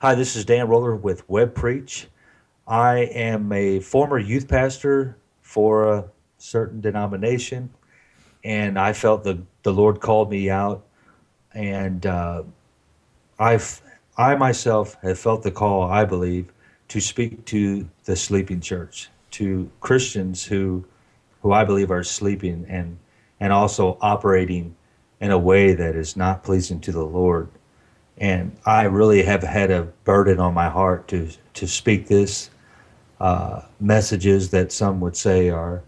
Hi, this is Dan Roller with Web Preach. I am a former youth pastor for a certain denomination, and I felt the Lord called me out, and I've I myself have felt the call, I believe, to speak to the sleeping church, to Christians who I believe are sleeping and also operating in a way that is not pleasing to the Lord. And I really have had a burden on my heart to speak this messages that some would say are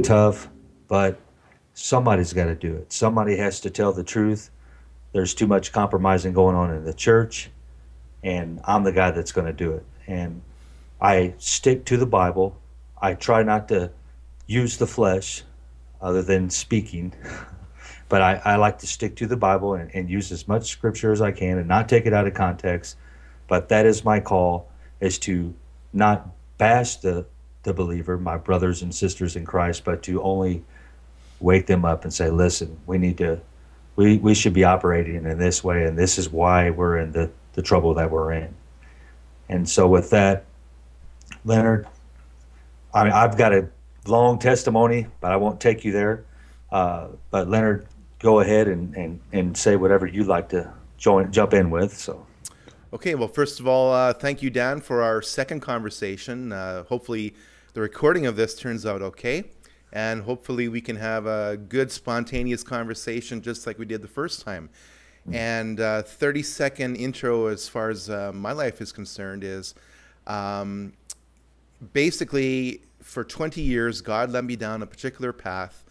tough, but somebody's got to do it. Somebody has to tell the truth. There's too much compromising going on in the church, and I'm the guy that's going to do it. And I stick to the Bible. I try not to use the flesh other than speaking, but I like to stick to the Bible and use as much scripture as I can and not take it out of context. But that is my call, is to not bash the believer, my brothers and sisters in Christ, but to only wake them up and say, listen, we should be operating in this way, and this is why we're in the trouble that we're in. And so with that, Leonard, I mean, I've got a long testimony, but I won't take you there. But Leonard, go ahead and say whatever you'd like to jump in with. So, Okay, well, first of all, thank you, Dan, for our second conversation. Hopefully, the recording of this turns out okay, and hopefully, we can have a good, spontaneous conversation just like we did the first time. And 30-second intro, as far as my life is concerned, is um, basically for 20 years, God led me down a particular path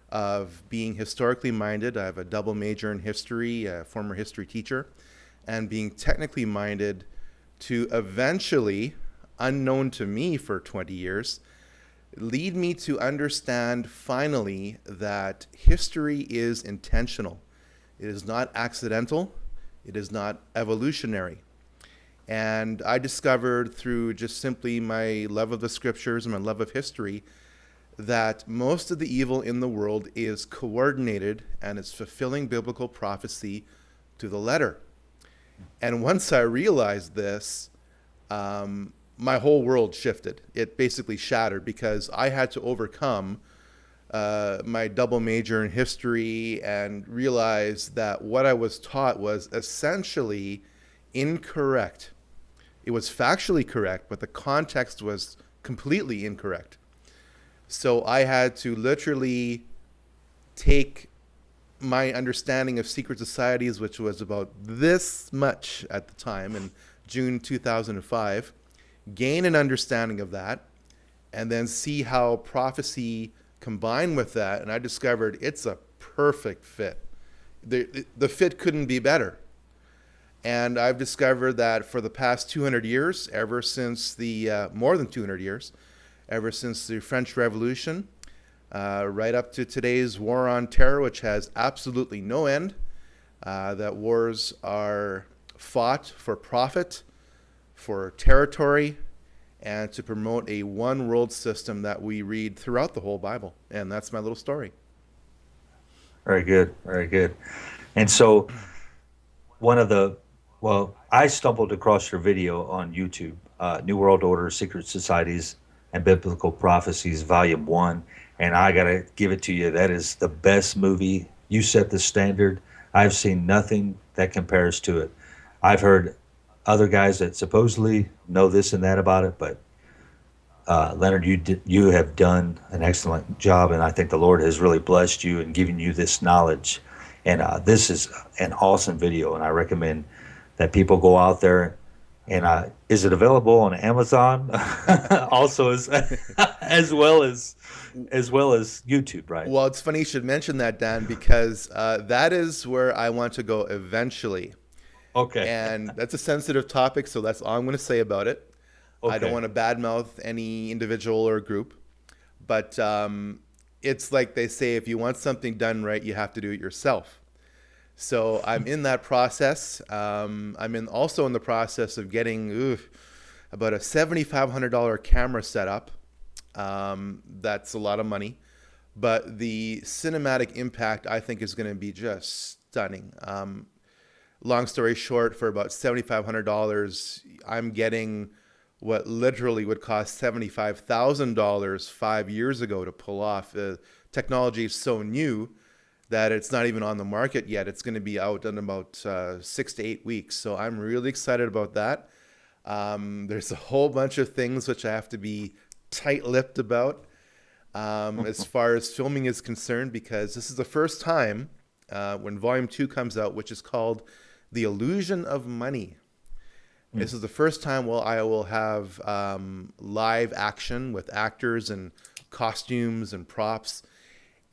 of being historically minded. I have a double major in history, a former history teacher, and being technically minded to eventually, unknown to me for 20 years, lead me to understand finally that history is intentional. It is not accidental. It is not evolutionary. And I discovered through just simply my love of the scriptures and my love of history that most of the evil in the world is coordinated and is fulfilling biblical prophecy to the letter. And once I realized this, my whole world shifted. It basically shattered because I had to overcome my double major in history and realize that what I was taught was essentially incorrect. It was factually correct, but the context was completely incorrect. So I had to literally take my understanding of secret societies, which was about this much at the time in June 2005, gain an understanding of that, and then see how prophecy combined with that. And I discovered it's a perfect fit. The fit couldn't be better. And I've discovered that for the past 200 years, ever since the, more than 200 years, ever since the French Revolution, right up to today's war on terror, which has absolutely no end, that wars are fought for profit, for territory, and to promote a one world system that we read throughout the whole Bible. And that's my little story. very good, very good. And so, one of the, well, I stumbled across your video on YouTube, New World Order, Secret Societies, and Biblical Prophecies, Volume 1. And I got to give it to you. That is the best movie. You set the standard. I've seen nothing that compares to it. I've heard other guys that supposedly know this and that about it, but Leonard, you have done an excellent job, and I think the Lord has really blessed you and given you this knowledge. And this is an awesome video, and I recommend that people go out there. And is it available on Amazon? Also, as well as YouTube, right? Well, it's funny you should mention that, Dan, because that is where I want to go eventually. Okay, And that's a sensitive topic, so that's all I'm going to say about it. I don't okay, want to badmouth any individual or group, but it's like they say, if you want something done right, you have to do it yourself. So I'm in that process. Also in the process of getting about a $7,500 camera setup. That's a lot of money, but the cinematic impact I think is going to be just stunning. long story short, for about $7,500, I'm getting what literally would cost $75,000 5 years ago to pull off. Technology is so new that it's not even on the market yet. It's going to be out in about 6 to 8 weeks. So I'm really excited about that. There's a whole bunch of things which I have to be tight-lipped about as far as filming is concerned, because this is the first time when Volume 2 comes out, which is called The Illusion of Money. This is the first time I will have live action with actors and costumes and props.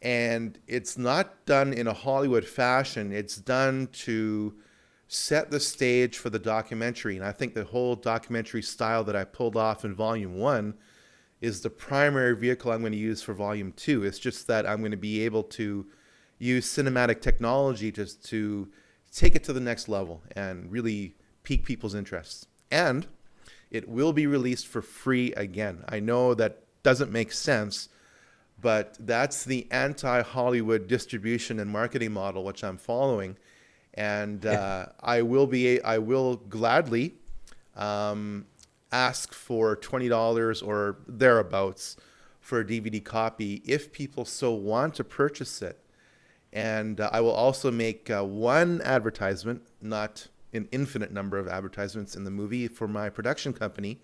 And it's not done in a Hollywood fashion. It's done to set the stage for the documentary. And I think the whole documentary style that I pulled off in Volume 1 is the primary vehicle I'm going to use for Volume 2. It's just that I'm going to be able to use cinematic technology to take it to the next level and really pique people's interests. And it will be released for free again. I know that doesn't make sense, but that's the anti-Hollywood distribution and marketing model which I'm following. And I will gladly ask for $20 or thereabouts for a DVD copy if people so want to purchase it. And I will also make one advertisement, not an infinite number of advertisements in the movie, for my production company,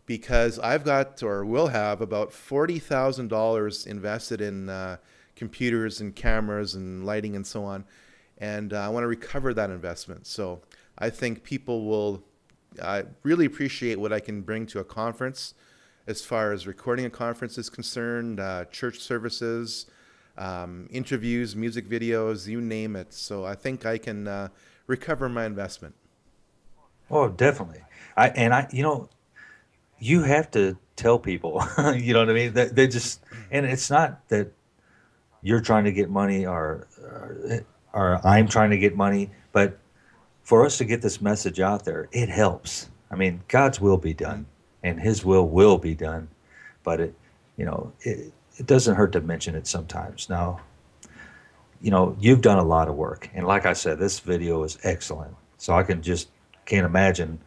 because I've got, or will have, about $40,000 invested in computers and cameras and lighting and so on. And I want to recover that investment. So I think people will really appreciate what I can bring to a conference as far as recording a conference is concerned, church services, interviews, music videos, you name it. So I think I can recover my investment. Oh, definitely. You have to tell people, you know what I mean? That they just, and it's not that you're trying to get money or I'm trying to get money, but for us to get this message out there, it helps. I mean, God's will be done, and His will be done, but it doesn't hurt to mention it sometimes. Now, you've done a lot of work, and like I said, this video is excellent. So I can't imagine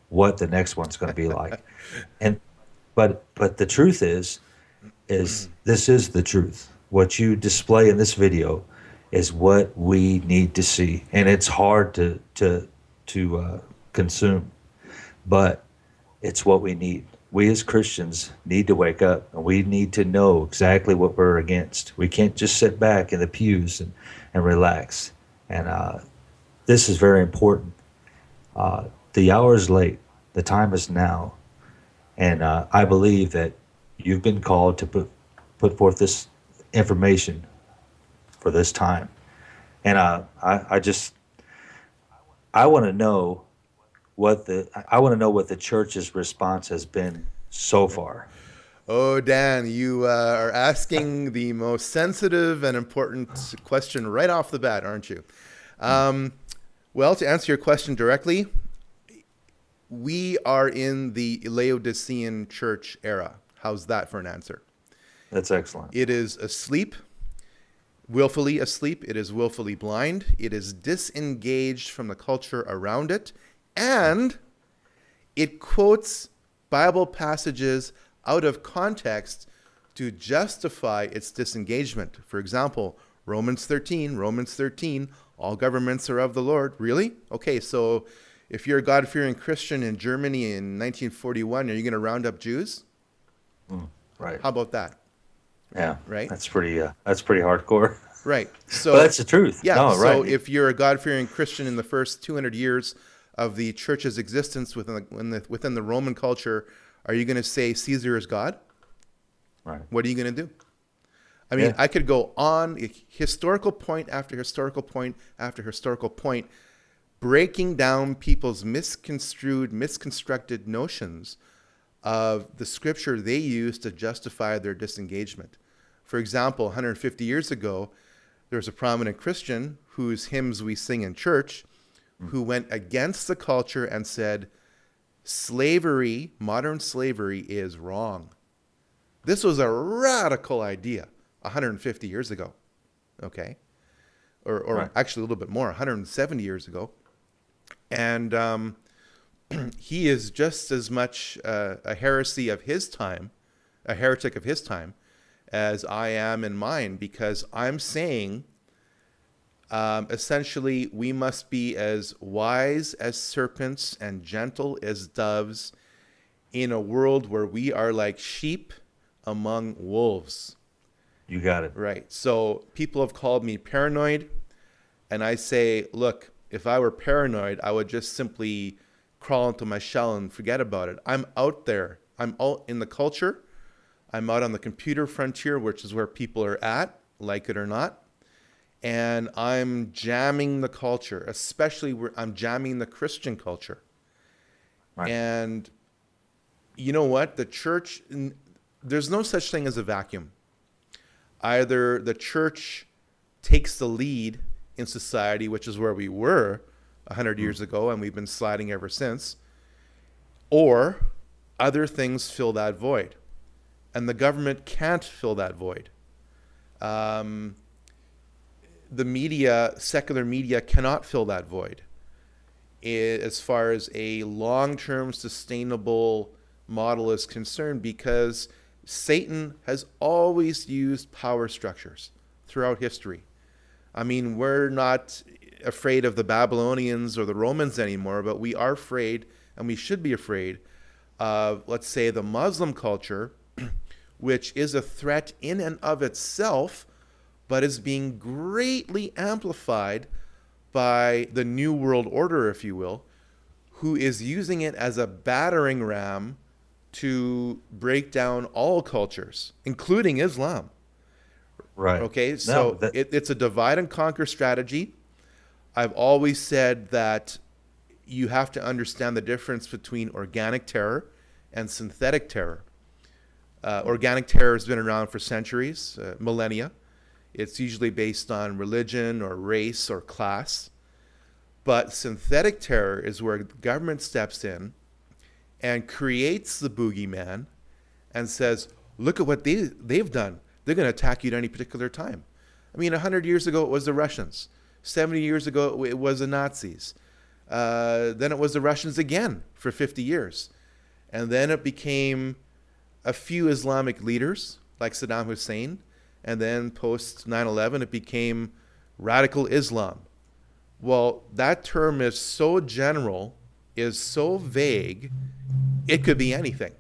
what the next one's going to be like. And but the truth is this is the truth. What you display in this video is what we need to see, and it's hard to consume, but it's what we need. We as Christians need to wake up, and we need to know exactly what we're against. We can't just sit back in the pews and relax. And this is very important. The hour is late. The time is now. And I believe that you've been called to put forth this information for this time. And I want to know what the church's response has been so far. Oh, Dan, you are asking the most sensitive and important question right off the bat, aren't you? Well, to answer your question directly, we are in the Laodicean church era. How's that for an answer? That's excellent. It is asleep, willfully asleep. It is willfully blind. It is disengaged from the culture around it. And it quotes Bible passages out of context to justify its disengagement. For example, Romans 13, all governments are of the Lord. Really? Okay, so if you're a God-fearing Christian in Germany in 1941, are you going to round up Jews? Right. How about that? Yeah. Right. That's pretty hardcore. Right. So but that's the truth. Yeah. No, so right. if you're a God-fearing Christian in the first 200 years of the church's existence within the Roman culture, are you going to say Caesar is God? Right. What are you going to do? I mean, I could go on historical point after historical point after historical point, breaking down people's misconstructed notions of the scripture they use to justify their disengagement. For example, 150 years ago, there was a prominent Christian whose hymns we sing in church who went against the culture and said, slavery, modern slavery, is wrong. This was a radical idea 150 years ago, okay? Or Right. Actually a little bit more, 170 years ago. And he is just as much a heresy of his time, a heretic of his time, as I am in mine, because I'm saying essentially we must be as wise as serpents and gentle as doves in a world where we are like sheep among wolves. You got it. Right. So people have called me paranoid, and I say, look, if I were paranoid, I would just simply crawl into my shell and forget about it. I'm out there. I'm out in the culture. I'm out on the computer frontier, which is where people are at, like it or not. And I'm jamming the culture, especially where I'm jamming the Christian culture. Right. And you know what? The church, there's no such thing as a vacuum. Either the church takes the lead in society, which is where we were 100 years ago, and we've been sliding ever since, or other things fill that void. And the government can't fill that void. The media, secular media, cannot fill that void as far as a long-term sustainable model is concerned, because Satan has always used power structures throughout history. I mean, we're not afraid of the Babylonians or the Romans anymore, but we are afraid, and we should be afraid of, let's say, the Muslim culture, which is a threat in and of itself, but is being greatly amplified by the New World Order, if you will, who is using it as a battering ram to break down all cultures, including Islam. Right. Okay, so No, it's a divide and conquer strategy. I've always said that you have to understand the difference between organic terror and synthetic terror. Organic terror has been around for centuries, millennia. It's usually based on religion or race or class. But synthetic terror is where the government steps in and creates the boogeyman and says, look at what they've done. They're going to attack you at any particular time. I mean, 100 years ago, it was the Russians. 70 years ago, it was the Nazis. Then it was the Russians again for 50 years. And then it became a few Islamic leaders like Saddam Hussein. And then post 9/11, it became radical Islam. Well, that term is so general, is so vague, it could be anything.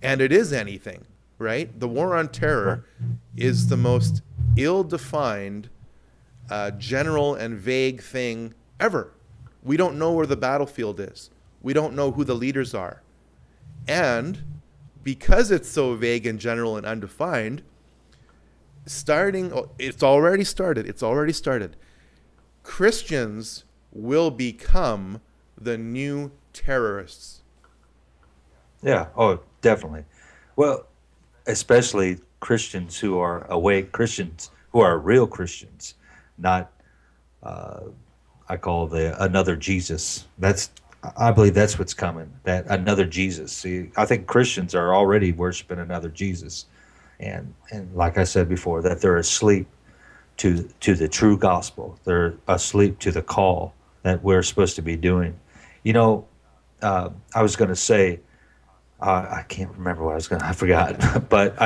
And it is anything, right? The war on terror is the most ill-defined, general and vague thing ever. We don't know where the battlefield is. We don't know who the leaders are. And because it's so vague and general and undefined, it's already started. Christians will become the new terrorists. Yeah. Oh, definitely. Well, especially Christians who are awake, Christians who are real Christians, not I call another Jesus. I believe that's what's coming. That another Jesus. See, I think Christians are already worshiping another Jesus, and like I said before, that they're asleep to the true gospel. They're asleep to the call that we're supposed to be doing. You know, I was going to say, I can't remember what I forgot, but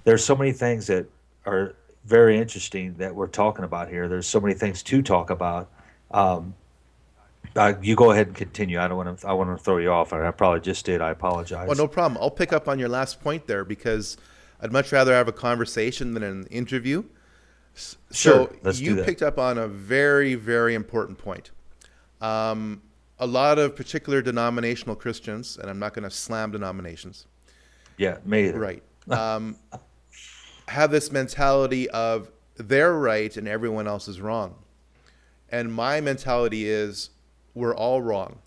there's so many things that are very interesting that we're talking about here. There's so many things to talk about. You go ahead and continue. I want to throw you off, and I probably just did. I apologize. Well, no problem. I'll pick up on your last point there, because I'd much rather have a conversation than an interview. Sure, So let's do you that. picked up on a very, very important point. A lot of particular denominational Christians, and I'm not going to slam denominations, Yeah, me either. right, have this mentality of they're right and everyone else is wrong. And my mentality is we're all wrong.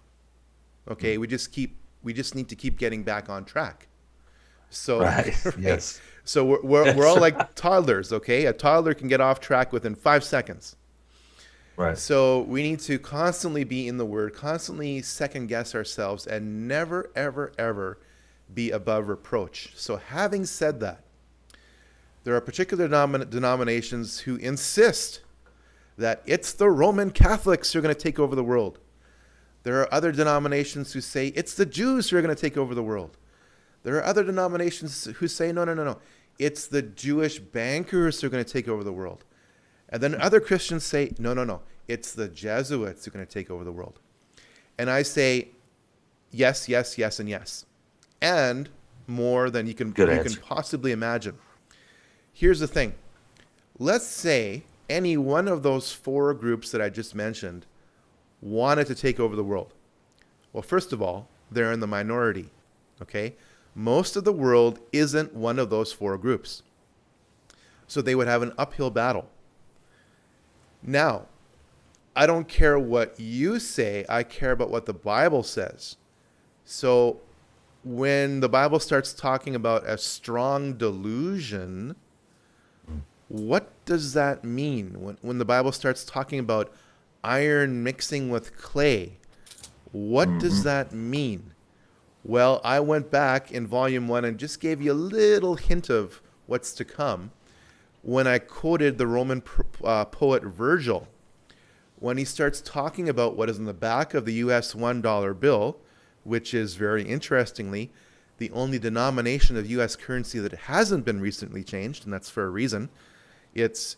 Okay, we just need to keep getting back on track. So Right. right? Yes. So we're all like toddlers. Okay, a toddler can get off track within 5 seconds. Right. So we need to constantly be in the Word, constantly second guess ourselves, and never, ever, ever be above reproach. So having said that, there are particular denominations who insist that it's the Roman Catholics who are going to take over the world. There are other denominations who say it's the Jews who are going to take over the world. There are other denominations who say, no, no, no, no. It's the Jewish bankers who are going to take over the world. And then other Christians say, no, no, no. It's the Jesuits who are going to take over the world. And I say, yes, yes, yes, and yes. And more than you can possibly imagine. Here's the thing. Let's say any one of those four groups that I just mentioned wanted to take over the world. Well, first of all, they're in the minority, okay? Most of the world isn't one of those four groups. So they would have an uphill battle. Now, I don't care what you say, I care about what the Bible says. So when the Bible starts talking about a strong delusion, what does that mean? When the Bible starts talking about iron mixing with clay, what does that mean? Well, I went back in volume 1 and just gave you a little hint of what's to come when I quoted the Roman poet Virgil. When he starts talking about what is in the back of the US $1 bill, which is very interestingly the only denomination of US currency that hasn't been recently changed, and that's for a reason. It's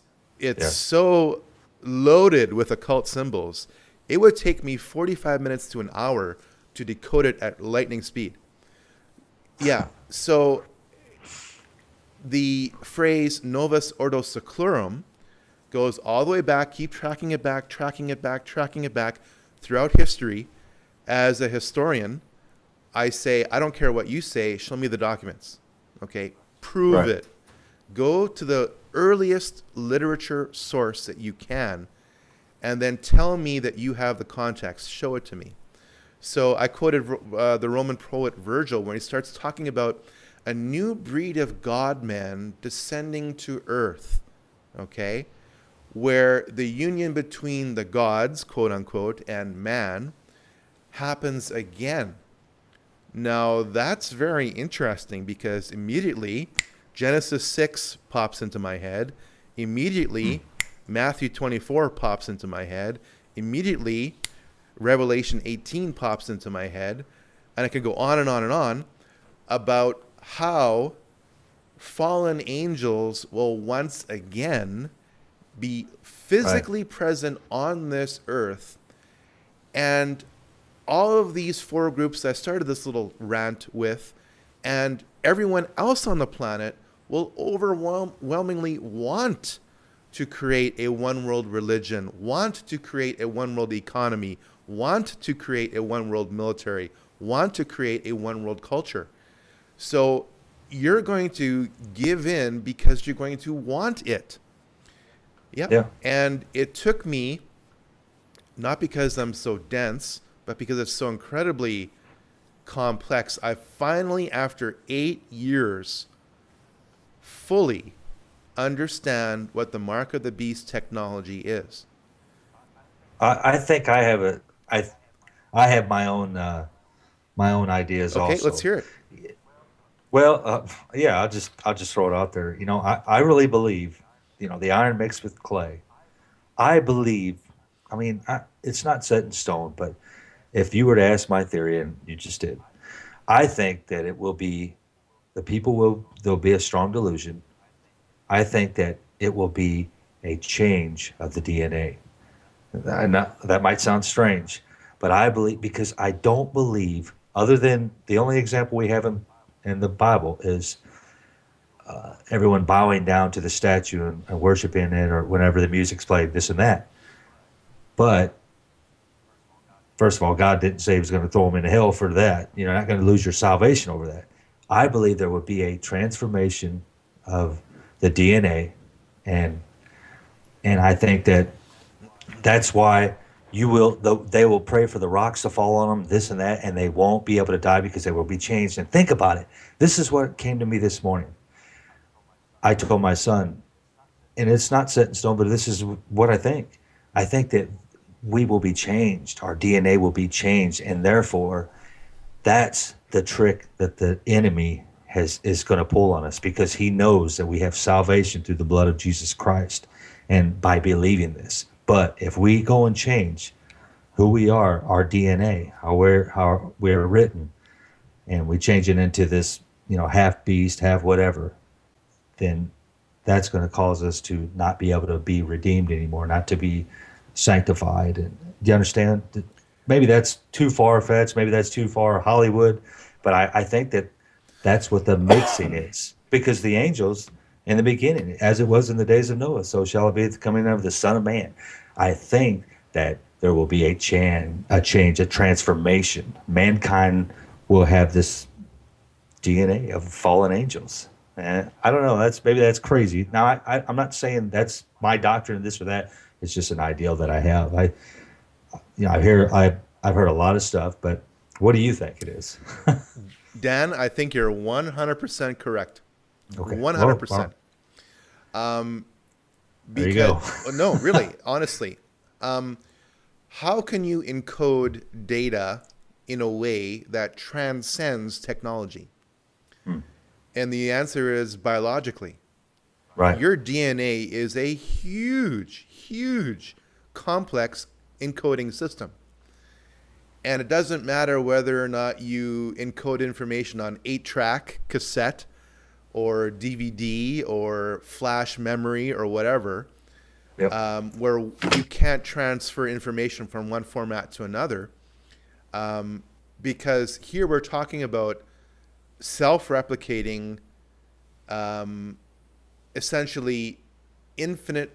so loaded with occult symbols. It would take me 45 minutes to an hour to decode it at lightning speed. Yeah, so the phrase novus ordo seclorum goes all the way back, keep tracking it back throughout history. As a historian, I say, I don't care what you say, show me the documents. Okay, prove it. Go to the earliest literature source that you can, and then tell me that you have the context. Show it to me. So I quoted the Roman poet Virgil when he starts talking about a new breed of God-man descending to earth, okay, where the union between the gods, quote unquote, and man happens again. Now that's very interesting because immediately Genesis 6 pops into my head. Immediately Matthew 24 pops into my head. Immediately Revelation 18 pops into my head. And I could go on and on and on about how fallen angels will once again be physically present on this earth. And all of these four groups I started this little rant with, and everyone else on the planet will overwhelmingly want to create a one-world religion, want to create a one-world economy, want to create a one-world military, want to create a one-world culture. So you're going to give in because you're going to want it. Yeah. And it took me, not because I'm so dense, but because it's so incredibly complex, I finally, after 8 years, fully understand what the mark of the beast technology is. I think I have my own ideas also. Okay, let's hear it. Well, yeah, I'll just throw it out there. You know, I really believe, you know, the iron mixed with clay. I believe, I mean, it's not set in stone, but if you were to ask my theory, and you just did, I think that there'll be a strong delusion. I think that it will be a change of the DNA. That might sound strange, but I believe, because I don't believe, other than the only example we have in the Bible is everyone bowing down to the statue and worshiping it, or whenever the music's played, this and that. But first of all, God didn't say he was going to throw them into hell for that. You're not going to lose your salvation over that. I believe there would be a transformation of the DNA, and I think that's why they will pray for the rocks to fall on them, this and that, and they won't be able to die because they will be changed. And think about it. This is what came to me this morning. I told my son, and it's not set in stone, but this is what I think. I think that we will be changed. Our DNA will be changed, and therefore, that's the trick that the enemy is going to pull on us, because he knows that we have salvation through the blood of Jesus Christ, and by believing this. But if we go and change, who we are, our DNA, how we're written, and we change it into this, half beast, half whatever, then that's going to cause us to not be able to be redeemed anymore, not to be sanctified. And do you understand? Maybe that's too far fetched. Maybe that's too far Hollywood, but I think that that's what the mixing is, because the angels in the beginning, as it was in the days of Noah, so shall it be at the coming of the Son of Man. I think that there will be a change, a transformation. Mankind will have this DNA of fallen angels. And I don't know. Maybe that's crazy. Now, I'm not saying that's my doctrine, this or that. It's just an ideal that I have. I've heard a lot of stuff, but what do you think it is? Dan, I think you're 100% correct. Okay. 100%. There you go. No, really, honestly. How can you encode data in a way that transcends technology? And the answer is biologically. Right. Your DNA is a huge, huge, complex encoding system. And it doesn't matter whether or not you encode information on 8-track, cassette, or DVD, or flash memory, or whatever, where you can't transfer information from one format to another. Because here we're talking about self-replicating, essentially infinitely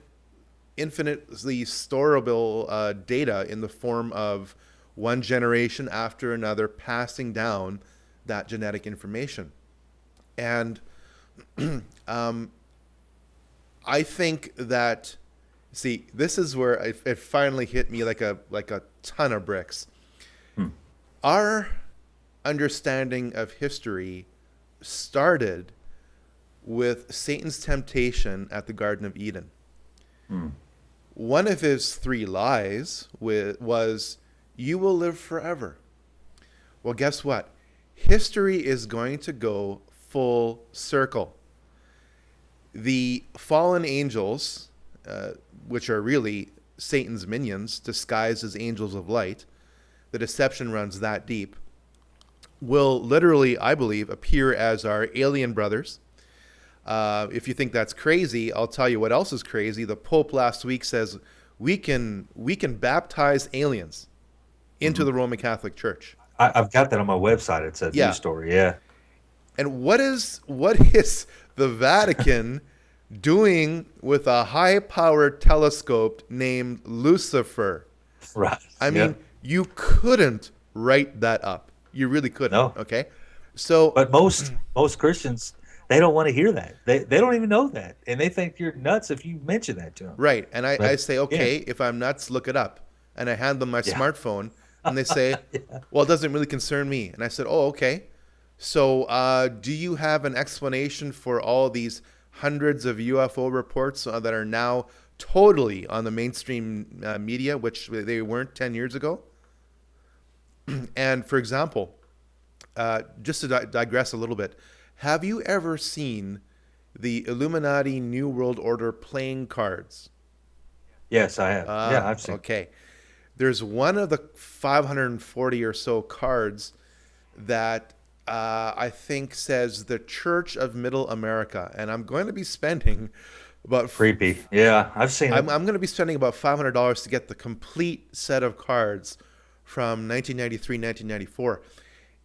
storable data in the form of one generation after another passing down that genetic information. And I think that, see, this is where it finally hit me like a ton of bricks. Our understanding of history started with Satan's temptation at the Garden of Eden. One of his 3 lies was, "You will live forever." Well, guess what? History is going to go full circle. The fallen angels, which are really Satan's minions disguised as angels of light, the deception runs that deep, will literally, I believe, appear as our alien brothers. If you think that's crazy, I'll tell you what else is crazy. The Pope last week says we can baptize aliens into the Roman Catholic Church. I've got that on my website. It's a news story. Yeah. And what is the Vatican doing with a high-powered telescope named Lucifer? Right. I mean, you couldn't write that up. You really couldn't. No. Okay. So, but most Christians, they don't want to hear that. They don't even know that, and they think you're nuts if you mention that to them. Right. And I say, okay, if I'm nuts, look it up. And I hand them my smartphone, and they say, well, it doesn't really concern me. And I said, oh, okay. So do you have an explanation for all these hundreds of UFO reports that are now totally on the mainstream media, which they weren't 10 years ago? And for example, just to digress a little bit, have you ever seen the Illuminati New World Order playing cards? Yes, I have. Yeah, I've seen. Okay. There's one of the 540 or so cards that I think says the Church of Middle America. And I'm going to be spending about... Creepy. Yeah, I've seen it. I'm going to be spending about $500 to get the complete set of cards from 1993, 1994.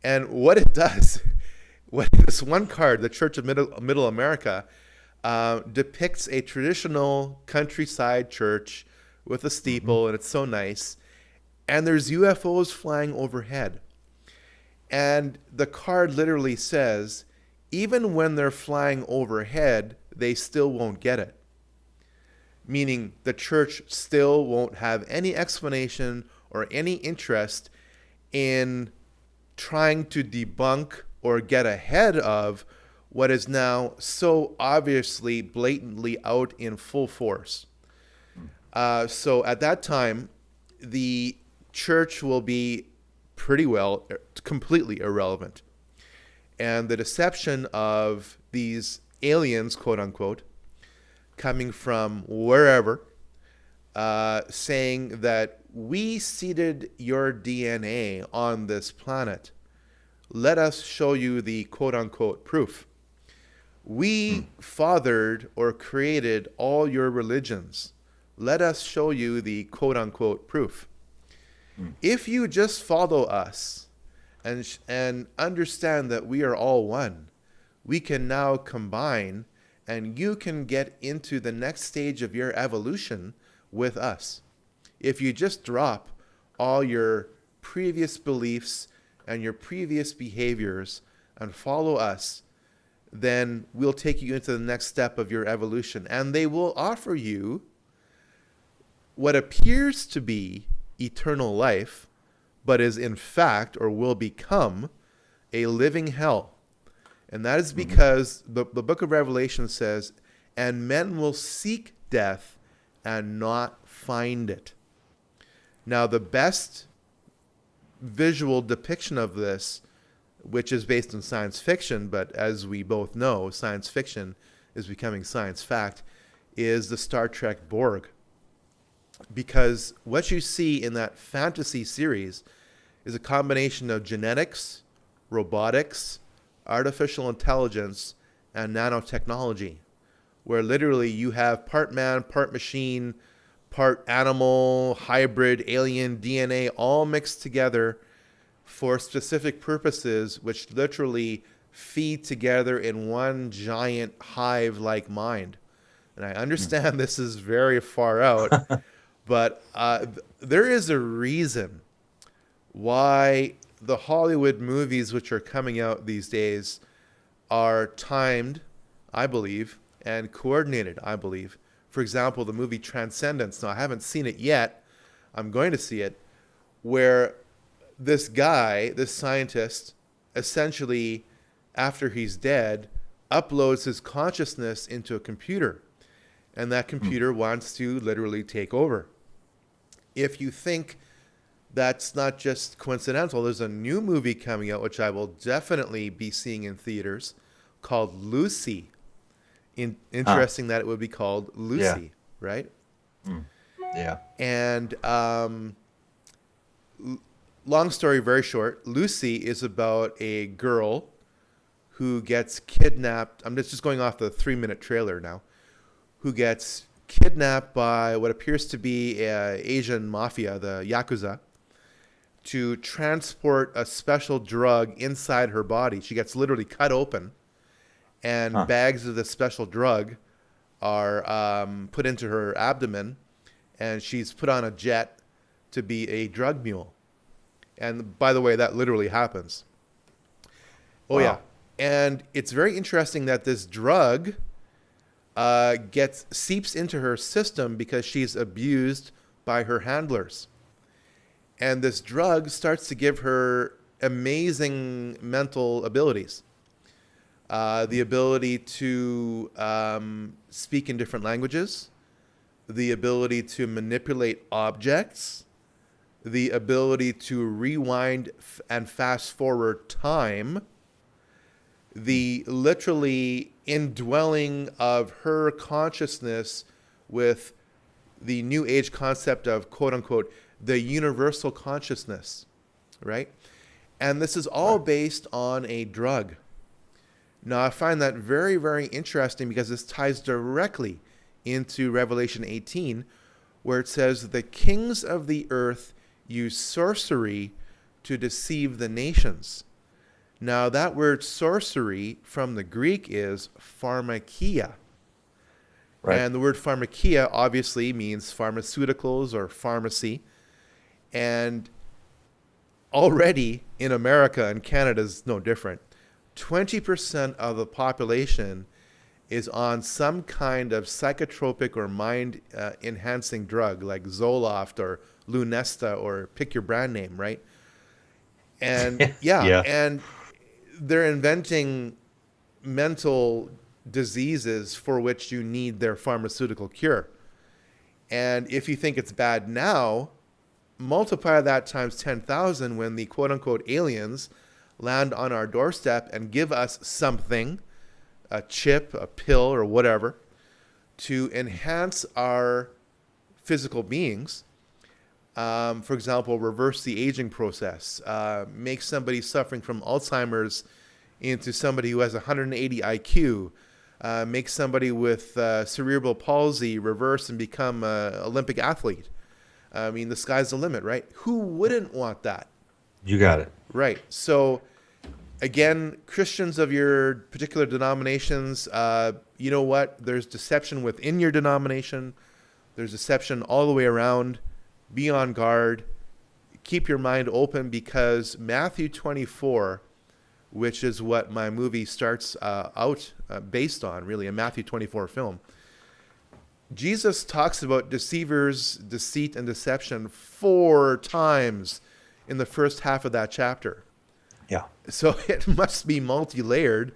And what it does, this one card, the Church of Middle America, depicts a traditional countryside church with a steeple, and it's so nice. And there's UFOs flying overhead. And the card literally says, even when they're flying overhead, they still won't get it. Meaning the church still won't have any explanation or any interest in trying to debunk or get ahead of what is now so obviously, blatantly out in full force. So at that time, the church will be pretty well completely irrelevant. And the deception of these aliens, quote unquote, coming from wherever, saying that we seeded your DNA on this planet. Let us show you the quote unquote proof. We fathered or created all your religions. Let us show you the quote unquote proof. If you just follow us and understand that we are all one, we can now combine and you can get into the next stage of your evolution with us. If you just drop all your previous beliefs and your previous behaviors and follow us, then we'll take you into the next step of your evolution. And they will offer you what appears to be eternal life, but is in fact or will become a living hell. And that is because the book of Revelation says, and men will seek death and not find it. Now, the best visual depiction of this, which is based on science fiction, but as we both know, science fiction is becoming science fact, is the Star Trek Borg. Because what you see in that fantasy series is a combination of genetics, robotics, artificial intelligence, and nanotechnology, where literally you have part man, part machine, part animal, hybrid, alien, DNA, all mixed together for specific purposes, which literally feed together in one giant hive-like mind. And I understand this is very far out, but there is a reason why the Hollywood movies which are coming out these days are timed, I believe, and coordinated, I believe. For example, the movie Transcendence. Now, I haven't seen it yet. I'm going to see it, where this guy, this scientist, essentially, after he's dead, uploads his consciousness into a computer. And that computer wants to literally take over. If you think that's not just coincidental, there's a new movie coming out, which I will definitely be seeing in theaters, called Lucy. Interesting that it would be called Lucy, right? Yeah. And long story very short, Lucy is about a girl who gets kidnapped. I'm just going off the 3-minute trailer now. Who gets kidnapped by what appears to be Asian mafia, the Yakuza, to transport a special drug inside her body. She gets literally cut open, and bags of this special drug are put into her abdomen, and she's put on a jet to be a drug mule. And by the way, that literally happens. Oh, wow. Yeah. And it's very interesting that this drug seeps into her system because she's abused by her handlers. And this drug starts to give her amazing mental abilities. The ability to speak in different languages, the ability to manipulate objects, the ability to rewind and fast forward time, the literally indwelling of her consciousness with the new age concept of quote unquote the universal consciousness, right? And this is all based on a drug. Now, I find that very, very interesting because this ties directly into Revelation 18, where it says the kings of the earth use sorcery to deceive the nations. Now, that word sorcery from the Greek is pharmakia. Right. And the word pharmakia obviously means pharmaceuticals or pharmacy. And already in America, and Canada is no different, 20% of the population is on some kind of psychotropic or mind-enhancing drug like Zoloft or Lunesta or pick your brand name, right? And and they're inventing mental diseases for which you need their pharmaceutical cure. And if you think it's bad now, multiply that times 10,000 when the quote-unquote aliens land on our doorstep and give us something, a chip, a pill, or whatever, to enhance our physical beings. For example, reverse the aging process, make somebody suffering from Alzheimer's into somebody who has 180 IQ, make somebody with cerebral palsy reverse and become an Olympic athlete. I mean, the sky's the limit, right? Who wouldn't want that? You got it. Right. So, again, Christians of your particular denominations, you know what? There's deception within your denomination. There's deception all the way around. Be on guard. Keep your mind open, because Matthew 24, which is what my movie starts out based on, really, a Matthew 24 film, Jesus talks about deceivers, deceit, and deception 4 times in the first half of that chapter. Yeah. So it must be multi-layered.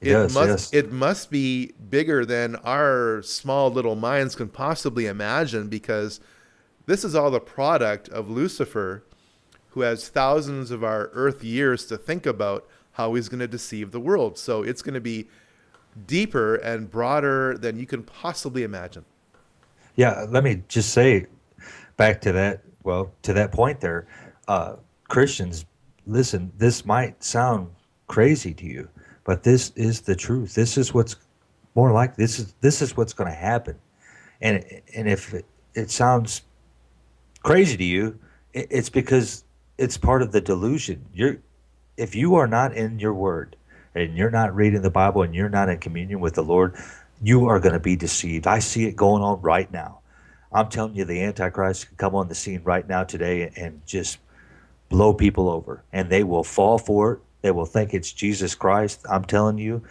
Yes. It must be bigger than our small little minds can possibly imagine, because this is all the product of Lucifer, who has thousands of our earth years to think about how he's going to deceive the world. So it's going to be deeper and broader than you can possibly imagine. Yeah, let me just say back to that, well, to that point there, Christians, listen, this might sound crazy to you, but this is the truth. This is what's more like, this is what's going to happen. And if it sounds crazy to you, it's because it's part of the delusion. If you are not in your word and you're not reading the Bible and you're not in communion with the Lord, you are going to be deceived. I see it going on right now. I'm telling you, the Antichrist can come on the scene right now today and just blow people over, and they will fall for it. They will think it's Jesus Christ. I'm telling you,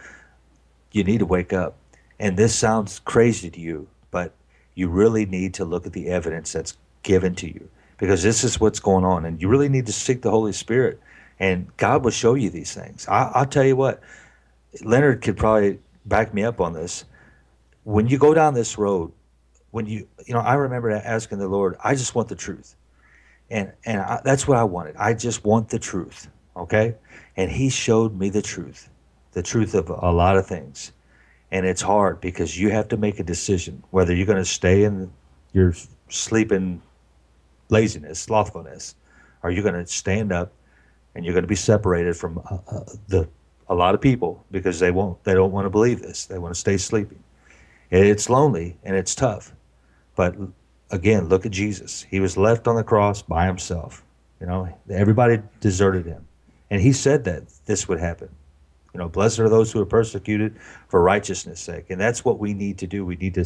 you need to wake up. And this sounds crazy to you, but you really need to look at the evidence that's given to you, because this is what's going on, and you really need to seek the Holy Spirit, and God will show you these things. I'll tell you what, Leonard could probably back me up on this. When you go down this road, I remember asking the Lord, I just want the truth. And that's what I wanted. I just want the truth, okay? And he showed me the truth of a lot of things. And it's hard, because you have to make a decision whether you're going to stay in your sleeping laziness, slothfulness, or you're going to stand up and you're going to be separated from a lot of people, because they don't want to believe this. They want to stay sleeping. It's lonely and it's tough. But again, look at Jesus. He was left on the cross by himself. Everybody deserted him. And he said that this would happen. Blessed are those who are persecuted for righteousness' sake. And that's what we need to do. We need to,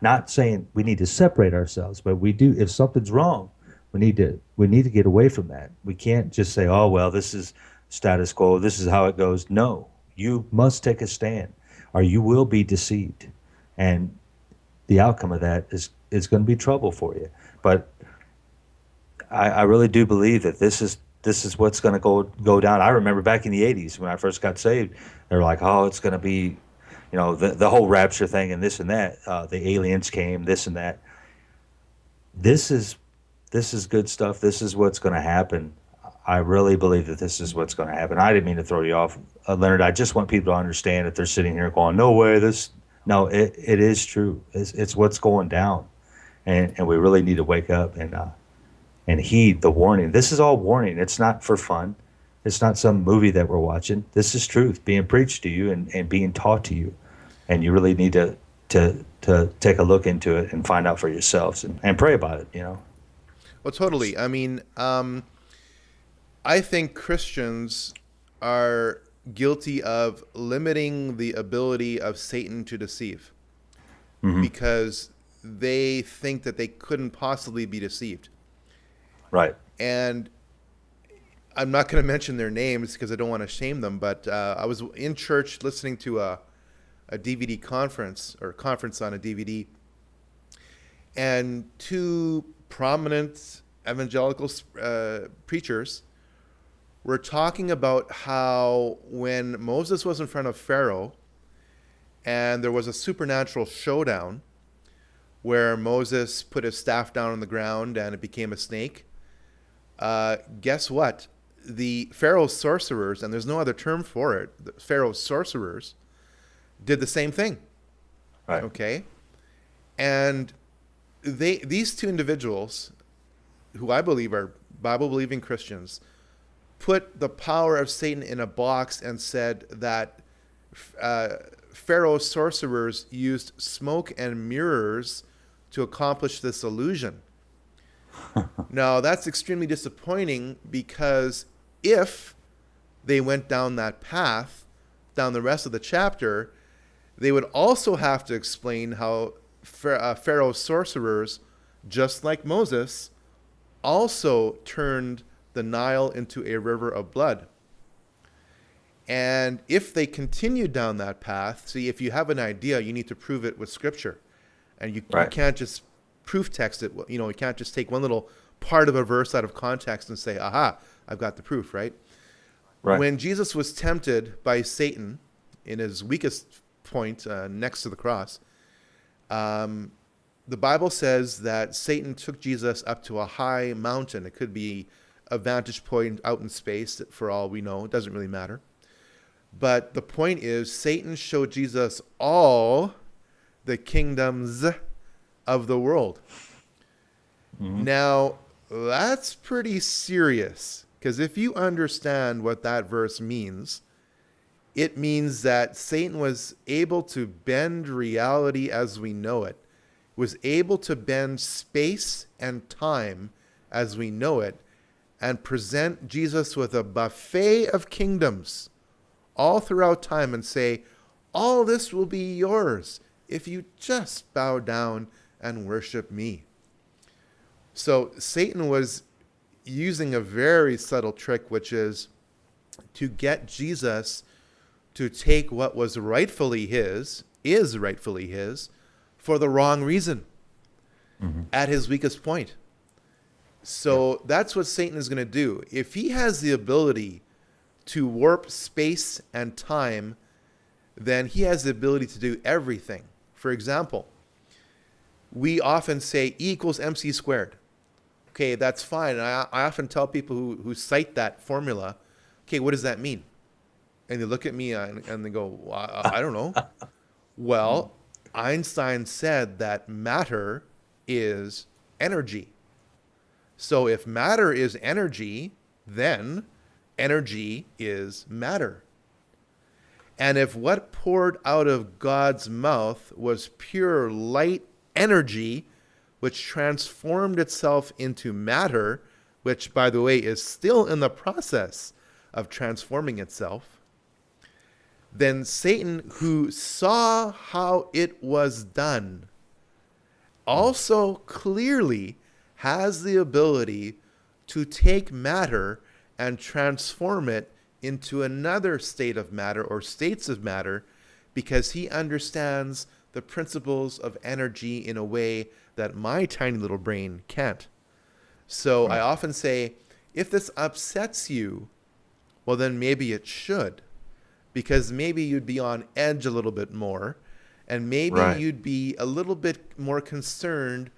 not saying we need to separate ourselves, but we do, if something's wrong, we need to get away from that. We can't just say, oh, well, this is status quo. This is how it goes. No, you must take a stand, or you will be deceived. And the outcome of that is going to be trouble for you. But I really do believe that this is what's going to go down. I remember back in the 80s when I first got saved, they were like, oh, it's going to be, the whole rapture thing and this and that. The aliens came, this and that. This is good stuff. This is what's going to happen. I really believe that this is what's going to happen. I didn't mean to throw you off, Leonard. I just want people to understand that they're sitting here going, no way, no, it is true. It's what's going down. And we really need to wake up and heed the warning. This is all warning. It's not for fun. It's not some movie that we're watching. This is truth being preached to you and being taught to you. And you really need to take a look into it and find out for yourselves and pray about it, Well, totally. I mean, I think Christians are guilty of limiting the ability of Satan to deceive, because they think that they couldn't possibly be deceived. Right. And I'm not going to mention their names because I don't want to shame them, but I was in church listening to a DVD conference, or conference on a DVD, and 2 prominent evangelical preachers were talking about how when Moses was in front of Pharaoh and there was a supernatural showdown where Moses put his staff down on the ground and it became a snake, guess what? The Pharaoh's sorcerers, and there's no other term for it, the Pharaoh's sorcerers did the same thing. Right. Okay? And these 2 individuals who I believe are Bible believing Christians, put the power of Satan in a box and said that uh, Pharaoh's sorcerers used smoke and mirrors to accomplish this illusion. Now, that's extremely disappointing because if they went down that path, down the rest of the chapter, they would also have to explain how Pharaoh's sorcerers, just like Moses, also turned the Nile into a river of blood. And if they continue down that path, see, if you have an idea, you need to prove it with scripture. And you Right. can't just proof text it. You know, you can't just take one little part of a verse out of context and say, aha, I've got the proof, right? Right. When Jesus was tempted by Satan in his weakest point next to the cross, the Bible says that Satan took Jesus up to a high mountain. It could be a vantage point out in space, for all we know. It doesn't really matter. But the point is, Satan showed Jesus all the kingdoms of the world. Mm-hmm. Now, that's pretty serious, because if you understand what that verse means, it means that Satan was able to bend reality as we know it, was able to bend space and time as we know it, and present Jesus with a buffet of kingdoms all throughout time and say, all this will be yours if you just bow down and worship me. So Satan was using a very subtle trick, which is to get Jesus to take what was rightfully his, is rightfully his, for the wrong reason at his weakest point. So that's what Satan is going to do. If he has the ability to warp space and time, then he has the ability to do everything. For example, we often say E equals MC squared. Okay, that's fine. And I often tell people who cite that formula, okay, what does that mean? And they look at me and they go, well, I don't know. Well, Einstein said that matter is energy. So if matter is energy, then energy is matter. And if what poured out of God's mouth was pure light energy, which transformed itself into matter, which, by the way, is still in the process of transforming itself, then Satan, who saw how it was done, also clearly has the ability to take matter and transform it into another state of matter or states of matter, because he understands the principles of energy in a way that my tiny little brain can't. So I often say, if this upsets you, well, then maybe it should, because maybe you'd be on edge a little bit more, and maybe Right. you'd be a little bit more concerned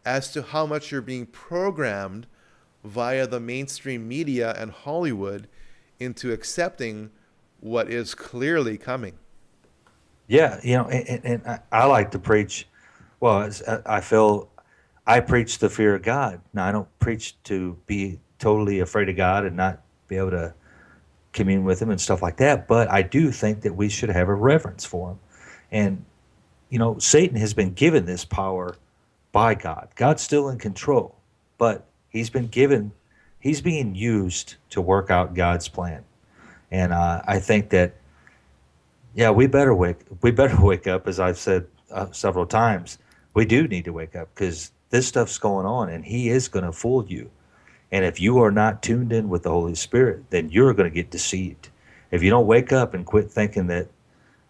as to how much you're being programmed via the mainstream media and Hollywood into accepting what is clearly coming. Yeah, and I like to preach. Well, I feel I preach the fear of God. Now, I don't preach to be totally afraid of God and not be able to commune with Him and stuff like that. But I do think that we should have a reverence for Him. And, Satan has been given this power by God. God's still in control, but he's being used to work out God's plan. And I think that, yeah, we better wake up, as I've said several times. We do need to wake up, because this stuff's going on, and he is going to fool you. And if you are not tuned in with the Holy Spirit, then you're going to get deceived. If you don't wake up and quit thinking that,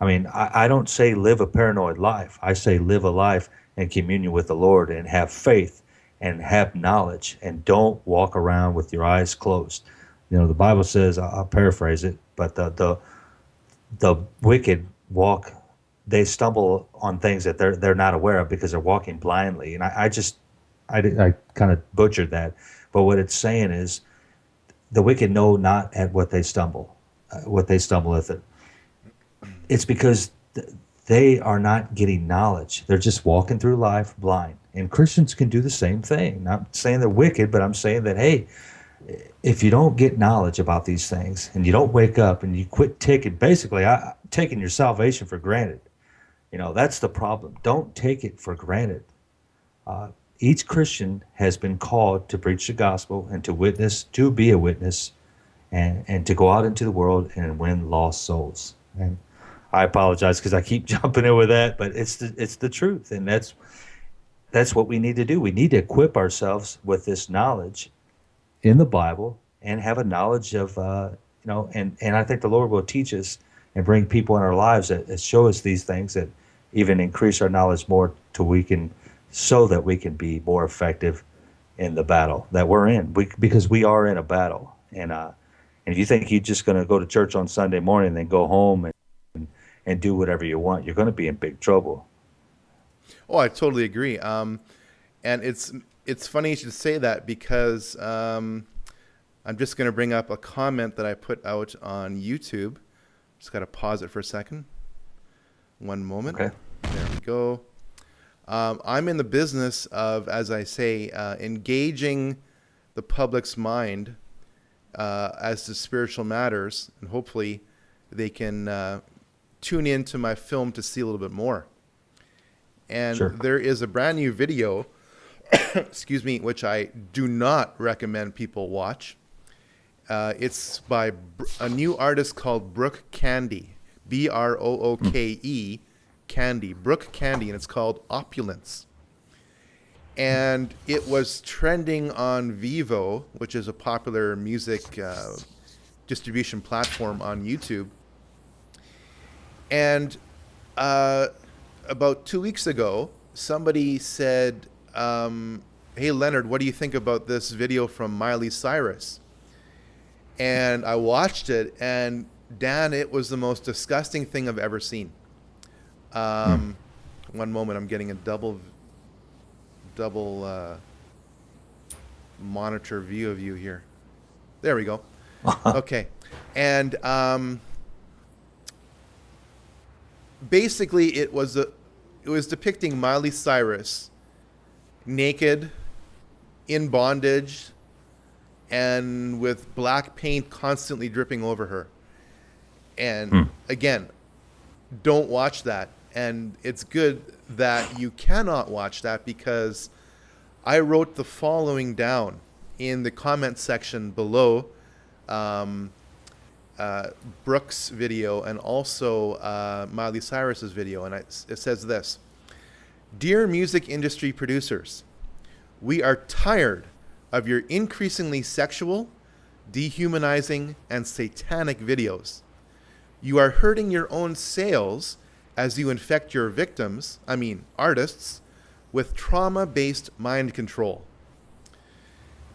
I don't say live a paranoid life. I say live a life in communion with the Lord and have faith and have knowledge, and don't walk around with your eyes closed. The Bible says, I'll paraphrase it, but the wicked they stumble on things that they're not aware of, because they're walking blindly. And I kind of butchered that. But what it's saying is, the wicked know not at what they stumble at it. It's because they are not getting knowledge. They're just walking through life blind. And Christians can do the same thing. Not saying they're wicked, but I'm saying that, hey, if you don't get knowledge about these things and you don't wake up and you quit taking, basically, taking your salvation for granted, that's the problem. Don't take it for granted. Each Christian has been called to preach the gospel and to witness, to be a witness, and to go out into the world and win lost souls. And I apologize because I keep jumping in with that, but it's the truth, and that's what we need to do. We need to equip ourselves with this knowledge in the Bible and have a knowledge of and I think the Lord will teach us and bring people in our lives that show us these things that even increase our knowledge more till we can so that we can be more effective in the battle that we're in. Because we are in a battle, and if you think you're just going to go to church on Sunday morning and then go home and do whatever you want, you're going to be in big trouble. Oh, I totally agree. And it's funny you should say that because I'm just going to bring up a comment that I put out on YouTube. Just got to pause it for a second. One moment. Okay. There we go. I'm in the business of, as I say, engaging the public's mind as to spiritual matters, and hopefully they can tune into my film to see a little bit more. And Sure. there is a brand new video, excuse me, which I do not recommend people watch. It's by a new artist called Brooke Candy, Brooke Candy, Brooke Candy, and it's called Opulence. And it was trending on Vivo, which is a popular music distribution platform on YouTube. And about 2 weeks ago, somebody said, hey, Leonard, what do you think about this video from Miley Cyrus? And I watched it, and Dan, it was the most disgusting thing I've ever seen. One moment, I'm getting a double monitor view of you here. There we go. Okay. And basically it was depicting Miley Cyrus naked, in bondage, and with black paint constantly dripping over her. And again, don't watch that. And it's good that you cannot watch that, because I wrote the following down in the comment section below Brooke's video and also Miley Cyrus's video. And it says this: "Dear music industry producers, we are tired of your increasingly sexual, dehumanizing, and satanic videos. You are hurting your own sales as you infect your victims, artists, with trauma-based mind control.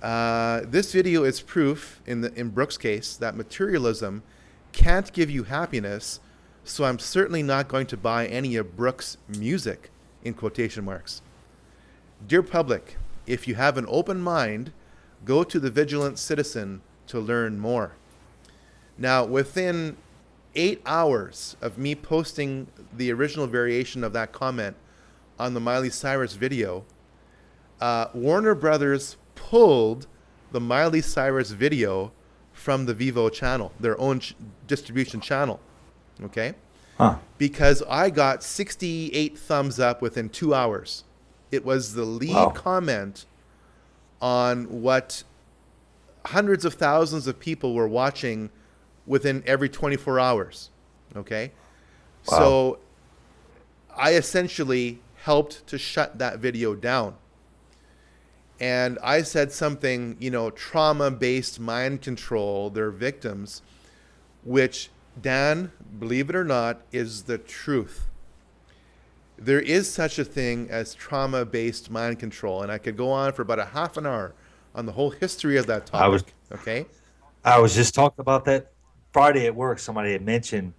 This video is proof, in Brooke's case, that materialism can't give you happiness, so I'm certainly not going to buy any of Brooke's music," in quotation marks. "Dear public, if you have an open mind, go to The Vigilant Citizen to learn more." Now, within 8 hours of me posting the original variation of that comment on the Miley Cyrus video, Warner Brothers pulled the Miley Cyrus video from the Vivo channel, their own distribution channel, okay? Because I got 68 thumbs up within 2 hours. It was the lead comment on what hundreds of thousands of people were watching within every 24 hours, okay? Wow. So I essentially helped to shut that video down. And I said something, trauma-based mind control, their victims, which, Dan, believe it or not, is the truth. There is such a thing as trauma-based mind control, and I could go on for about a half an hour on the whole history of that topic, okay? I was just talking about that Friday at work. Somebody had mentioned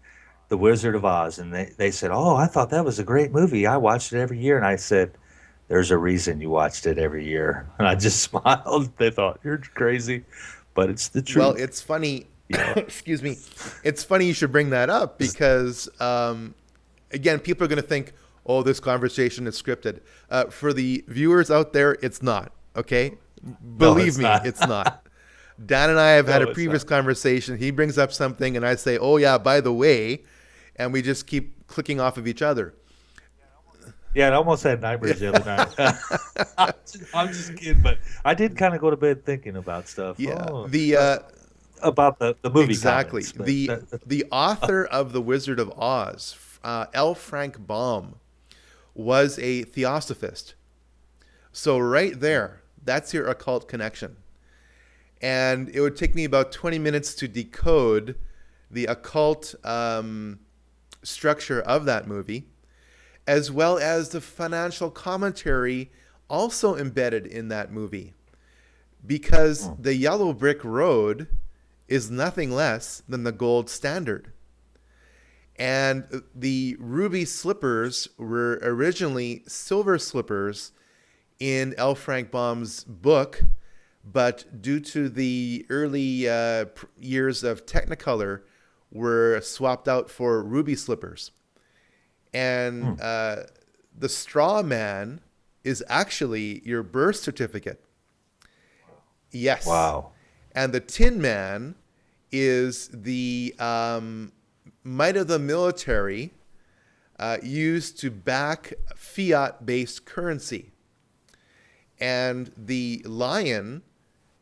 The Wizard of Oz, and they said, "Oh, I thought that was a great movie. I watched it every year." And I said, "There's a reason you watched it every year." And I just smiled. They thought, "You're crazy," but it's the truth. Well, it's funny. Excuse me. It's funny you should bring that up because, again, people are going to think, oh, this conversation is scripted. For the viewers out there, it's not. Okay, No, believe it's me, not. it's not. Dan and I have had No, a it's previous not. conversation. He brings up something, and I say, "Oh yeah, by the way," and we just keep clicking off of each other. Yeah, I almost had nightmares the other night. I'm just kidding, but I did kind of go to bed thinking about stuff. Yeah, Oh, the about the movie exactly comments. But the author of The Wizard of Oz, L. Frank Baum, was a theosophist. So right there, that's your occult connection. And it would take me about 20 minutes to decode the occult structure of that movie, as well as the financial commentary also embedded in that movie. Because the yellow brick road is nothing less than the gold standard. And the ruby slippers were originally silver slippers in L. Frank Baum's book, but due to the early years of Technicolor, were swapped out for ruby slippers. And the straw man is actually your birth certificate. Yes. wow. And the tin man is the might of the military used to back fiat-based currency. And the lion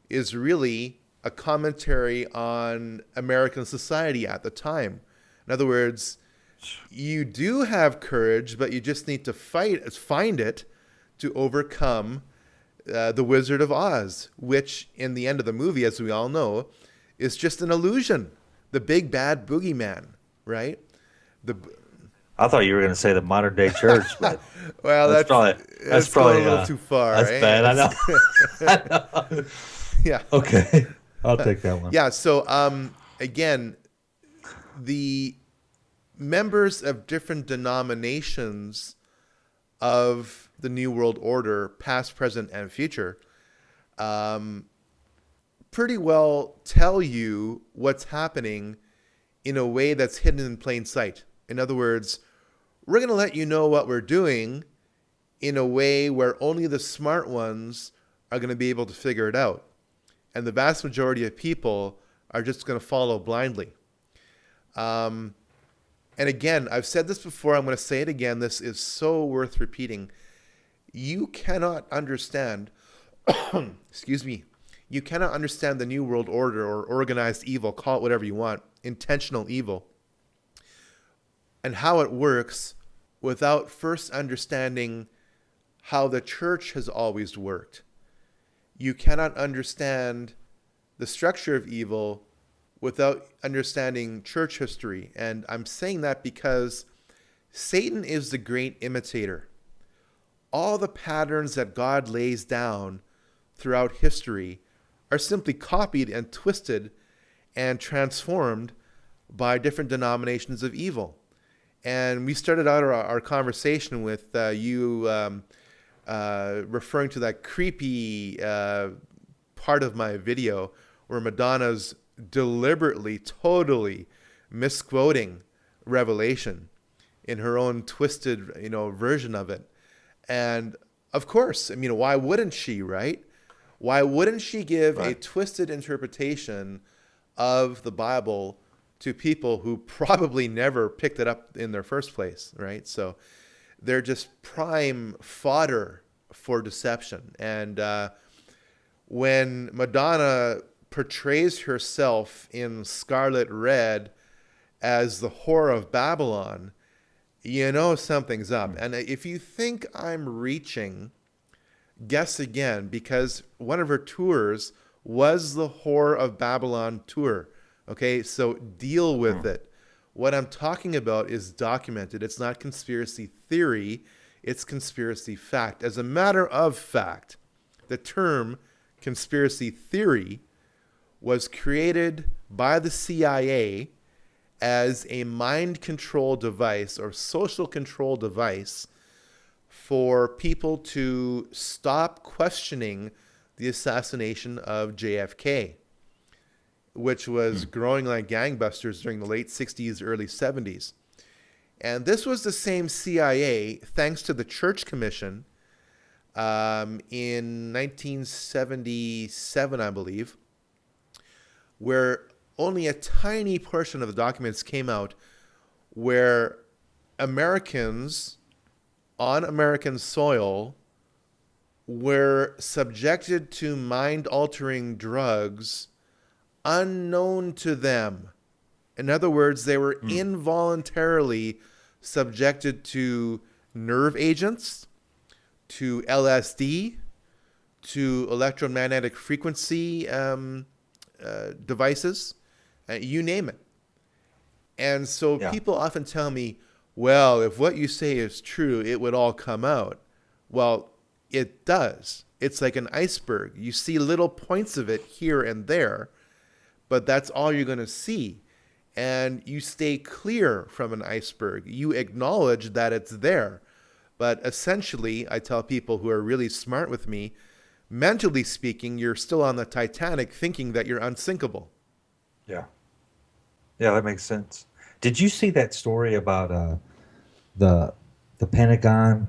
is really a commentary on American society at the time. In other words, you do have courage, but you just need to find it to overcome the Wizard of Oz, which in the end of the movie, as we all know, is just an illusion. The big bad boogeyman, right? The I thought you were going to say the modern day church, but well, that's probably that's going a little too far. that's eh? bad. I know. I know. Yeah. Okay, I'll take that one. Yeah. So again, the members of different denominations of the New World Order, past, present, and future, pretty well tell you what's happening in a way that's hidden in plain sight. In other words, we're going to let you know what we're doing in a way where only the smart ones are going to be able to figure it out. And the vast majority of people are just going to follow blindly. And again, I've said this before, I'm going to say it again. This is so worth repeating. You cannot understand, excuse me, you cannot understand the New World Order or organized evil, call it whatever you want, intentional evil, and how it works without first understanding how the church has always worked. You cannot understand the structure of evil without understanding church history. And I'm saying that because Satan is the great imitator. All the patterns that God lays down throughout history are simply copied and twisted and transformed by different denominations of evil. And we started out our conversation with you referring to that creepy part of my video where Madonna's deliberately, totally misquoting Revelation in her own twisted, version of it. And of course, why wouldn't she, right? Why wouldn't she give a twisted interpretation of the Bible to people who probably never picked it up in their first place, right? So they're just prime fodder for deception. And when Madonna portrays herself in scarlet red as the whore of Babylon, something's up. And if you think I'm reaching, guess again, because one of her tours was the Whore of Babylon tour. Okay, so deal with it. What I'm talking about is documented. It's not conspiracy theory, it's conspiracy fact. As a matter of fact, the term conspiracy theory was created by the CIA as a mind control device or social control device for people to stop questioning the assassination of JFK, which was growing like gangbusters during the late 60s, early 70s. And this was the same CIA, thanks to the Church Commission, in 1977, I believe, where only a tiny portion of the documents came out, where Americans on American soil were subjected to mind-altering drugs unknown to them. In other words, they were involuntarily subjected to nerve agents, to LSD, to electromagnetic frequency devices, you name it. And so people often tell me, well, if what you say is true, it would all come out. Well, it does. It's like an iceberg. You see little points of it here and there, but that's all you're going to see. And you stay clear from an iceberg. You acknowledge that it's there. But essentially, I tell people who are really smart with me, mentally speaking, you're still on the Titanic thinking that you're unsinkable. Yeah. Yeah, that makes sense. Did you see that story about the Pentagon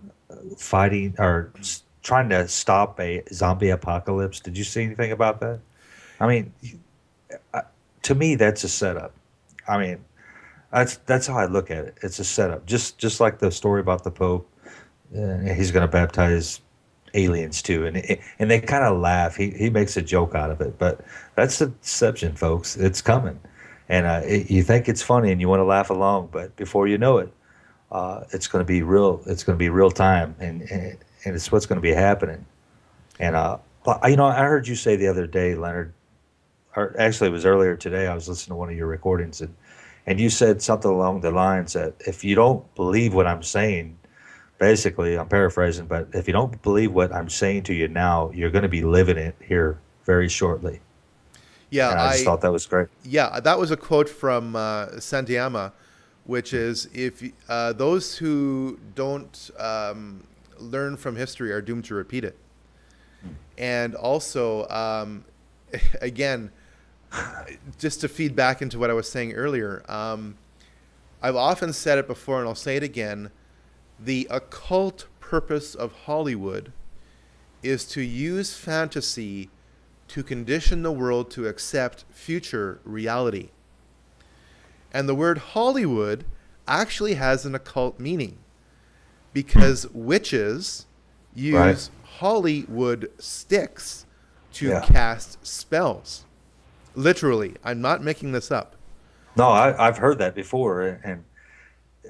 fighting or trying to stop a zombie apocalypse? Did you see anything about that? I mean, to me, that's a setup. I mean, that's how I look at it. It's a setup, just like the story about the Pope. He's going to baptize aliens too, and they kind of laugh. He makes a joke out of it, but that's the deception, folks. It's coming, and you think it's funny and you want to laugh along, but before you know it, it's going to be real. It's going to be real time, and it's what's going to be happening. And I heard you say the other day, Leonard, or actually it was earlier today. I was listening to one of your recordings, and you said something along the lines that if you don't believe what I'm saying, basically, I'm paraphrasing, but if you don't believe what I'm saying to you now, you're going to be living it here very shortly. Yeah, And I just thought that was great. Yeah, that was a quote from Santayama, which is if those who don't learn from history are doomed to repeat it. And also, again, just to feed back into what I was saying earlier, I've often said it before and I'll say it again. The occult purpose of Hollywood is to use fantasy to condition the world to accept future reality. And the word Hollywood actually has an occult meaning because witches use Hollywood sticks to cast spells. Literally, I'm not making this up. No, I've heard that before, and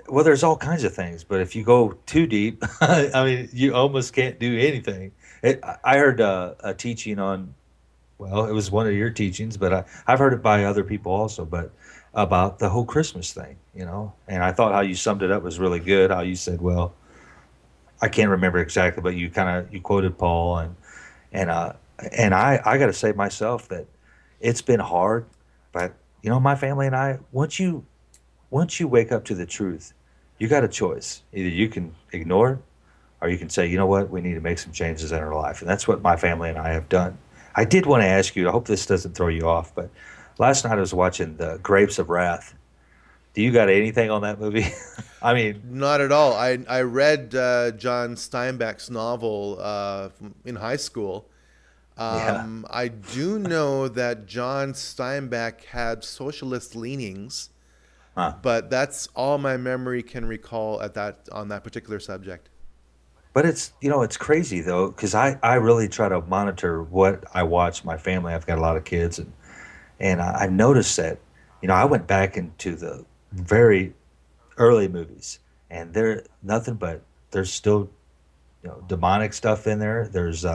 well, there's all kinds of things, but if you go too deep, I mean, you almost can't do anything. I heard a teaching on, well, it was one of your teachings, but I've heard it by other people also, but about the whole Christmas thing, and I thought how you summed it up was really good. How you said, well, I can't remember exactly, but you quoted Paul, and I got to say myself that it's been hard, but my family and I, once you wake up to the truth, you got a choice. Either you can ignore it or you can say, you know what, we need to make some changes in our life. And that's what my family and I have done. I did want to ask you, I hope this doesn't throw you off, but last night I was watching The Grapes of Wrath. Do you got anything on that movie? I mean, not at all. I read John Steinbeck's novel in high school. I do know that John Steinbeck had socialist leanings. But that's all my memory can recall on that particular subject. But it's crazy though, because I really try to monitor what I watch. My family, I've got a lot of kids, and I noticed that, I went back into the very early movies, and there's still, demonic stuff in there. There's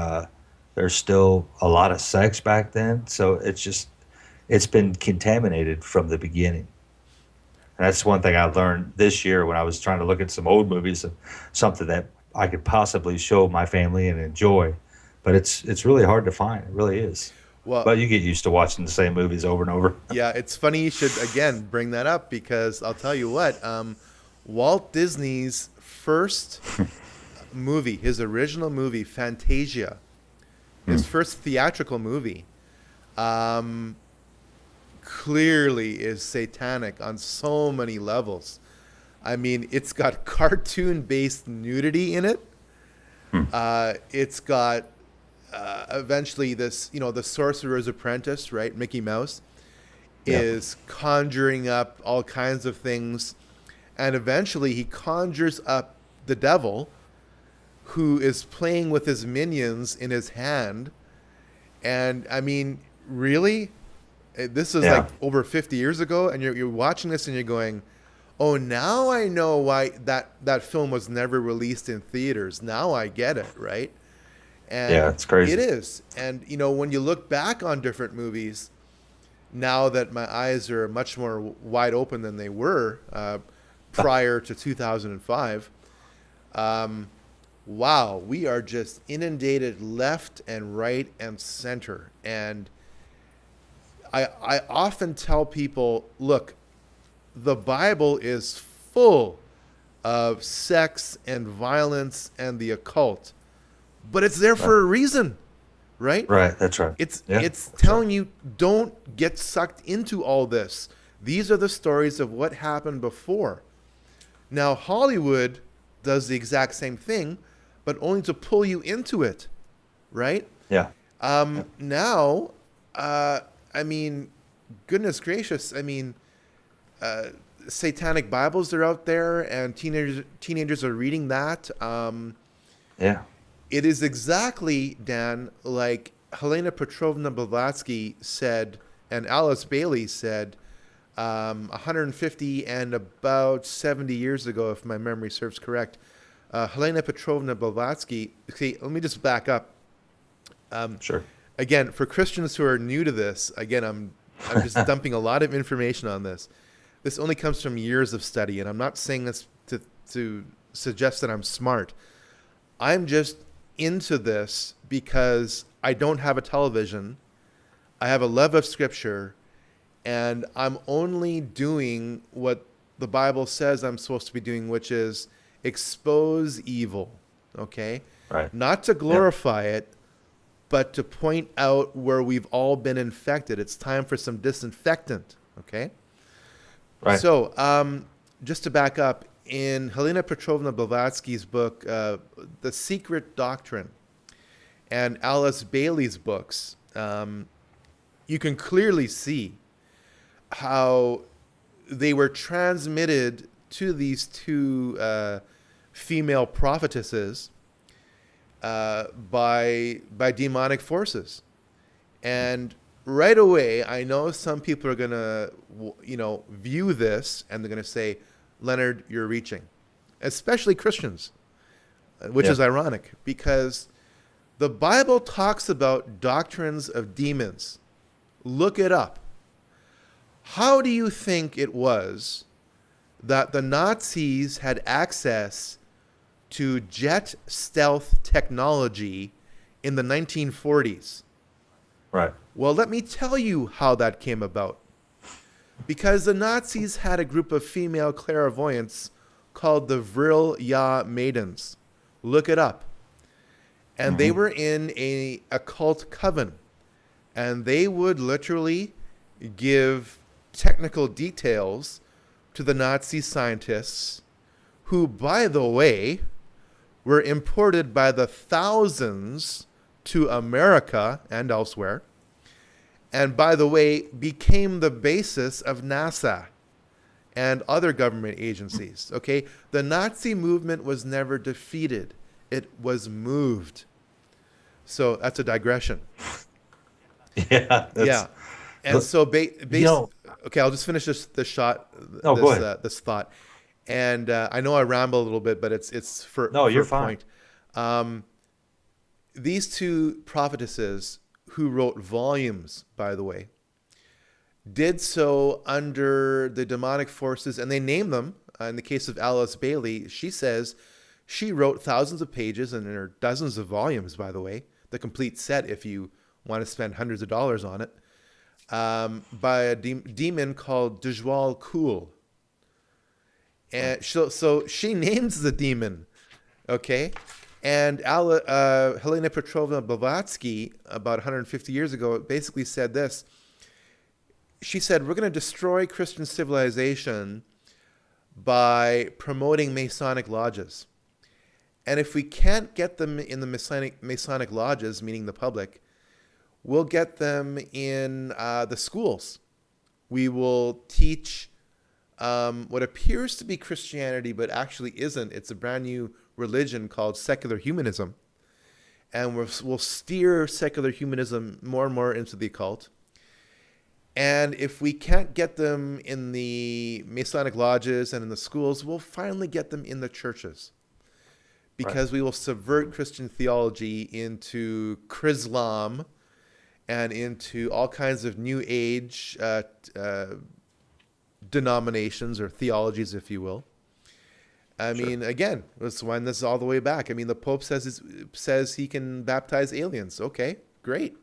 still a lot of sex back then, so it's been contaminated from the beginning. And that's one thing I learned this year when I was trying to look at some old movies of something that I could possibly show my family and enjoy. But it's really hard to find. It really is. Well, but you get used to watching the same movies over and over. Yeah, it's funny you should, again, bring that up because I'll tell you what, Walt Disney's first movie, his original movie, Fantasia, his first theatrical movie, clearly is satanic on so many levels. I mean, it's got cartoon-based nudity in it. It's got eventually this, the Sorcerer's Apprentice, right? Mickey Mouse is conjuring up all kinds of things, and eventually he conjures up the devil, who is playing with his minions in his hand. And I mean, really, this is like over 50 years ago, and you're watching this and you're going, oh, now I know why that film was never released in theaters. Now I get it, right? And Yeah, it's crazy. it is. And when you look back on different movies, now that my eyes are much more wide open than they were prior to 2005, wow, we are just inundated left and right and center. And I often tell people, look, the Bible is full of sex and violence and the occult, but it's there for a reason, right? Right, that's right. It's telling you, don't get sucked into all this. These are the stories of what happened before. Now, Hollywood does the exact same thing, but only to pull you into it, right? Yeah. Now, I mean, goodness gracious, I mean, satanic Bibles are out there, and teenagers are reading that. Yeah. It is exactly, Dan, like Helena Petrovna Blavatsky said, and Alice Bailey said, 150 and about 70 years ago, if my memory serves correct. Helena Petrovna Blavatsky. See, let me just back up. Sure. Again, for Christians who are new to this, again, I'm just dumping a lot of information on this. This only comes from years of study, and I'm not saying this to suggest that I'm smart. I'm just into this because I don't have a television. I have a love of Scripture, and I'm only doing what the Bible says I'm supposed to be doing, which is expose evil, okay? Right. Not to glorify it, but to point out where we've all been infected. It's time for some disinfectant, okay? Right. So, just to back up, in Helena Petrovna Blavatsky's book, The Secret Doctrine, and Alice Bailey's books, you can clearly see how they were transmitted to these two female prophetesses by demonic forces. And right away, I know some people are going to, view this and they're going to say, Leonard, you're reaching, especially Christians, which is ironic because the Bible talks about doctrines of demons. Look it up. How do you think it was that the Nazis had access to jet stealth technology in the 1940s? Right. Well, let me tell you how that came about. Because the Nazis had a group of female clairvoyants called the Vril Ya Maidens. Look it up. And they were in a occult coven. And they would literally give technical details to the Nazi scientists, who, by the way, were imported by the thousands to America and elsewhere. And by the way, became the basis of NASA and other government agencies. Okay, the Nazi movement was never defeated; it was moved. So that's a digression. Yeah. Yeah, and so okay, I'll just finish this thought. Go ahead. This thought, and I know I ramble a little bit, but it's for you're a fine. Point. These two prophetesses, who wrote volumes, by the way, did so under the demonic forces, and they name them. In the case of Alice Bailey, she says she wrote thousands of pages, and there are dozens of volumes, by the way, the complete set if you want to spend hundreds of dollars on it, by a demon called Djwal Khul. And so she names the demon, okay? And Helena Petrovna Blavatsky, about 150 years ago, basically said this. She said, we're going to destroy Christian civilization by promoting Masonic lodges. And if we can't get them in the Masonic lodges, meaning the public, we'll get them in the schools. We will teach what appears to be Christianity, but actually isn't. It's a brand new religion called secular humanism. And we'll steer secular humanism more and more into the occult. And if we can't get them in the Masonic lodges and in the schools, we'll finally get them in the churches. Because we will subvert Christian theology into Chrislam and into all kinds of New Age denominations or theologies, if you will. I mean, again, let's wind this all the way back. I mean, the Pope says he can baptize aliens. Okay, great.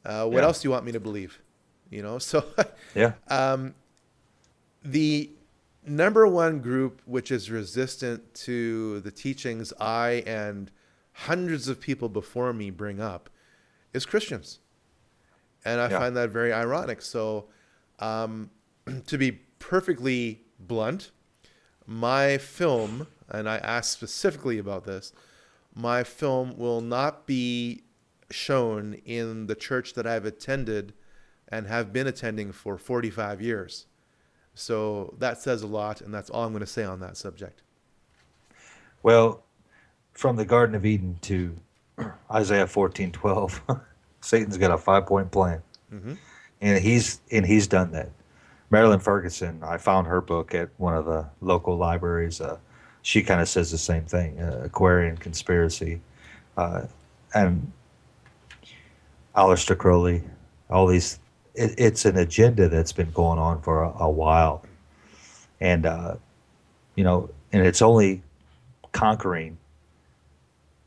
What else do you want me to believe? So the number one group which is resistant to the teachings I and hundreds of people before me bring up is Christians. And I find that very ironic. So to be perfectly blunt, my film, and I asked specifically about this, my film will not be shown in the church that I've attended and have been attending for 45 years. So that says a lot, and that's all I'm going to say on that subject. Well, from the Garden of Eden to Isaiah 14:12, Satan's got a 5-point plan, and he's done that. Marilyn Ferguson, I found her book at one of the local libraries. She kind of says the same thing, Aquarian conspiracy, and Aleister Crowley, all these. It's an agenda that's been going on for a while, and and it's only conquering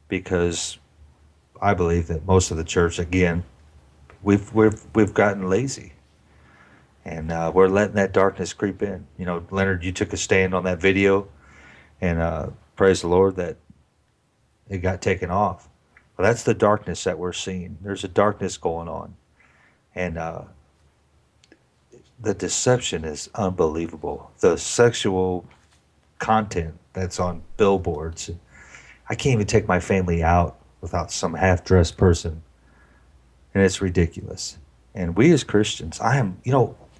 because I believe that most of the church, again, we've gotten lazy. And we're letting that darkness creep in. Leonard, you took a stand on that video, and praise the Lord that it got taken off. Well, that's the darkness that we're seeing. There's a darkness going on. And the deception is unbelievable. The sexual content that's on billboards. I can't even take my family out without some half-dressed person. And it's ridiculous. And we as Christians,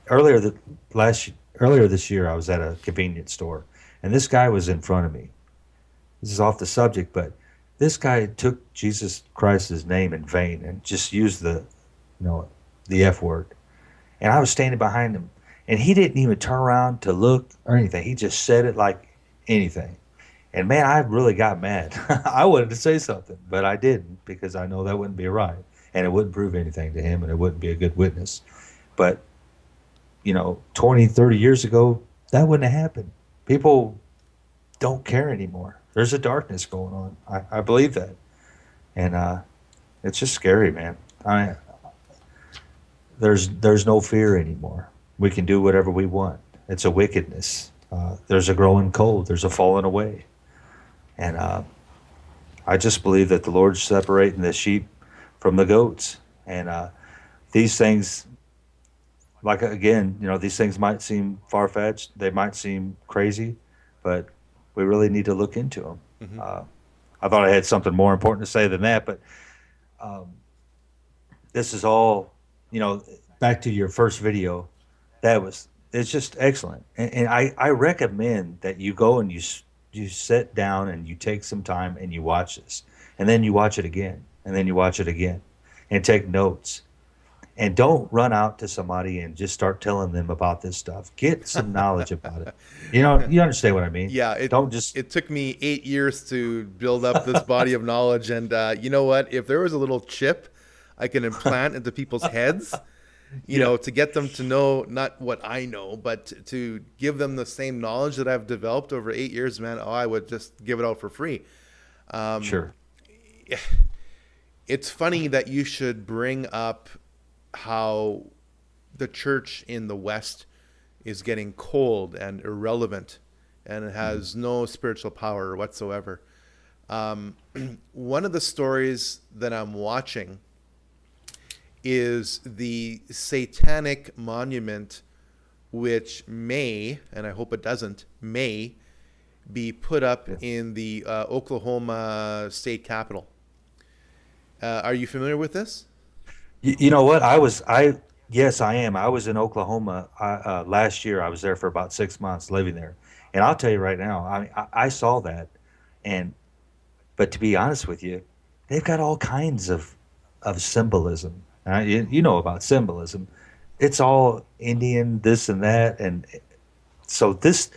earlier this year, I was at a convenience store, and this guy was in front of me. This is off the subject, but this guy took Jesus Christ's name in vain and just used the F word. And I was standing behind him, and he didn't even turn around to look or anything. He just said it like anything. And man, I really got mad. I wanted to say something, but I didn't because I know that wouldn't be right, and it wouldn't prove anything to him, and it wouldn't be a good witness. But 20, 30 years ago, that wouldn't have happened. People don't care anymore. There's a darkness going on. I believe that. And it's just scary, man. There's no fear anymore. We can do whatever we want. It's a wickedness. There's a growing cold. There's a falling away. And I just believe that the Lord's separating the sheep from the goats. And these things, like, again, these things might seem far-fetched. They might seem crazy, but we really need to look into them. I thought I had something more important to say than that, but this is all, back to your first video, it's just excellent. And I recommend that you go and you sit down and you take some time and you watch this. And then you watch it again, and then you watch it again, and take notes. And don't run out to somebody and just start telling them about this stuff. Get some knowledge about it. You understand what I mean? Yeah. It took me 8 years to build up this body of knowledge. And you know what? If there was a little chip I can implant into people's heads, to get them to know not what I know, but to give them the same knowledge that I've developed over 8 years, man, I would just give it out for free. Sure. It's funny that you should bring up how the church in the West is getting cold and irrelevant, and it has no spiritual power whatsoever. One of the stories that I'm watching is the satanic monument which may, and I hope it doesn't, may be put up Yeah. in the Oklahoma state capitol. Are you familiar with this? You know what? Yes, I am. I was in Oklahoma last year. I was there for about 6 months living there. And I'll tell you right now, I saw that. And, but to be honest with you, they've got all kinds of symbolism. You know about symbolism. It's all Indian, this and that. And so this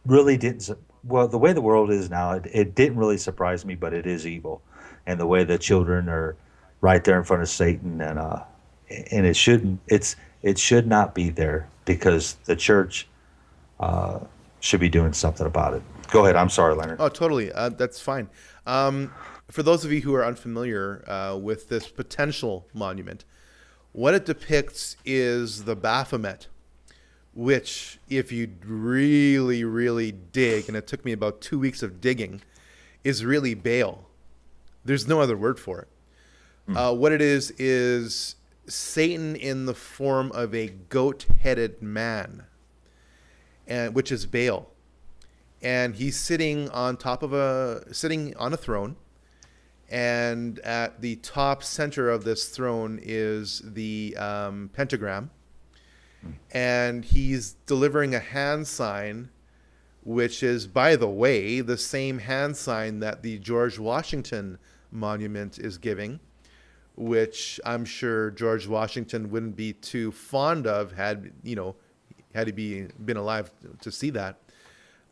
really didn't, well, the way the world is now, it didn't really surprise me, but it is evil. And the way the children are right there in front of Satan, and it should not be there because the church should be doing something about it. Go ahead. I'm sorry, Leonard. Oh, totally. That's fine. For those of you who are unfamiliar with this potential monument, what it depicts is the Baphomet, which, if you really, really dig, and it took me about 2 weeks of digging, is really Baal. There's no other word for it. What it is Satan in the form of a goat-headed man, and which is Baal, and he's sitting on a throne, and at the top center of this throne is the pentagram, and he's delivering a hand sign, which is, by the way, the same hand sign that the George Washington monument is giving, which I'm sure George Washington wouldn't be too fond of had he been alive to see that,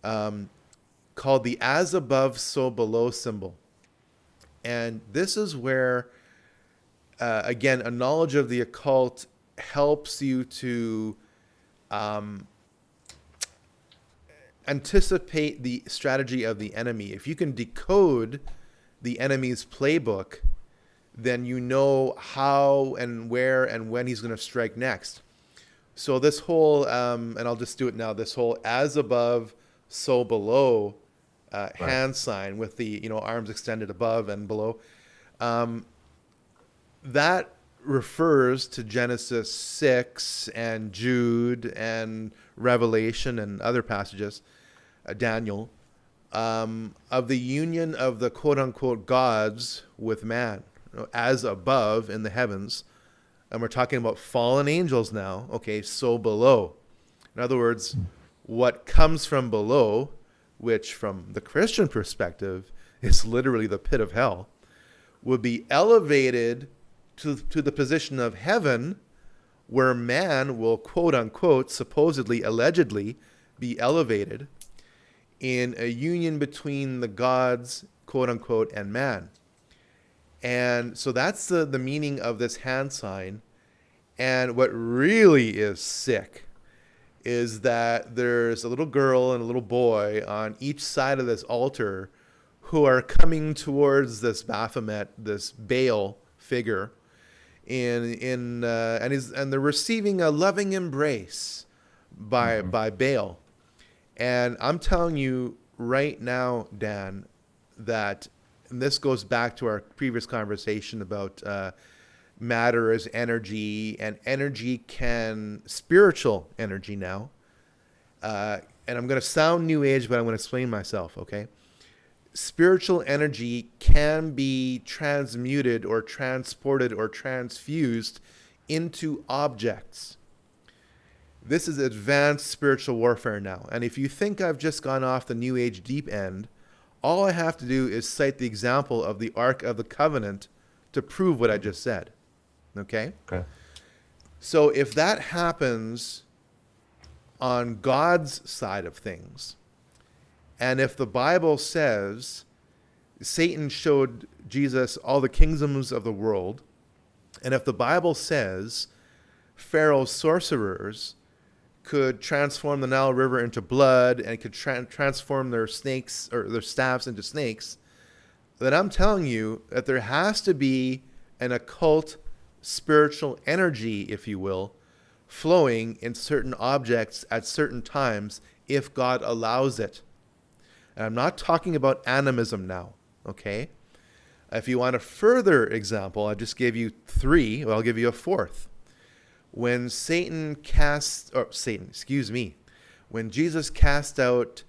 called the as above, so below symbol. And this is where, again, a knowledge of the occult helps you to anticipate the strategy of the enemy. If you can decode the enemy's playbook, then you know how and where and when he's going to strike next. So this whole, and I'll just do it now, this whole as above, so below hand sign with the arms extended above and below, that refers to Genesis 6 and Jude and Revelation and other passages, Daniel, of the union of the quote-unquote gods with man, as above in the heavens. And we're talking about fallen angels now, okay, so below. In other words, what comes from below, which from the Christian perspective is literally the pit of hell, would be elevated to the position of heaven, where man will, quote unquote, supposedly, allegedly, be elevated in a union between the gods, quote unquote, and man. And so that's the meaning of this hand sign. And what really is sick is that there's a little girl and a little boy on each side of this altar who are coming towards this Baphomet, this Baal figure, and they're receiving a loving embrace by Baal. And I'm telling you right now, Dan, that, and this goes back to our previous conversation about matter as energy, and spiritual energy now. And I'm going to sound new age, but I'm going to explain myself, okay? Spiritual energy can be transmuted or transported or transfused into objects. This is advanced spiritual warfare now. And if you think I've just gone off the new age deep end, all I have to do is cite the example of the Ark of the Covenant to prove what I just said. Okay? Okay. So if that happens on God's side of things, and if the Bible says Satan showed Jesus all the kingdoms of the world, and if the Bible says Pharaoh's sorcerers could transform the Nile River into blood and could transform their snakes or their staffs into snakes, then I'm telling you that there has to be an occult spiritual energy, if you will, flowing in certain objects at certain times if God allows it. And I'm not talking about animism now, okay? If you want a further example, I just gave you 3, well, I'll give you a 4th. When when Jesus cast out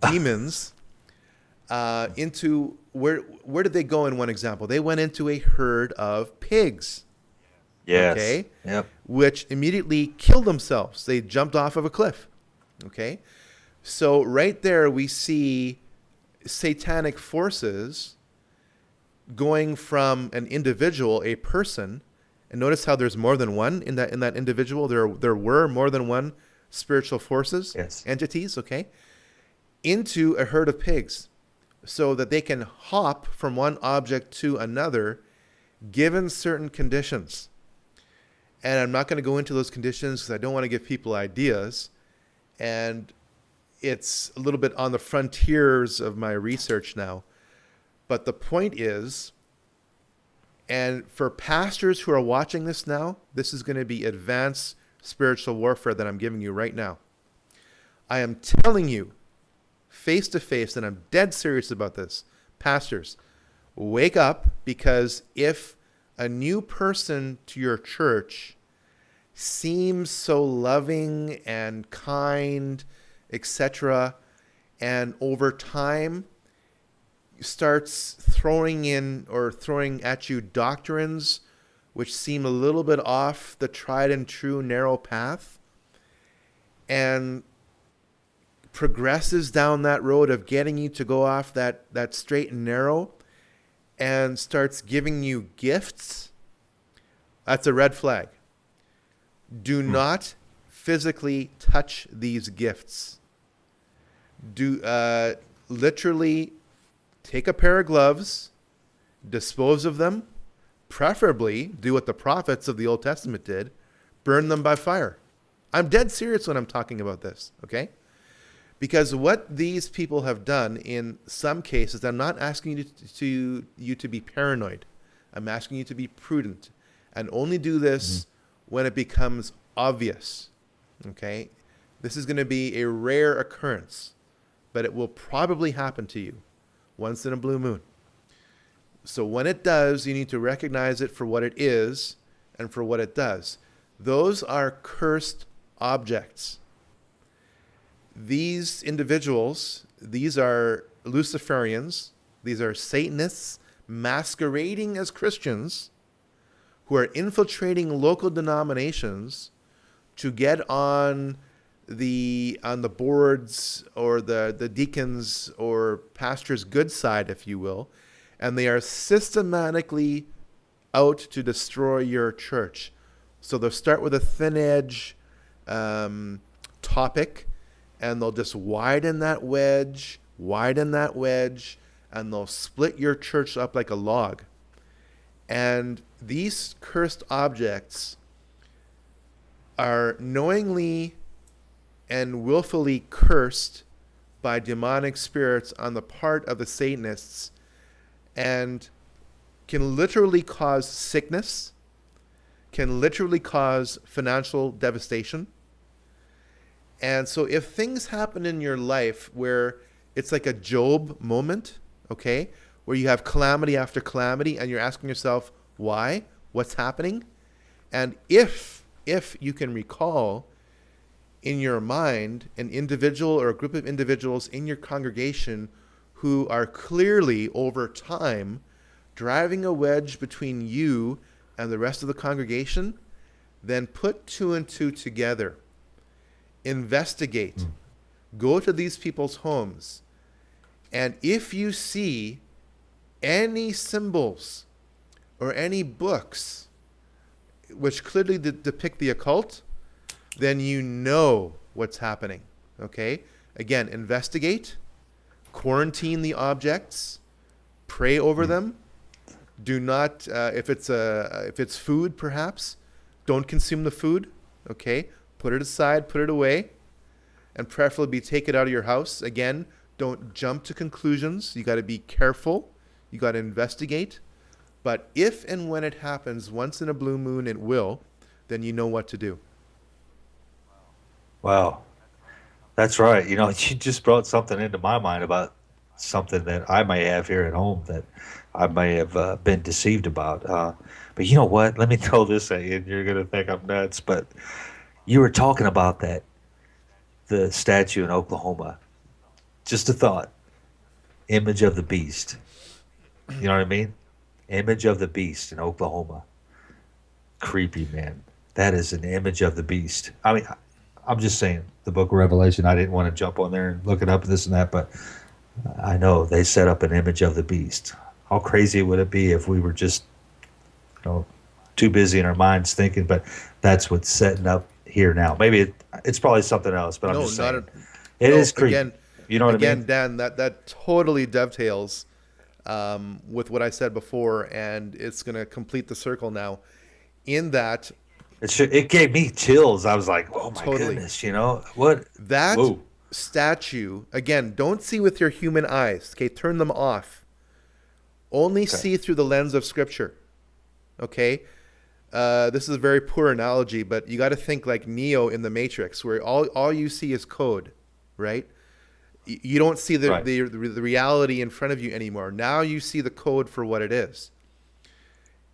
demons into where did they go in one example? They went into a herd of pigs, Yes. okay, Yep. which immediately killed themselves. They jumped off of a cliff, okay. So right there we see satanic forces going from an individual, a person, and notice how there's more than one in that individual. There were more than one spiritual forces, Yes. entities, okay, into a herd of pigs, so that they can hop from one object to another, given certain conditions. And I'm not going to go into those conditions because I don't want to give people ideas, and it's a little bit on the frontiers of my research now. But the point is, and for pastors who are watching this now, this is going to be advanced spiritual warfare that I'm giving you right now. I am telling you face to face, and I'm dead serious about this. Pastors, wake up, because if a new person to your church seems so loving and kind, etc., and over time starts throwing at you doctrines which seem a little bit off the tried and true narrow path, and progresses down that road of getting you to go off that straight and narrow, and starts giving you gifts, that's a red flag. Do not physically touch these gifts. Literally take a pair of gloves, dispose of them, preferably do what the prophets of the Old Testament did, burn them by fire. I'm dead serious when I'm talking about this, okay? Because what these people have done in some cases, I'm not asking you to be paranoid. I'm asking you to be prudent and only do this when it becomes obvious, okay? This is going to be a rare occurrence, but it will probably happen to you once in a blue moon. So when it does, you need to recognize it for what it is and for what it does. Those are cursed objects. These individuals, these are Luciferians, these are Satanists masquerading as Christians who are infiltrating local denominations to get on the boards or the deacons or pastors' good side, if you will, and they are systematically out to destroy your church. So they'll start with a thin edge topic, and they'll just widen that wedge, and they'll split your church up like a log. And these cursed objects are knowingly and willfully cursed by demonic spirits on the part of the Satanists, and can literally cause sickness, can literally cause financial devastation. And so if things happen in your life where it's like a Job moment, okay, where you have calamity after calamity and you're asking yourself, why? What's happening? And if you can recall in your mind an individual or a group of individuals in your congregation who are clearly over time driving a wedge between you and the rest of the congregation, then put two and two together. Investigate. Go to these people's homes. And if you see any symbols or any books which clearly depict the occult, then you know what's happening. Okay? Again, investigate, quarantine the objects, pray over them. Do not, if it's food, perhaps, don't consume the food. Okay? Put it aside, put it away, and preferably take it out of your house. Again, don't jump to conclusions. You got to be careful. You got to investigate. But if and when it happens, once in a blue moon, it will, then you know what to do. Wow. That's right. You know, you just brought something into my mind about something that I may have here at home that I may have been deceived about. But you know what? Let me throw this at you, and you're gonna think I'm nuts. But you were talking about that the statue in Oklahoma. Just a thought. Image of the beast. You know what I mean? Image of the beast in Oklahoma. Creepy, man. That is an image of the beast. I mean, I'm just saying the book of Revelation. I didn't want to jump on there and look it up, this and that, but I know they set up an image of the beast. How crazy would it be if we were just, too busy in our minds thinking, but that's what's setting up here now. Maybe it's probably something else, but I'm No, just not a, saying it no. is creepy. You know what I mean? Dan, that totally dovetails with what I said before, and it's going to complete the circle now. In that, It gave me chills. I was like, oh my totally, goodness, what? that Whoa. statue again. Don't see with your human eyes. Okay, turn them off. Only Okay. see through the lens of Scripture. Okay. This is a very poor analogy, but you got to think like Neo in the Matrix, where all you see is code, right? You don't see Right. the reality in front of you anymore. Now you see the code for what it is.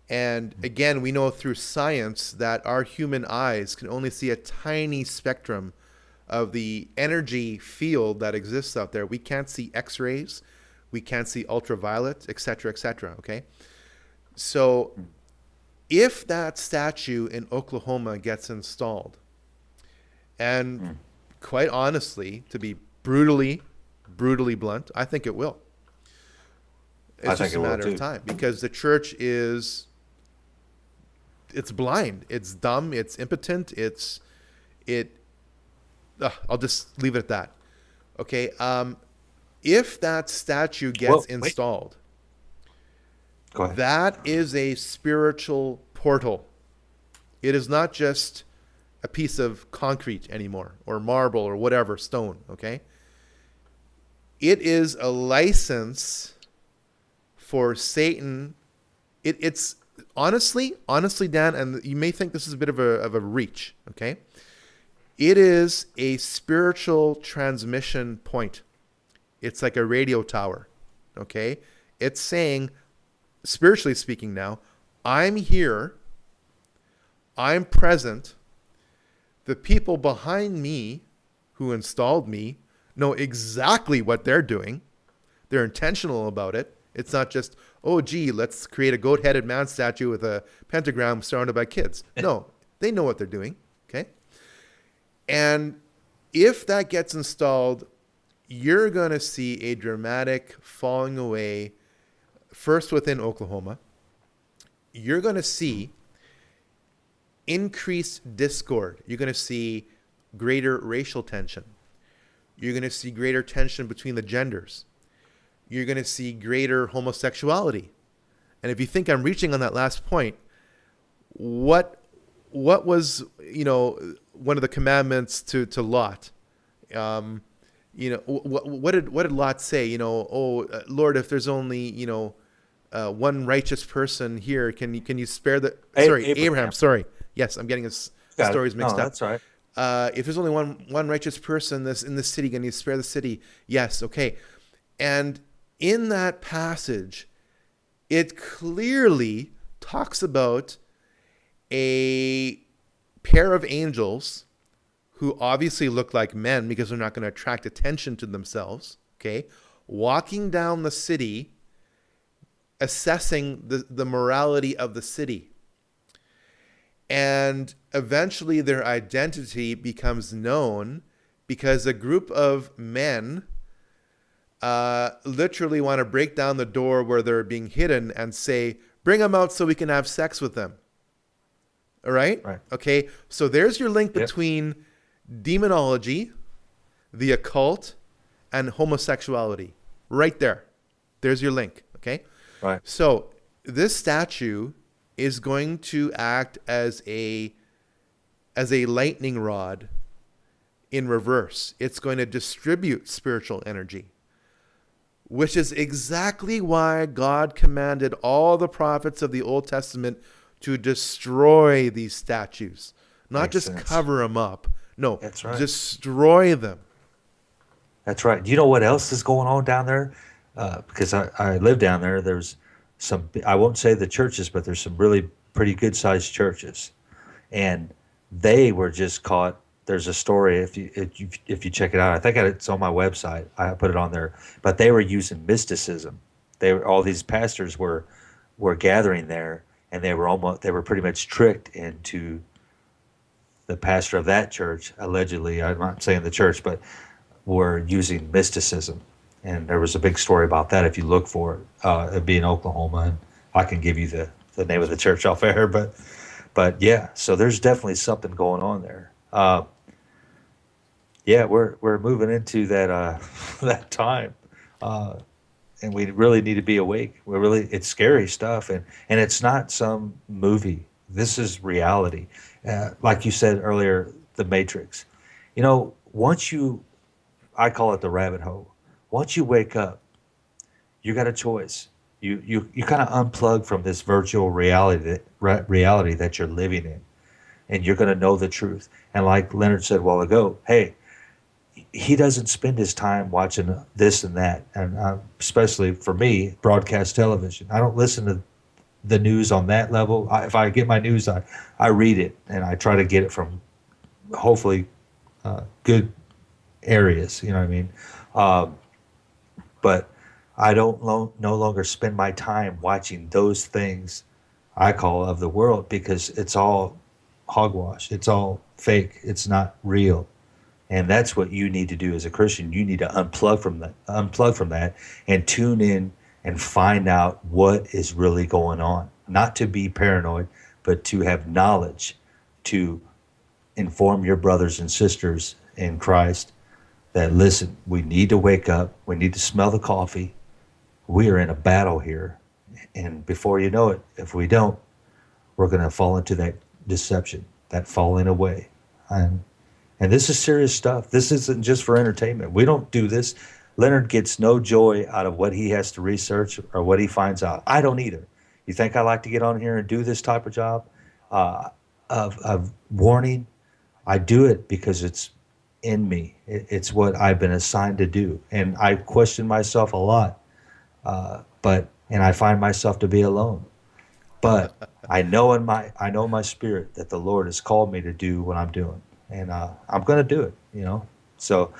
And again, we know through science that our human eyes can only see a tiny spectrum of the energy field that exists out there. We can't see X-rays, we can't see ultraviolet, etc., etc. Okay, so if that statue in Oklahoma gets installed, and quite honestly, to be brutally blunt, I think it will. I It's think just it a will matter of too. time because the church it's blind, it's dumb, it's impotent, it. I'll just leave it at that. Okay. If that statue gets Well, wait. installed, Go ahead. that is a spiritual portal. It is not just a piece of concrete anymore, or marble, or whatever, stone. Okay. It is a license for Satan. It's honestly, Dan, and you may think this is a bit of a reach. Okay. It is a spiritual transmission point. It's like a radio tower. Okay. It's saying, spiritually speaking now, I'm here, I'm present. The people behind me who installed me know exactly what they're doing. They're intentional about it. It's not just, oh, gee, let's create a goat-headed man statue with a pentagram surrounded by kids. No, they know what they're doing. Okay. And if that gets installed, you're going to see a dramatic falling away, first within Oklahoma. You're going to see increased discord. You're going to see greater racial tension. You're going to see greater tension between the genders. You're going to see greater homosexuality. And if you think I'm reaching on that last point, what was, one of the commandments to Lot? What did Lot say? Lord, if there's only, one righteous person here, can you spare the, sorry, Abraham, sorry. Yes, I'm getting his Got it. stories No, mixed up. that's all right. If there's only one righteous person in this city, can you spare the city? Yes, okay. And in that passage, it clearly talks about a pair of angels who obviously look like men because they're not going to attract attention to themselves, okay, walking down the city, assessing the morality of the city. And eventually their identity becomes known because a group of men literally want to break down the door where they're being hidden and say, bring them out so we can have sex with them. All right? Right. Okay. So there's your link Yep. between demonology, the occult, and homosexuality. Right there. There's your link. Okay. Right. So this statue is going to act as a lightning rod in reverse. It's going to distribute spiritual energy, which is exactly why God commanded all the prophets of the Old Testament to destroy these statues, not Makes just sense. cover them up. No, That's right. destroy them. That's right. Do you know what else is going on down there? because I live down there. There's some, I won't say the churches, but there's some really pretty good sized churches, and they were just caught. There's a story if you check it out. I think it's on my website. I put it on there, but they were using mysticism. All these pastors were gathering there, and they were pretty much tricked into the pastor of that church allegedly. I'm not saying the church, but were using mysticism. And there was a big story about that if you look for it. It'd be in Oklahoma, and I can give you the name of the church off air. But yeah, so there's definitely something going on there. Yeah, we're moving into that that time, uh, and we really need to be awake. It's scary stuff, and it's not some movie. This is reality. Like you said earlier, the Matrix. Once I call it the rabbit hole. Once you wake up, you got a choice. You kind of unplug from this virtual reality that you're living in, and you're going to know the truth. And like Leonard said a while ago, hey, he doesn't spend his time watching this and that, and especially for me, broadcast television. I don't listen to the news on that level. If I get my news, I read it, and I try to get it from hopefully good areas. You know what I mean? Um, but I don't no longer spend my time watching those things I call of the world, because it's all hogwash. It's all fake. It's not real. And that's what you need to do as a Christian. You need to unplug from that, and tune in and find out what is really going on. Not to be paranoid, but to have knowledge, to inform your brothers and sisters in Christ that, listen, we need to wake up. We need to smell the coffee. We are in a battle here. And before you know it, if we don't, we're going to fall into that deception, that falling away. And this is serious stuff. This isn't just for entertainment. We don't do this. Leonard gets no joy out of what he has to research or what he finds out. I don't either. You think I like to get on here and do this type of job of warning? I do it because it's in me. It's what I've been assigned to do. And I question myself a lot, and I find myself to be alone. But I know in my spirit that the Lord has called me to do what I'm doing, and I'm going to do it. So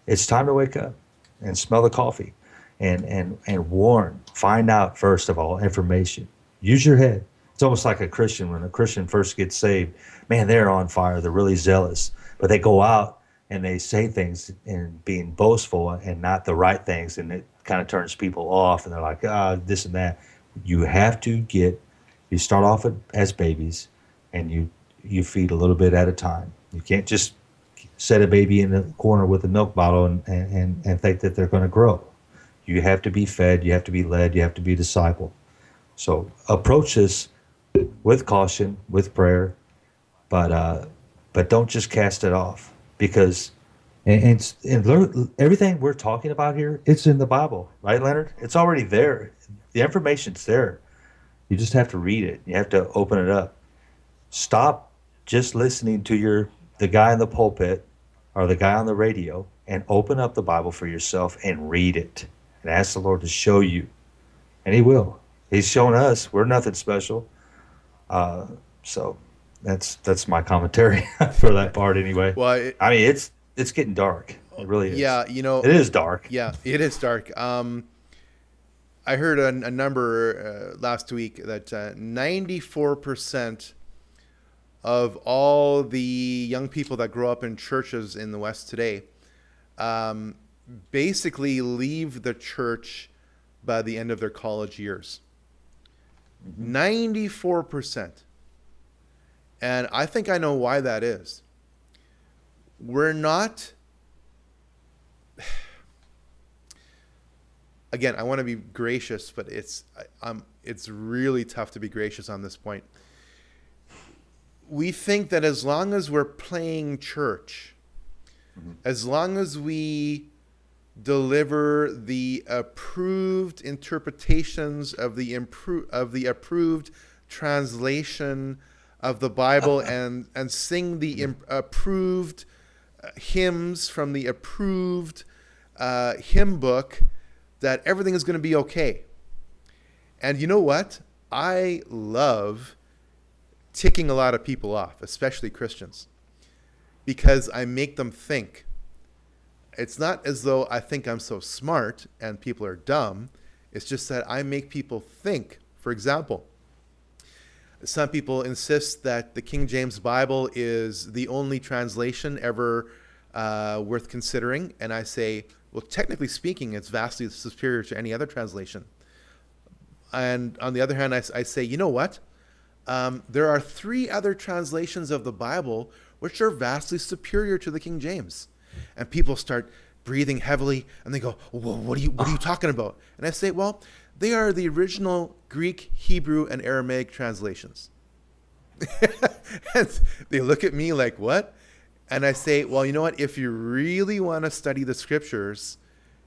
it's time to wake up and smell the coffee, and warn. Find out first of all information. Use your head. It's almost like a Christian. When a Christian first gets saved, man, they're on fire. They're really zealous, but they go out and they say things and being boastful and not the right things, and it kind of turns people off, and they're like, this and that. You have to you start off as babies, and you feed a little bit at a time. You can't just set a baby in the corner with a milk bottle and think that they're going to grow. You have to be fed, you have to be led, you have to be discipled. So approach this with caution, with prayer, but don't just cast it off, because everything we're talking about here, it's in the Bible, right, Leonard? It's already there. The information's there. You just have to read it. You have to open it up. Stop just listening to the guy in the pulpit or the guy on the radio, and open up the Bible for yourself and read it and ask the Lord to show you. And he will. He's shown us. We're nothing special. So that's my commentary for that part anyway. Well, I mean, it's getting dark. It really is. yeah, It is dark. Yeah, it is dark. I heard a number last week that 94% of all the young people that grow up in churches in the West today basically leave the church by the end of their college years. 94%. And I think I know why that is. We're not... Again, I want to be gracious, but it's really tough to be gracious on this point. We think that as long as we're playing church, as long as we deliver the approved interpretations of the approved translation of the Bible and sing the approved hymns from the approved hymn book, that everything is going to be okay. And you know what? I love ticking a lot of people off, especially Christians, because I make them think. It's not as though I think I'm so smart and people are dumb. It's just that I make people think. For example, some people insist that the King James Bible is the only translation ever worth considering. And I say, well, technically speaking, it's vastly superior to any other translation. And on the other hand, I say, you know what? There are 3 other translations of the Bible which are vastly superior to the King James. And people start breathing heavily, and they go, well, what are you talking about? And I say, well, they are the original Greek, Hebrew, and Aramaic translations. And they look at me like, what? And I say, well, you know what? If you really want to study the scriptures,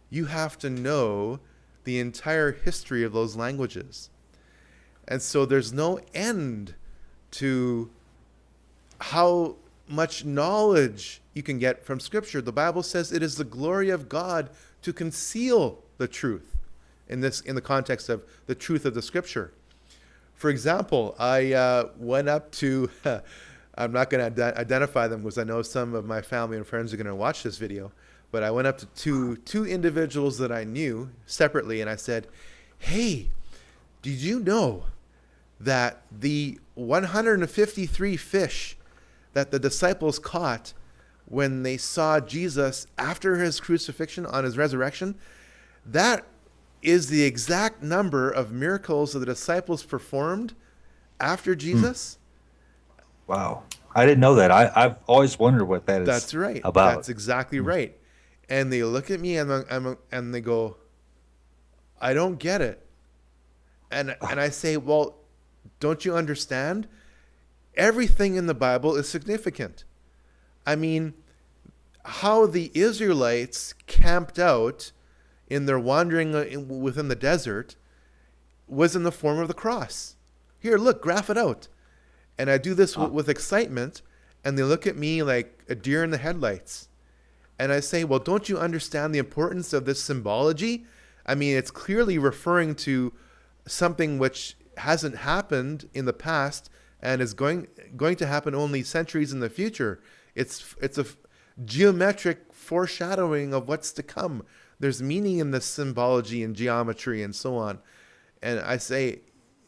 you have to know the entire history of those languages. And so there's no end to how much knowledge you can get from Scripture. The Bible says it is the glory of God to conceal the truth in the context of the truth of the Scripture. For example, I went up to, I'm not going to identify them because I know some of my family and friends are going to watch this video, but I went up to two individuals that I knew separately, and I said, hey, did you know that the 153 fish that the disciples caught when they saw Jesus after his crucifixion on his resurrection, that is the exact number of miracles that the disciples performed after Jesus? Wow. I didn't know that. I've always wondered what that is That's right. about. That's exactly right. And they look at me and they go, I don't get it. And I say, well, don't you understand? Everything in the Bible is significant. I mean, how the Israelites camped out in their wandering within the desert was in the form of the cross. Here, look, graph it out. And I do this with excitement, and they look at me like a deer in the headlights. And I say, well, don't you understand the importance of this symbology? I mean, it's clearly referring to something which hasn't happened in the past and is going to happen only centuries in the future. It's a geometric foreshadowing of what's to come. There's meaning in this symbology and geometry and so on. And I say,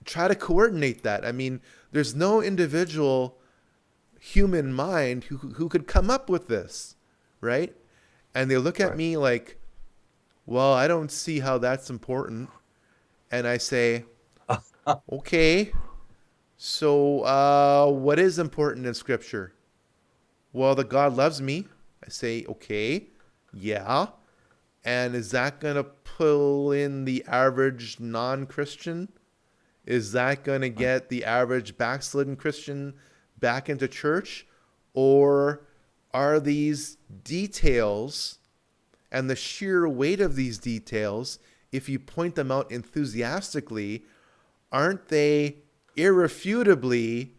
try to coordinate that. I mean, there's no individual human mind who could come up with this, right? And they look at me like, well, I don't see how that's important. And I say, okay, so what is important in Scripture? Well, that God loves me. I say, okay, yeah. And is that going to pull in the average non-Christian? Is that going to get the average backslidden Christian back into church? Or are these details and the sheer weight of these details, if you point them out enthusiastically, aren't they irrefutably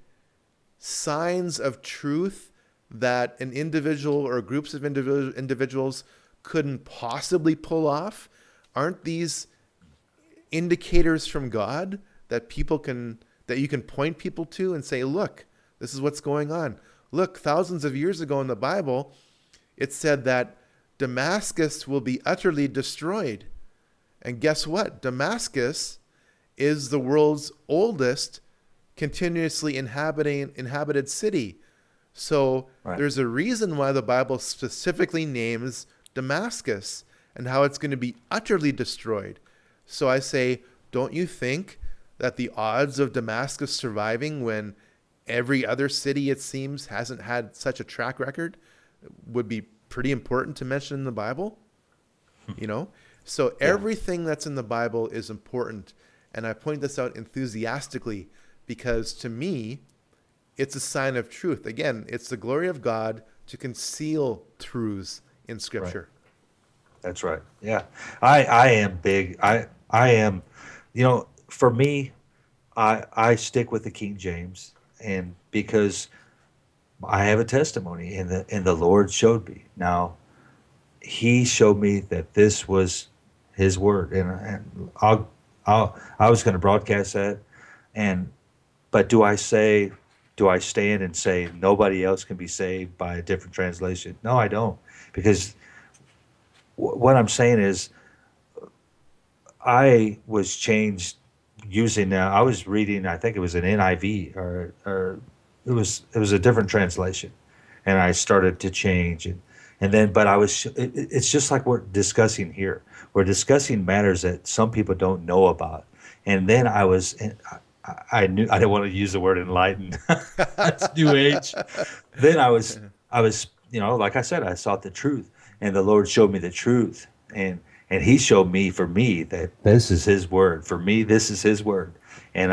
signs of truth that an individual or groups of individuals couldn't possibly pull off? Aren't these indicators from God that you can point people to and say, look, this is what's going on. Look, thousands of years ago in the Bible, it said that Damascus will be utterly destroyed. And guess what? Damascus is the world's oldest continuously inhabited city. So there's a reason why the Bible specifically names Damascus and how it's going to be utterly destroyed. So I say, don't you think that the odds of Damascus surviving when every other city, it seems, hasn't had such a track record would be pretty important to mention in the Bible? You know? So everything that's in the Bible is important. And I point this out enthusiastically because to me, it's a sign of truth. Again, it's the glory of God to conceal truths in Scripture. Right. That's right. Yeah. I am big. I am, for me, I stick with the King James, and because I have a testimony and the Lord showed me. Now, he showed me that this was His word, and I was going to broadcast that, and but do I stand and say nobody else can be saved by a different translation? No, I don't, because what I'm saying is I was changed using. I was reading. I think it was an NIV, or it was a different translation, and I started to change, and then but I was. It's just like we're discussing here. We're discussing matters that some people don't know about, and then I was. I knew I didn't want to use the word enlightened. That's new age. Then I was, like I said, I sought the truth, and the Lord showed me the truth, and He showed me, for me, that this is His word. For me, this is His word, and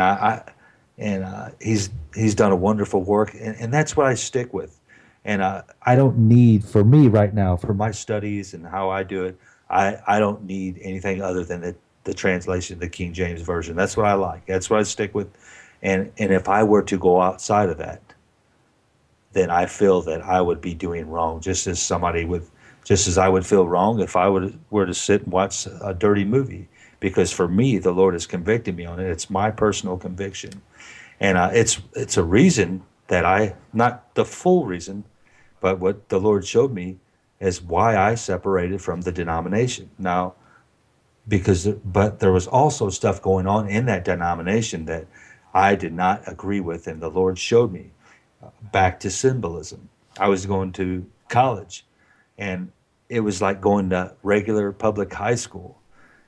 He's done a wonderful work, and that's what I stick with. And I don't need, for me right now, for my studies and how I do it, I don't need anything other than the translation, the King James version. That's what I like. That's what I stick with. And if I were to go outside of that, then I feel that I would be doing wrong, just as I would feel wrong if I were to sit and watch a dirty movie. Because for me, the Lord has convicted me on it. It's my personal conviction, and it's a reason that not the full reason, but what the Lord showed me is why I separated from the denomination. Now, but there was also stuff going on in that denomination that I did not agree with, and the Lord showed me back to symbolism. I was going to college, and it was like going to regular public high school,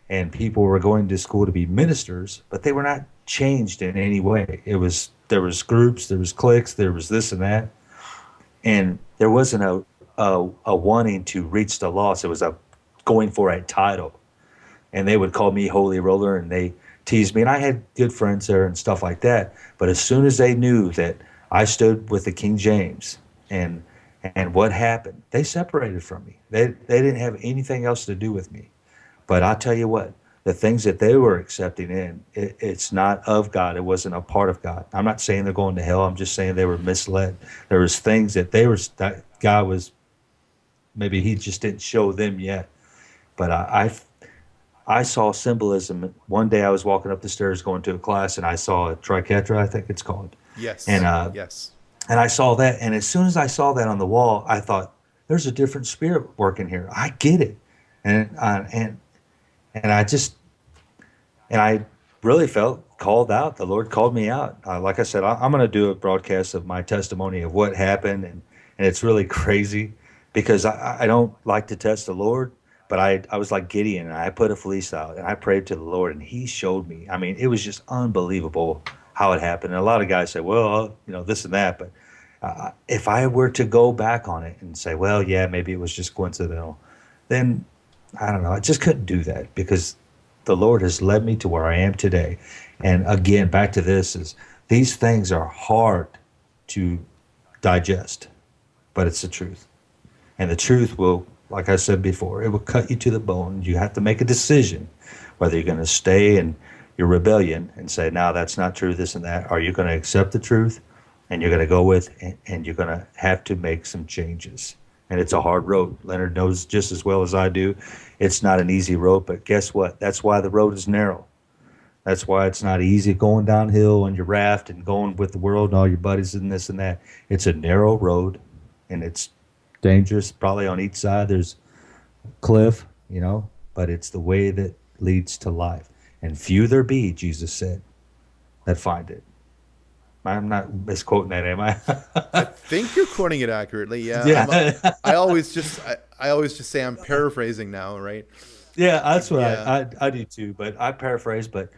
and people were going to school to be ministers, but they were not changed in any way. There was groups, there was cliques, there was this and that, and there wasn't a wanting to reach the lost. It was a going for a title, and they would call me holy roller, and they teased me, and I had good friends there and stuff like that. But as soon as they knew that I stood with the King James, and what happened, they separated from me. They didn't have anything else to do with me. But I'll tell you what, the things that they were accepting it's not of God. It wasn't a part of God. I'm not saying they're going to hell. I'm just saying they were misled. There was things that God was, maybe He just didn't show them yet. But I saw symbolism. One day I was walking up the stairs going to a class, and I saw a triquetra, I think it's called. Yes. And Yes. and I saw that, and as soon as I saw that on the wall, I thought, "There's a different spirit working here. I get it." And I just and I really felt called out. The Lord called me out. Like I said, I'm going to do a broadcast of my testimony of what happened, and it's really crazy because I don't like to test the Lord, but I was like Gideon, and I put a fleece out, and I prayed to the Lord, and He showed me. I mean, it was just unbelievable how it happened. And a lot of guys say, well, this and that, but if I were to go back on it and say, well, yeah, maybe it was just coincidental, then I don't know. I just couldn't do that because the Lord has led me to where I am today. And again, back to this is these things are hard to digest, but it's the truth. And the truth will, like I said before, it will cut you to the bone. You have to make a decision whether you're going to stay in your rebellion and say, no, that's not true, this and that. Are you going to accept the truth and you're going to go with, and you're going to have to make some changes. And it's a hard road. Leonard knows just as well as I do. It's not an easy road, but guess what? That's why the road is narrow. That's why it's not easy going downhill on your raft and going with the world and all your buddies and this and that. It's a narrow road, and it's dangerous. Probably on each side there's a cliff, but it's the way that leads to life. And few there be, Jesus said, that find it. I'm not misquoting that, am I? I think you're quoting it accurately. Yeah. Yeah. I always just say I'm paraphrasing now, right? Yeah, that's what Yeah. I do too. But I paraphrase. But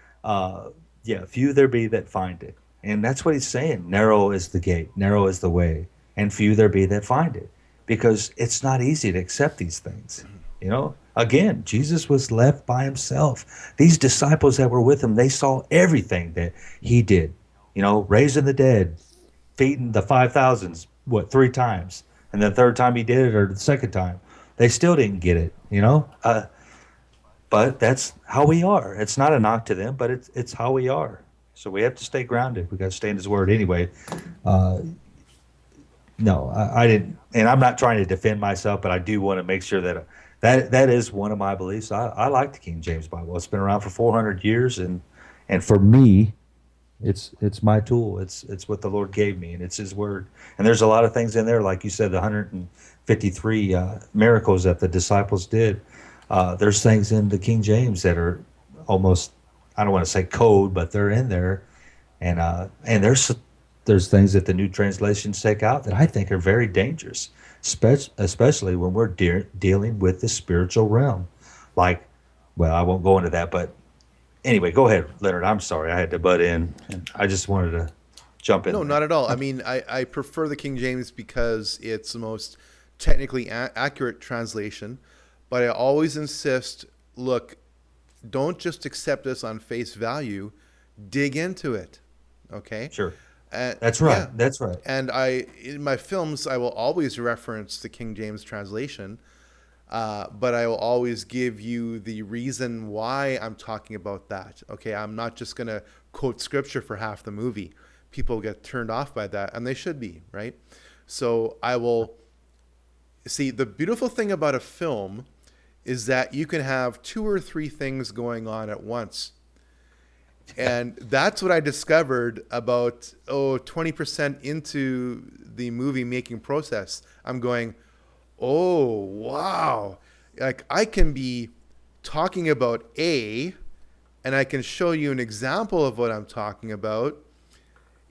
yeah, few there be that find it, and that's what He's saying. Narrow is the gate, narrow is the way, and few there be that find it, because it's not easy to accept these things. Again, Jesus was left by Himself. These disciples that were with Him, they saw everything that He did. Raising the dead, feeding the 5,000s, what, 3 times, and the third time He did it, or the second time, they still didn't get it. But that's how we are. It's not a knock to them, but it's how we are. So we have to stay grounded. We got to stay in His Word anyway. Uh, No, I didn't, and I'm not trying to defend myself, but I do want to make sure that that is one of my beliefs. I like the King James Bible. It's been around for 400 years, and for me, it's my tool. It's what the Lord gave me, and it's His word. And there's a lot of things in there, like you said, the 153 miracles that the disciples did. There's things in the King James that are almost, I don't want to say code, but they're in there, and there's things that the new translations take out that I think are very dangerous, especially when we're dealing with the spiritual realm. Like, well, I won't go into that, but anyway, go ahead, Leonard. I'm sorry, I had to butt in, and I just wanted to jump in No, there. not at all. I mean, I prefer the King James because it's the most technically accurate translation. But I always insist, look, don't just accept this on face value. Dig into it. Okay. Sure, And that's right. yeah. That's right. And in my films, I will always reference the King James translation, but I will always give you the reason why I'm talking about that. Okay, I'm not just going to quote scripture for half the movie. People get turned off by that, and they should be, right? So I will see, the beautiful thing about a film is that you can have two or three things going on at once. And that's what I discovered about 20% into the movie making process. I'm going, oh wow. Like I can be talking about A and I can show you an example of what I'm talking about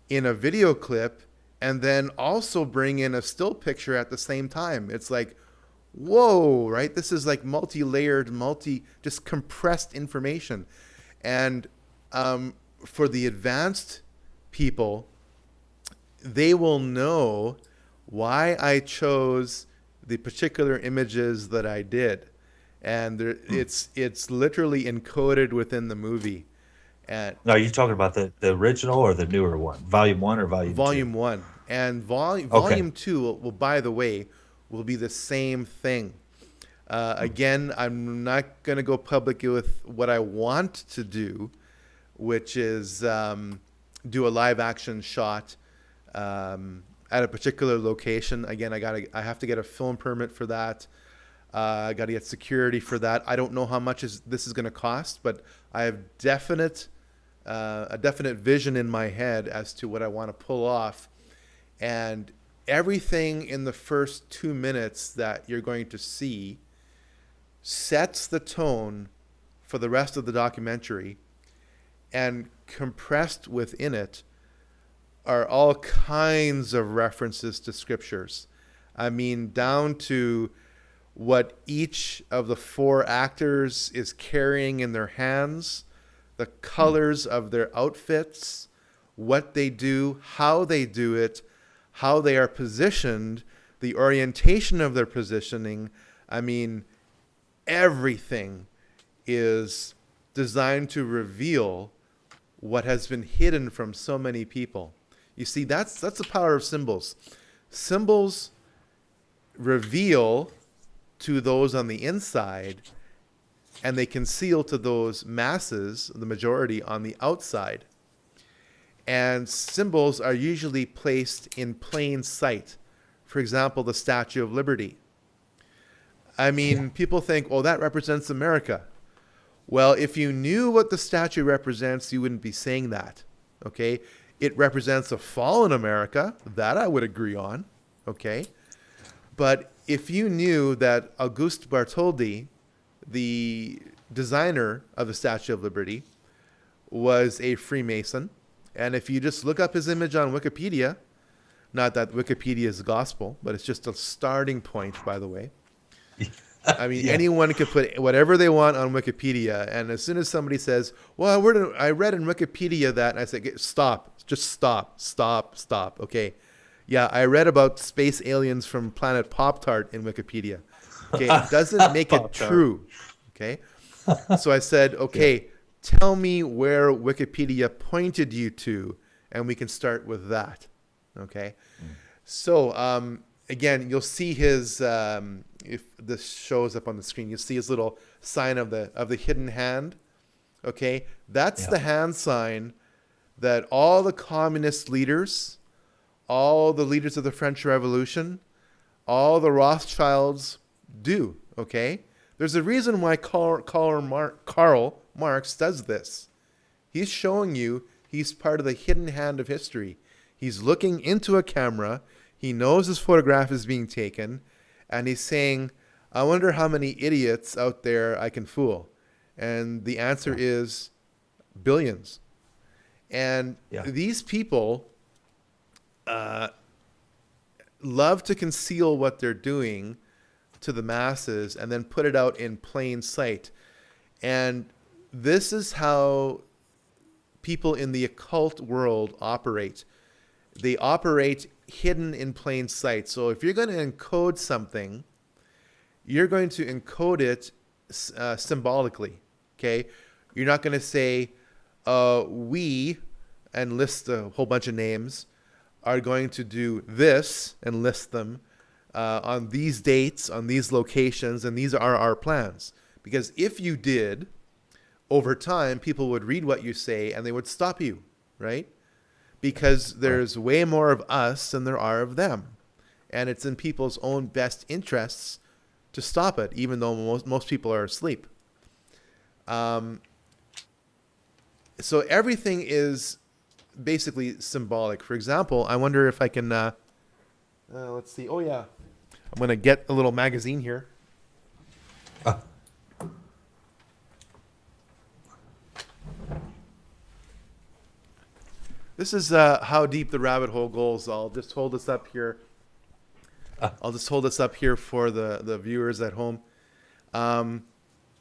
in a video clip and then also bring in a still picture at the same time. It's like, whoa, right? This is like multi-layered, just compressed information. And for the advanced people, they will know why I chose the particular images that I did, and it's literally encoded within the movie. And Now, are you talking about the original or the newer one, Volume One or Volume Two? volume one and Okay. volume two will, by the way, will be the same thing. Again, I'm not going to go public with what I want to do, which is do a live action shot at a particular location. Again, I have to get a film permit for that. I got to get security for that. I don't know how much this is going to cost, but I have a definite vision in my head as to what I want to pull off. And everything in the first 2 minutes that you're going to see sets the tone for the rest of the documentary, and compressed within it are all kinds of references to scriptures. I mean, down to what each of the four actors is carrying in their hands, the colors of their outfits, what they do, how they do it, how they are positioned, the orientation of their positioning. I mean, everything is designed to reveal what has been hidden from so many people. You see, that's the power of symbols. Symbols reveal to those on the inside, and they conceal to those masses, the majority, on the outside. And symbols are usually placed in plain sight. For example, the Statue of Liberty. I mean, people think, oh, that represents America. Well, if you knew what the statue represents, you wouldn't be saying that. Okay? It represents a fallen America. That I would agree on. Okay? But if you knew that Auguste Bartholdi, the designer of the Statue of Liberty, was a Freemason, and if you just look up his image on Wikipedia, not that Wikipedia is gospel, but it's just a starting point, by the way. I mean, Yeah. anyone can put whatever they want on Wikipedia, and as soon as somebody says, "Well, I read in Wikipedia that," and I say, "Stop! Just stop! Okay, yeah, I read about space aliens from planet Pop Tart in Wikipedia. Okay, it doesn't make it Pop-Tart. true. Okay, so I said, okay, tell me where Wikipedia pointed you to, and we can start with that. Okay, so again, you'll see his. If this shows up on the screen, you'll see his little sign of the hidden hand. Okay, that's Yeah. the hand sign that all the communist leaders, all the leaders of the French Revolution, all the Rothschilds do, okay? There's a reason why Karl Marx does this. He's showing you he's part of the hidden hand of history. He's looking into a camera. He knows his photograph is being taken, and he's saying, I wonder how many idiots out there I can fool. And the answer is billions. And these people love to conceal what they're doing to the masses and then put it out in plain sight. And this is how people in the occult world operate. They operate hidden in plain sight. So if you're going to encode something, you're going to encode it symbolically, okay? You're not going to say, we, and list a whole bunch of names, are going to do this and list them on these dates, on these locations, and these are our plans. Because if you did, over time, people would read what you say and they would stop you, right? Because there's way more of us than there are of them. And it's in people's own best interests to stop it, even though most people are asleep. So everything is basically symbolic. For example, I wonder if I can, let's see. Oh, yeah. I'm going to get a little magazine here. This is how deep the rabbit hole goes. I'll just hold this up here. For the viewers at home.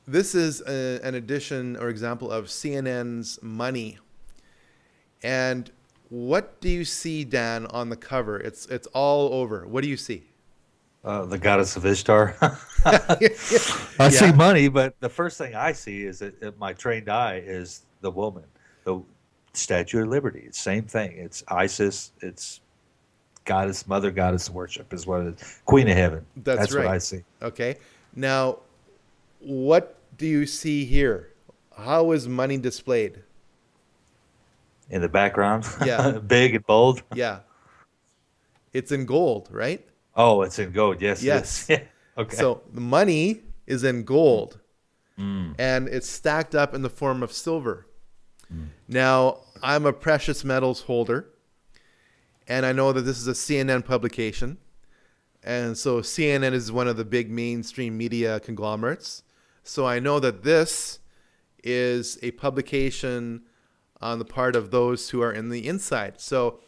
This is an edition or example of CNN's Money. And what do you see, Dan, on the cover? It's all over. What do you see? The goddess of Ishtar. I see money, but the first thing I see is that my trained eye is the woman, the Statue of Liberty. It's same thing. It's Isis. It's goddess, mother goddess worship is what it is. Queen of Heaven. That's right. What I see. Okay. Now, what do you see here? How is money displayed? In the background? Yeah. Big and bold? Yeah. It's in gold, right? Oh, it's in gold. Yes. Yes. Okay. So the money is in gold, and it's stacked up in the form of silver. Now, I'm a precious metals holder, and I know that this is a CNN publication. And so CNN is one of the big mainstream media conglomerates. So I know that this is a publication on the part of those who are in the inside. So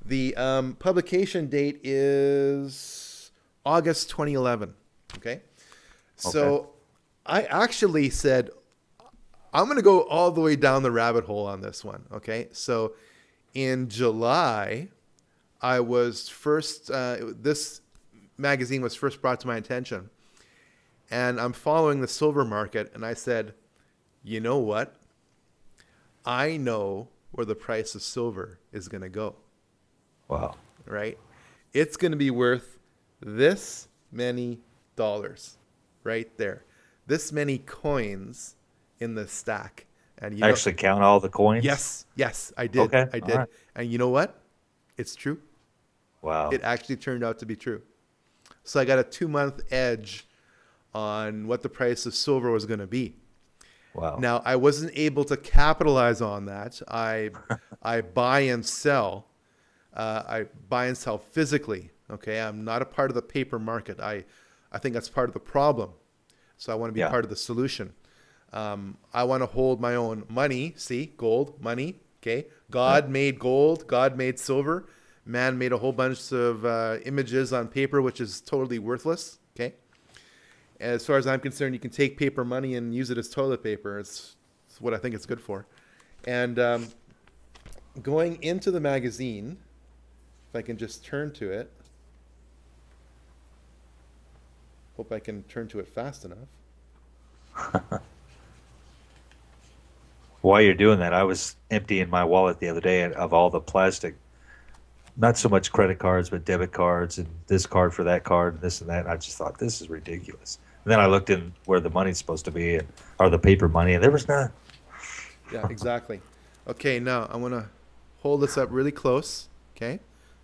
the publication date is August 2011. Okay. So I actually said, I'm going to go all the way down the rabbit hole on this one. Okay. So in July, I was first, this magazine was first brought to my attention, and I'm following the silver market, and I said, you know what? I know where the price of silver is going to go. Wow. Right? It's going to be worth this many dollars right there. This many coins in the stack. And you actually count all the coins? Yes, I did. Okay. I did. Right. And you know what? It's true. Wow. It actually turned out to be true. So I got a 2-month edge on what the price of silver was going to be. Wow. Now, I wasn't able to capitalize on that. I buy and sell. I buy and sell physically. Okay, I'm not a part of the paper market. I think that's part of the problem. So I want to be part of the solution. I want to hold my own money. See, gold, money. Okay, God made gold. God made silver. Man made a whole bunch of images on paper, which is totally worthless. Okay. As far as I'm concerned, you can take paper money and use it as toilet paper. It's what I think it's good for. And going into the magazine, if I can just turn to it. Hope I can turn to it fast enough. While you're doing that, I was emptying my wallet the other day of all the plastic, not so much credit cards, but debit cards and this card for that card and this and that. And I just thought, this is ridiculous. And then I looked in where the money's supposed to be, or the paper money, and there was none. Yeah, exactly. Okay, now I want to hold this up really close. Okay,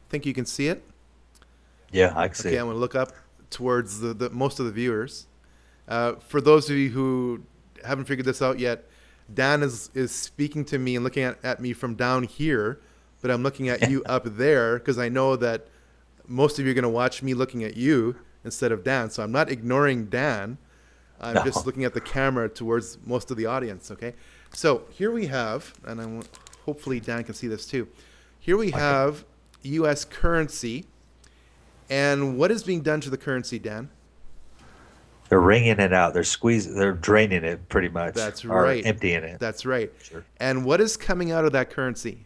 Think you can see it? Yeah, I can see Okay, it. I'm going to look up towards the most of the viewers. For those of you who haven't figured this out yet, Dan is speaking to me and looking at me from down here, but I'm looking at you up there because I know that most of you are going to watch me looking at you instead of Dan. So I'm not ignoring Dan. I'm just No. looking at the camera towards most of the audience, okay? So here we have, and hopefully Dan can see this too. Here we have U.S. currency. And what is being done to the currency, Dan? They're wringing it out. They're draining it pretty much, That's or right. emptying it. That's right. Sure. And what is coming out of that currency?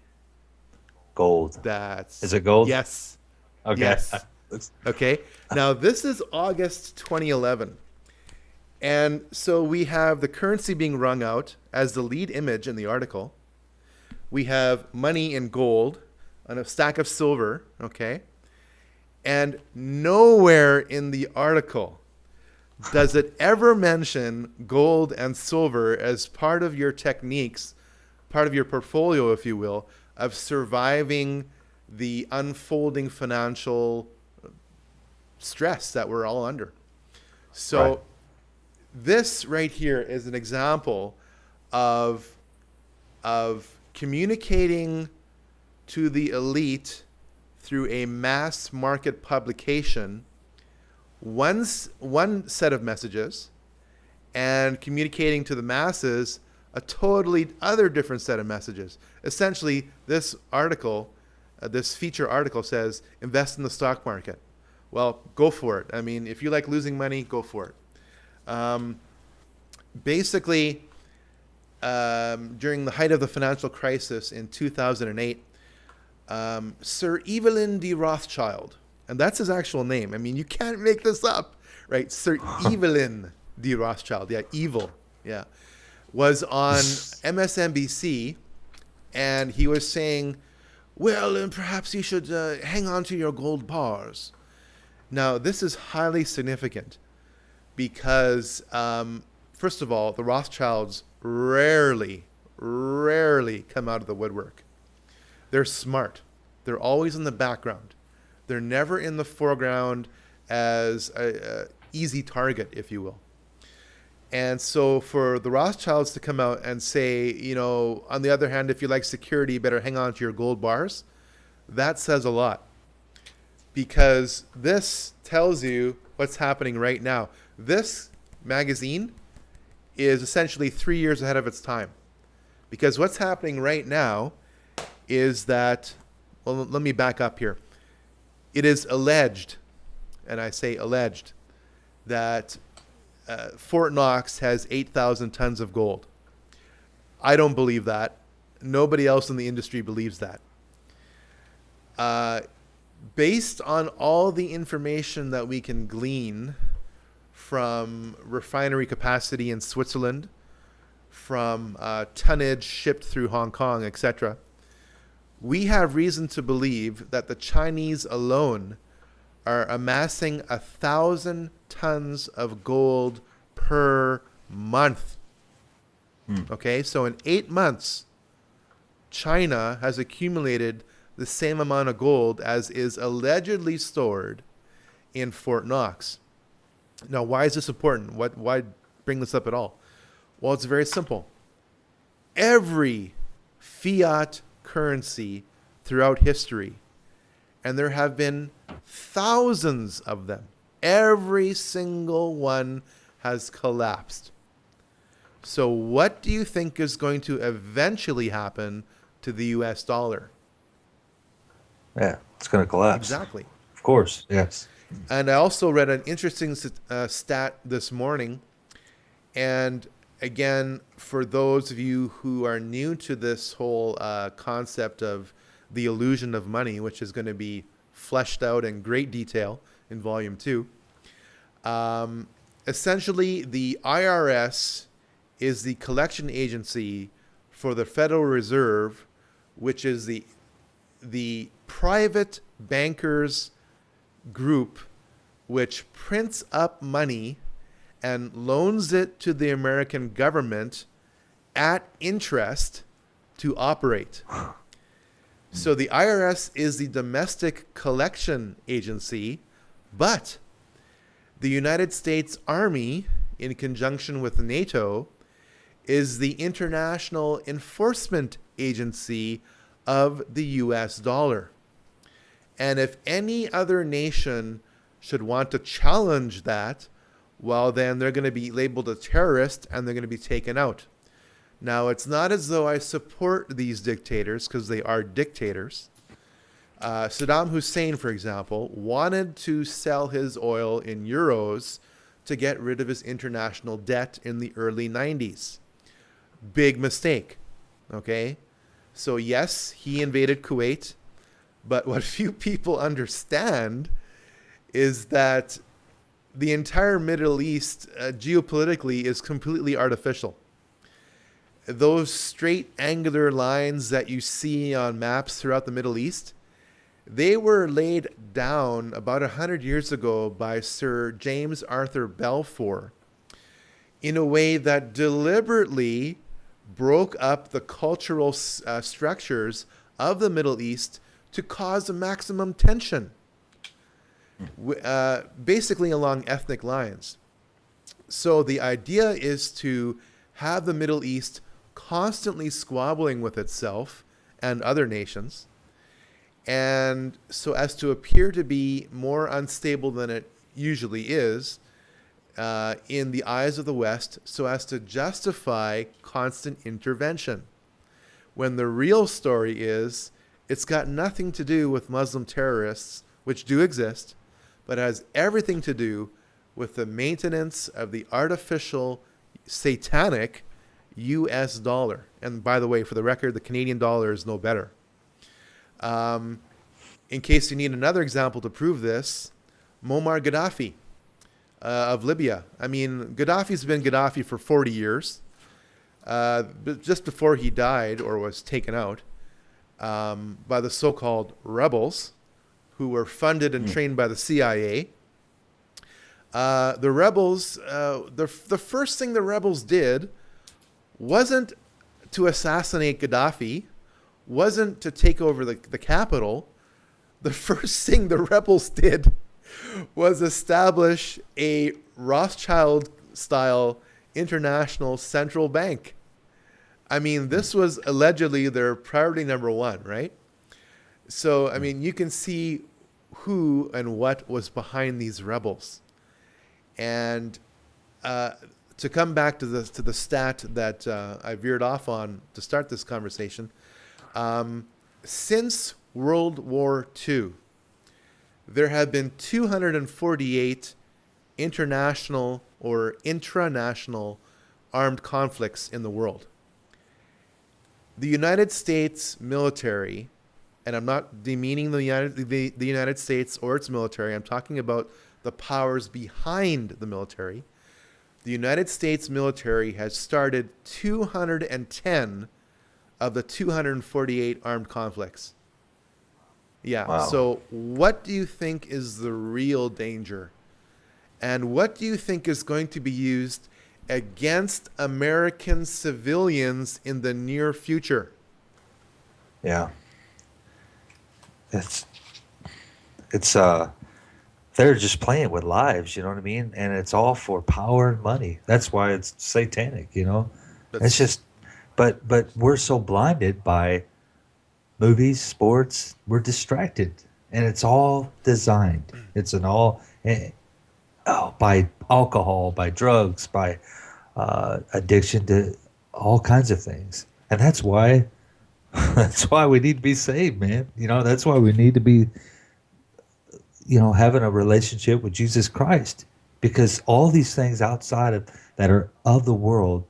Gold. That's Is it gold? Yes. Okay. Yes. Okay. Now this is August 2011. And so we have the currency being wrung out as the lead image in the article. We have money in gold on a stack of silver, okay? And nowhere in the article does it ever mention gold and silver as part of your techniques, part of your portfolio, if you will, of surviving the unfolding financial stress that we're all under. So Right. this right here is an example of communicating to the elite through a mass market publication one set of messages, and communicating to the masses a totally other different set of messages. Essentially, this article, this feature article says, invest in the stock market. Well, go for it. I mean, if you like losing money, go for it. Basically, during the height of the financial crisis in 2008, Sir Evelyn de Rothschild, and that's his actual name. I mean, you can't make this up, right? Sir Evelyn de Rothschild, yeah, evil, yeah, was on MSNBC, and he was saying, well, perhaps you should hang on to your gold bars. Now, this is highly significant because, first of all, the Rothschilds rarely come out of the woodwork. They're smart. They're always in the background. They're never in the foreground as a easy target, if you will. And so for the Rothschilds to come out and say, you know, on the other hand, if you like security, you better hang on to your gold bars, that says a lot. Because this tells you what's happening right now. This magazine is essentially 3 years ahead of its time. Because what's happening right now is that, well, let me back up here. It is alleged, and I say alleged, that Fort Knox has 8,000 tons of gold. I don't believe that. Nobody else in the industry believes that. Based on all the information that we can glean from refinery capacity in Switzerland, from tonnage shipped through Hong Kong, etc., we have reason to believe that the Chinese alone are amassing 1,000 tons of gold per month. Okay, so in 8 months, China has accumulated the same amount of gold as is allegedly stored in Fort Knox. Now, why is this important? Why bring this up at all? Well, it's very simple. Every fiat currency throughout history, and there have been thousands of them, every single one has collapsed. So what do you think is going to eventually happen to the US dollar? Yeah, it's going to collapse. Exactly. Of course, yes. And I also read an interesting stat this morning. And again, for those of you who are new to this whole concept of the illusion of money, which is going to be fleshed out in great detail in Volume 2, essentially the IRS is the collection agency for the Federal Reserve, which is the private bankers group which prints up money and loans it to the American government at interest to operate. So the IRS is the domestic collection agency, but the United States Army, in conjunction with NATO, is the international enforcement agency of the US dollar. And if any other nation should want to challenge that, well, then they're going to be labeled a terrorist and they're going to be taken out. Now, it's not as though I support these dictators, because they are dictators. Saddam Hussein, for example, wanted to sell his oil in euros to get rid of his international debt in the early 90s. Big mistake. Okay? So yes, he invaded Kuwait, but what few people understand is that the entire Middle East geopolitically is completely artificial. Those straight angular lines that you see on maps throughout the Middle East, they were laid down about 100 years ago by Sir James Arthur Balfour in a way that deliberately broke up the cultural structures of the Middle East to cause a maximum tension, basically along ethnic lines. So the idea is to have the Middle East constantly squabbling with itself and other nations, and so as to appear to be more unstable than it usually is in the eyes of the West, so as to justify constant intervention. When the real story is, it's got nothing to do with Muslim terrorists, which do exist, but has everything to do with the maintenance of the artificial, satanic US dollar. And by the way, for the record, the Canadian dollar is no better. In case you need another example to prove this, Muammar Gaddafi of Libya. I mean, Gaddafi's been Gaddafi for 40 years. But just before he died or was taken out by the so-called rebels, who were funded and trained by the CIA. The rebels, the first thing the rebels did wasn't to assassinate Gaddafi, wasn't to take over the capital. The first thing the rebels did was establish a Rothschild-style international central bank. I mean, this was allegedly their priority number one, right? So, I mean, you can see who and what was behind these rebels. And to come back to the stat that I veered off on to start this conversation, since World War II, there have been 248 international or intranational armed conflicts in the world. The United States military, and I'm not demeaning the United States or its military, I'm talking about the powers behind the military. The United States military has started 210 of the 248 armed conflicts. Yeah. Wow. So what do you think is the real danger? And what do you think is going to be used against American civilians in the near future? Yeah. It's they're just playing with lives, you know what I mean? And it's all for power and money. That's why it's satanic, you know? It's just, but we're so blinded by movies, sports, we're distracted. And it's all designed. It's an all, by alcohol, by drugs, by addiction to all kinds of things. And that's why we need to be saved, man. You know, that's why we need to be, you know, having a relationship with Jesus Christ, because all these things outside of that are of the world,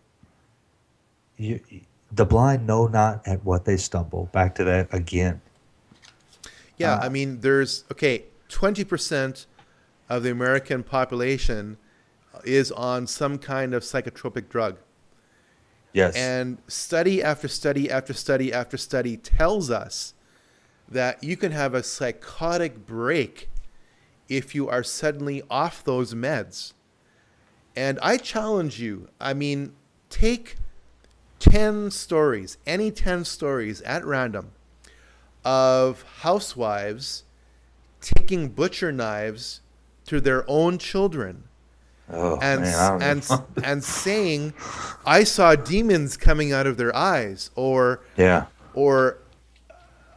the blind know not at what they stumble. Back to that again. Yeah, I mean, there's 20% of the American population is on some kind of psychotropic drug. Yes. And study after study after study after study tells us that you can have a psychotic break if you are suddenly off those meds. And I challenge you, I mean, take 10 stories, any 10 stories at random of housewives taking butcher knives to their own children Oh and man, I don't know. and saying, "I saw demons coming out of their eyes," Yeah, or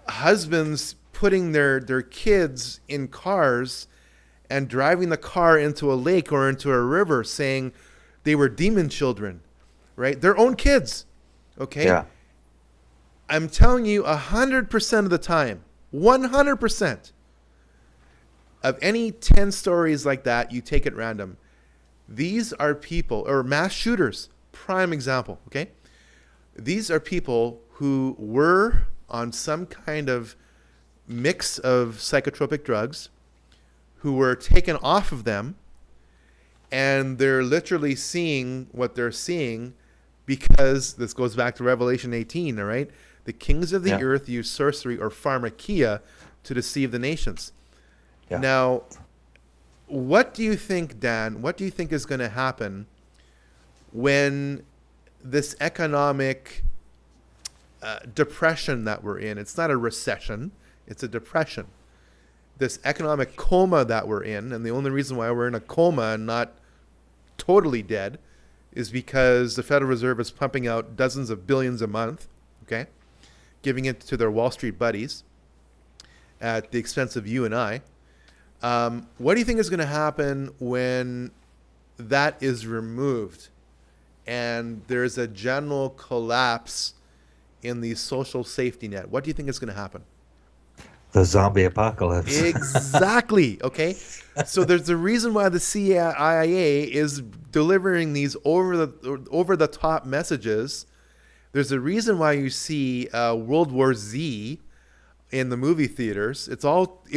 husbands putting their kids in cars and driving the car into a lake or into a river, saying they were demon children, right? Their own kids. Okay, yeah, I'm telling you, 100% of the time, 100% of any 10 stories like that, you take it random. These are people, or mass shooters, prime example, okay? These are people who were on some kind of mix of psychotropic drugs, who were taken off of them, and they're literally seeing what they're seeing because this goes back to Revelation 18, all right? The kings of the yeah, earth use sorcery or pharmakia to deceive the nations. yeah. Now, what do you think, Dan? What do you think is going to happen when this economic depression that we're in, it's not a recession, it's a depression, this economic coma that we're in, and the only reason why we're in a coma and not totally dead is because the Federal Reserve is pumping out dozens of billions a month, okay, giving it to their Wall Street buddies at the expense of you and I. What do you think is going to happen when that is removed and there's a general collapse in the social safety net? What do you think is going to happen? The zombie apocalypse. Exactly. Okay. So there's a reason why the CIA is delivering these over the top messages. There's a reason why you see World War Z in the movie theaters. It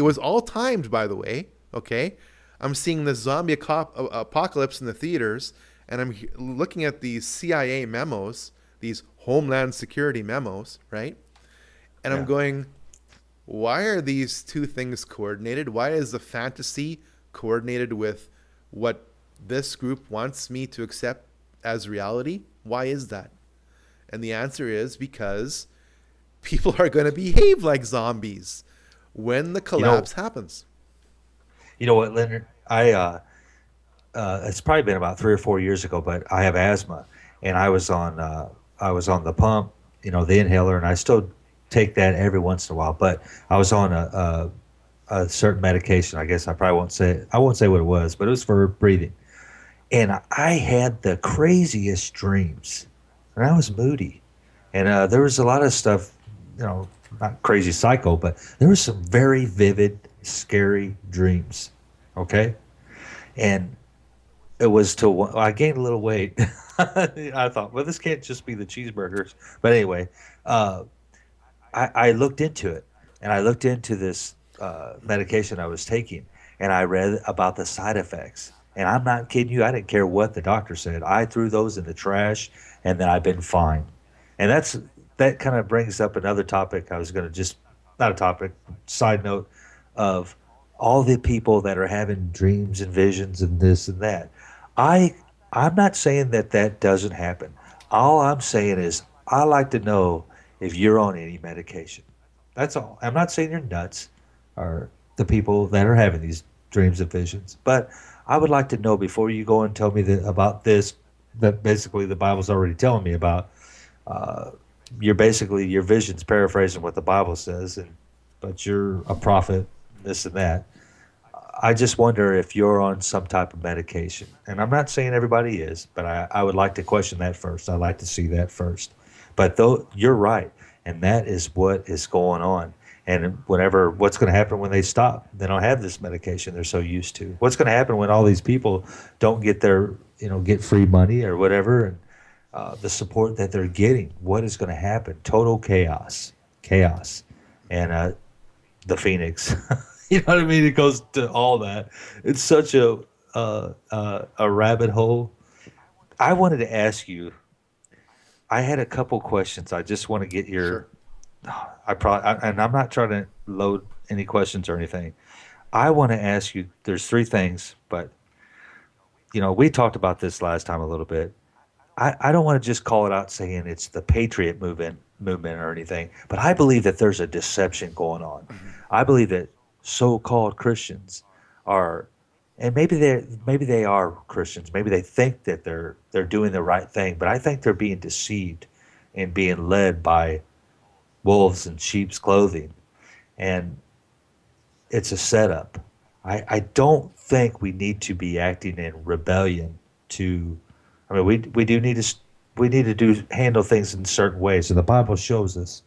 was all timed, by the way. Okay. I'm seeing the zombie apocalypse in the theaters, and I'm looking at these CIA memos, these Homeland Security memos, right? And I'm Yeah. going, why are these two things coordinated? Why is the fantasy coordinated with what this group wants me to accept as reality? Why is that? And the answer is because people are going to behave like zombies when the You know, collapse happens. you know what, Leonard? It's probably been about 3 or 4 years ago, but I have asthma, and I was on the pump, the inhaler, and I still take that every once in a while. But I was on a certain medication. I guess I won't say what it was, but it was for breathing. And I had the craziest dreams, and I was moody, and there was a lot of stuff, not crazy psycho, but there was some very vivid, scary dreams. Okay, and it was I gained a little weight. I thought, well, this can't just be the cheeseburgers. But anyway, uh, I looked into it, and I looked into this medication I was taking, and I read about the side effects. And I'm not kidding you. I didn't care what the doctor said. I threw those in the trash, and then I've been fine. And that kind of brings up another topic. I was going to just not a topic, side note of all the people that are having dreams and visions and this and that. I I'm not saying that that doesn't happen. All I'm saying is I like to know if you're on any medication. That's all. I'm not saying you're nuts or the people that are having these dreams and visions, but I would like to know before you go and tell me about this that basically the Bible's already telling me about. Uh, you're basically your vision's paraphrasing what the Bible says, but you're a prophet, this and that. I just wonder if you're on some type of medication. And I'm not saying everybody is, but I would like to question that first. I'd like to see that first. But though you're right, and that is what is going on. And what's going to happen when they stop? They don't have this medication they're so used to. What's going to happen when all these people don't get free money or whatever, and the support that they're getting? What is going to happen? Total chaos, and the Phoenix. You know what I mean? It goes to all that. It's such a rabbit hole. I wanted to ask you. I had a couple questions. I just want to get Sure. your. And I'm not trying to load any questions or anything. I want to ask you. There's three things, but we talked about this last time a little bit. I don't want to just call it out saying it's the patriot movement movement or anything, but I believe that there's a deception going on. I believe that so-called Christians are, and maybe they are Christians. Maybe they think that they're doing the right thing, but I think they're being deceived and being led by wolves in sheep's clothing, and it's a setup. I don't think we need to be acting in rebellion to. I mean, we need to do handle things in certain ways, and the Bible shows us.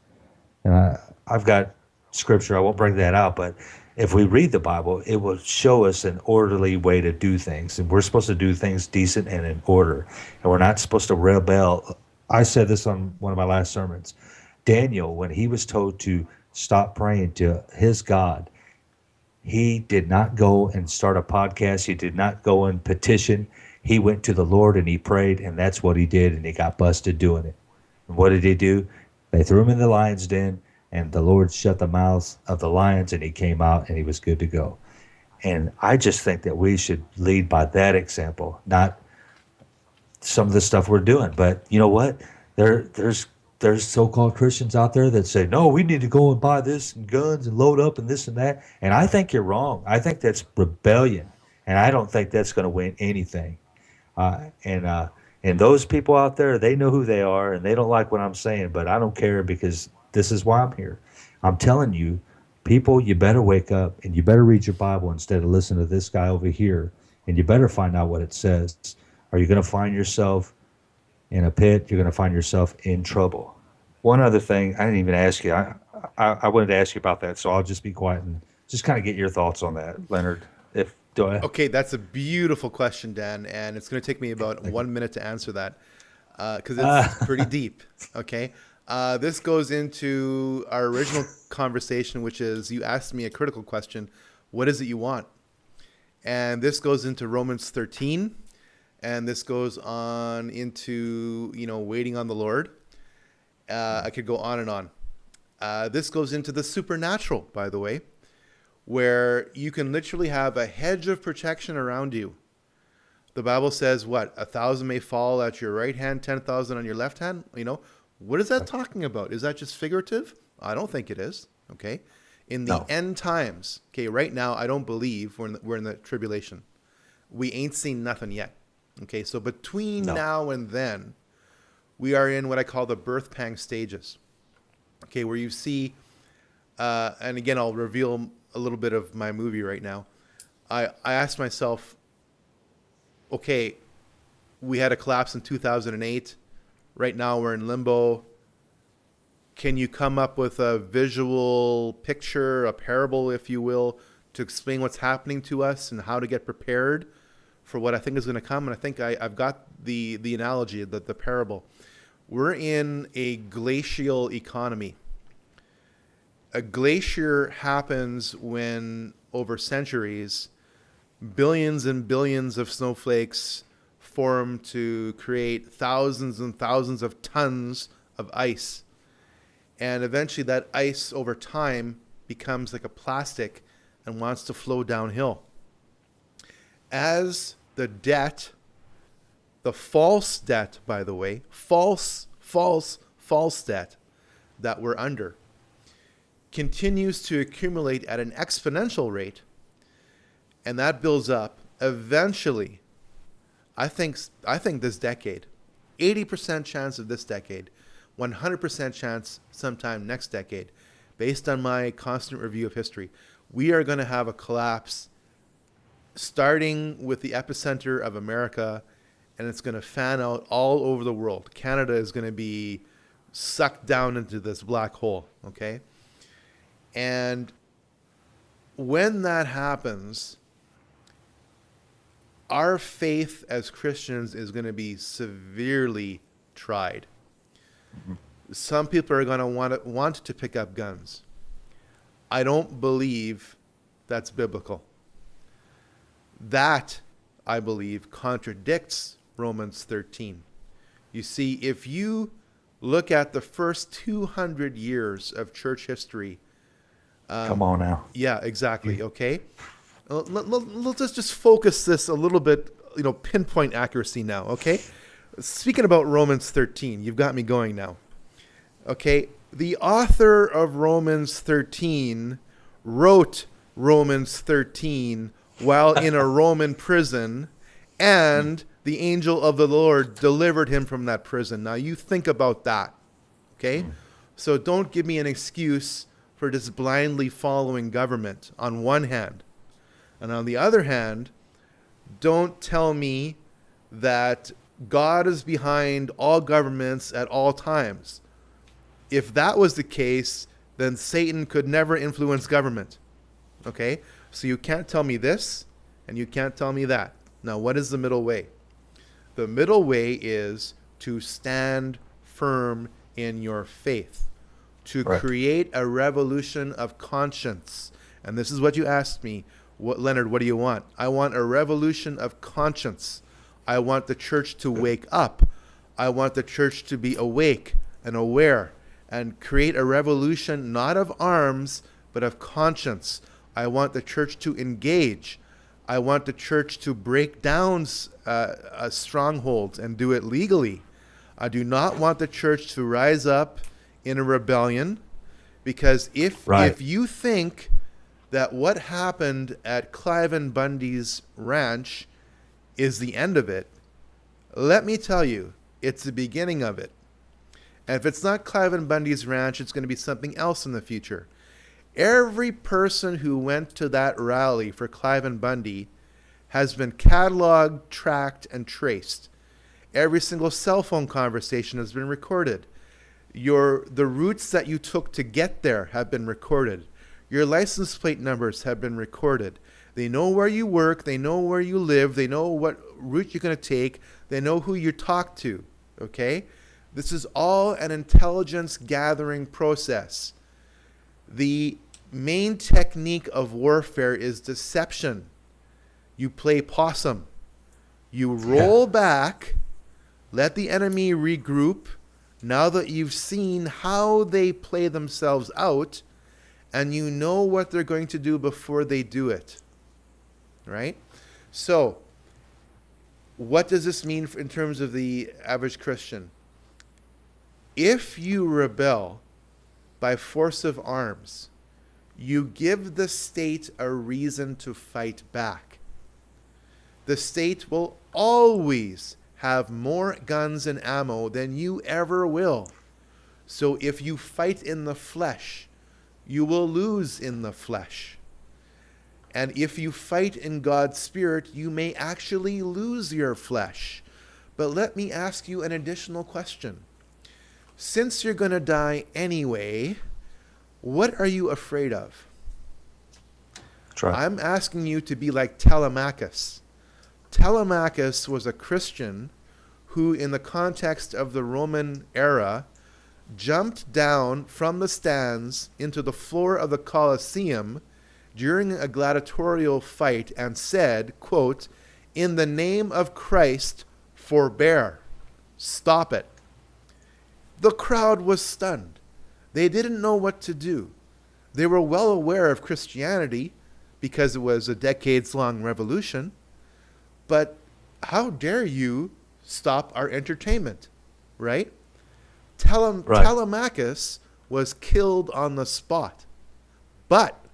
And I've got scripture. I won't bring that out, but if we read the Bible, it will show us an orderly way to do things, and we're supposed to do things decent and in order, and we're not supposed to rebel. I said this on one of my last sermons. Daniel, when he was told to stop praying to his God, he did not go and start a podcast. He did not go and petition. He went to the Lord and he prayed, and that's what he did, and he got busted doing it. And what did he do? They threw him in the lion's den, and the Lord shut the mouths of the lions, and he came out, and he was good to go. And I just think that we should lead by that example, not some of the stuff we're doing. But you know what? There's so-called Christians out there that say, no, we need to go and buy this and guns and load up and this and that. And I think you're wrong. I think that's rebellion, and I don't think that's going to win anything. And those people out there, they know who they are, and they don't like what I'm saying, but I don't care because this is why I'm here. I'm telling you, people, you better wake up and you better read your Bible instead of listening to this guy over here, and you better find out what it says. Are you going to find yourself in a pit? You're going to find yourself in trouble. One other thing, I didn't even ask you. I wanted to ask you about that, so I'll just be quiet and just kind of get your thoughts on that, Leonard. If do I? Okay, that's a beautiful question, Dan, and it's going to take me about 1 minute to answer that because it's pretty deep. Okay, this goes into our original conversation, which is you asked me a critical question: what is it you want? And this goes into Romans 13, and this goes on into waiting on the Lord. I could go on and on. This goes into the supernatural, by the way, where you can literally have a hedge of protection around you. The Bible says, what? 1,000 may fall at your right hand, 10,000 on your left hand. What is that talking about? Is that just figurative? I don't think it is. Okay. In the end times, okay, right now, I don't believe we're in the tribulation. We ain't seen nothing yet. Okay. So between now and then, we are in what I call the birth pang stages. Okay. Where you see, and again, I'll reveal a little bit of my movie right now. I asked myself, okay, we had a collapse in 2008. Right now we're in limbo. Can you come up with a visual picture, a parable, if you will, to explain what's happening to us and how to get prepared for what I think is going to come? And I think I've got the analogy, the parable. We're in a glacial economy. A glacier happens when, over centuries, billions and billions of snowflakes form to create thousands and thousands of tons of ice. And eventually that ice, over time, becomes like a plastic and wants to flow downhill. As the debt, the false debt, by the way, false debt that we're under, continues to accumulate at an exponential rate, and that builds up. Eventually, I think this decade, 80% chance of this decade, 100% chance sometime next decade, based on my constant review of history, we are going to have a collapse starting with the epicenter of America, and it's going to fan out all over the world. Canada is going to be sucked down into this black hole, okay? And when that happens, our faith as Christians is going to be severely tried. Mm-hmm. Some people are going to want to pick up guns. I don't believe that's biblical. That, I believe, contradicts Romans 13. You see, if you look at the first 200 years of church history, come on now. Yeah, exactly. Okay. Let's just focus this a little bit, pinpoint accuracy now. Okay. Speaking about Romans 13, you've got me going now. Okay, the author of Romans 13 wrote Romans 13 while in a Roman prison, and the angel of the Lord delivered him from that prison. Now you think about that, okay? So don't give me an excuse for just blindly following government on one hand. And on the other hand, don't tell me that God is behind all governments at all times. If that was the case, then Satan could never influence government. Okay? So you can't tell me this, and you can't tell me that. Now, what is the middle way? The middle way is to stand firm in your faith, to create a revolution of conscience. And this is what you asked me. Leonard, what do you want? I want a revolution of conscience. I want the church to wake up. I want the church to be awake and aware and create a revolution not of arms, but of conscience. I want the church to engage. I want the church to break down strongholds and do it legally. I do not want the church to rise up in a rebellion, because if you think that what happened at Cliven Bundy's ranch is the end of it, let me tell you, it's the beginning of it. And if it's not Cliven Bundy's ranch, it's going to be something else in the future. Every person who went to that rally for Cliven Bundy has been cataloged, tracked, and traced. Every single cell phone conversation has been recorded. The routes that you took to get there have been recorded. Your license plate numbers have been recorded. They know where you work. They know where you live. They know what route you're going to take. They know who you talk to. Okay? This is all an intelligence gathering process. The main technique of warfare is deception. You play possum. You roll back, let the enemy regroup. Now that you've seen how they play themselves out, and you know what they're going to do before they do it. Right? So, what does this mean in terms of the average Christian? If you rebel by force of arms, you give the state a reason to fight back. The state will always have more guns and ammo than you ever will. So if you fight in the flesh, you will lose in the flesh. And if you fight in God's Spirit, you may actually lose your flesh. But let me ask you an additional question. Since you're going to die anyway, what are you afraid of? I'm asking you to be like Telemachus. Telemachus was a Christian who, in the context of the Roman era, jumped down from the stands into the floor of the Colosseum during a gladiatorial fight and said, quote, "In the name of Christ, forbear. Stop it." The crowd was stunned. They didn't know what to do. They were well aware of Christianity because it was a decades-long revolution. But how dare you stop our entertainment, right? Telemachus was killed on the spot. But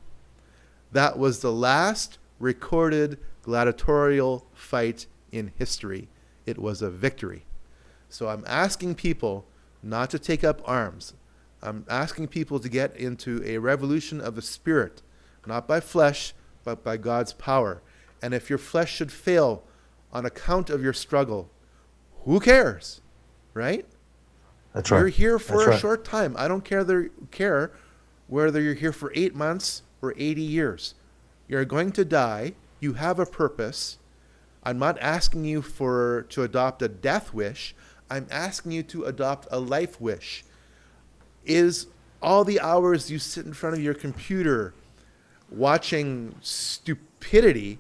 that was the last recorded gladiatorial fight in history. It was a victory. So I'm asking people not to take up arms. I'm asking people to get into a revolution of the Spirit, not by flesh, but by God's power. And if your flesh should fail on account of your struggle, who cares, right? That's right. You're here for a short time. I don't care whether you're here for 8 months or 80 years. You're going to die. You have a purpose. I'm not asking you to adopt a death wish. I'm asking you to adopt a life wish. Is all the hours you sit in front of your computer watching stupidity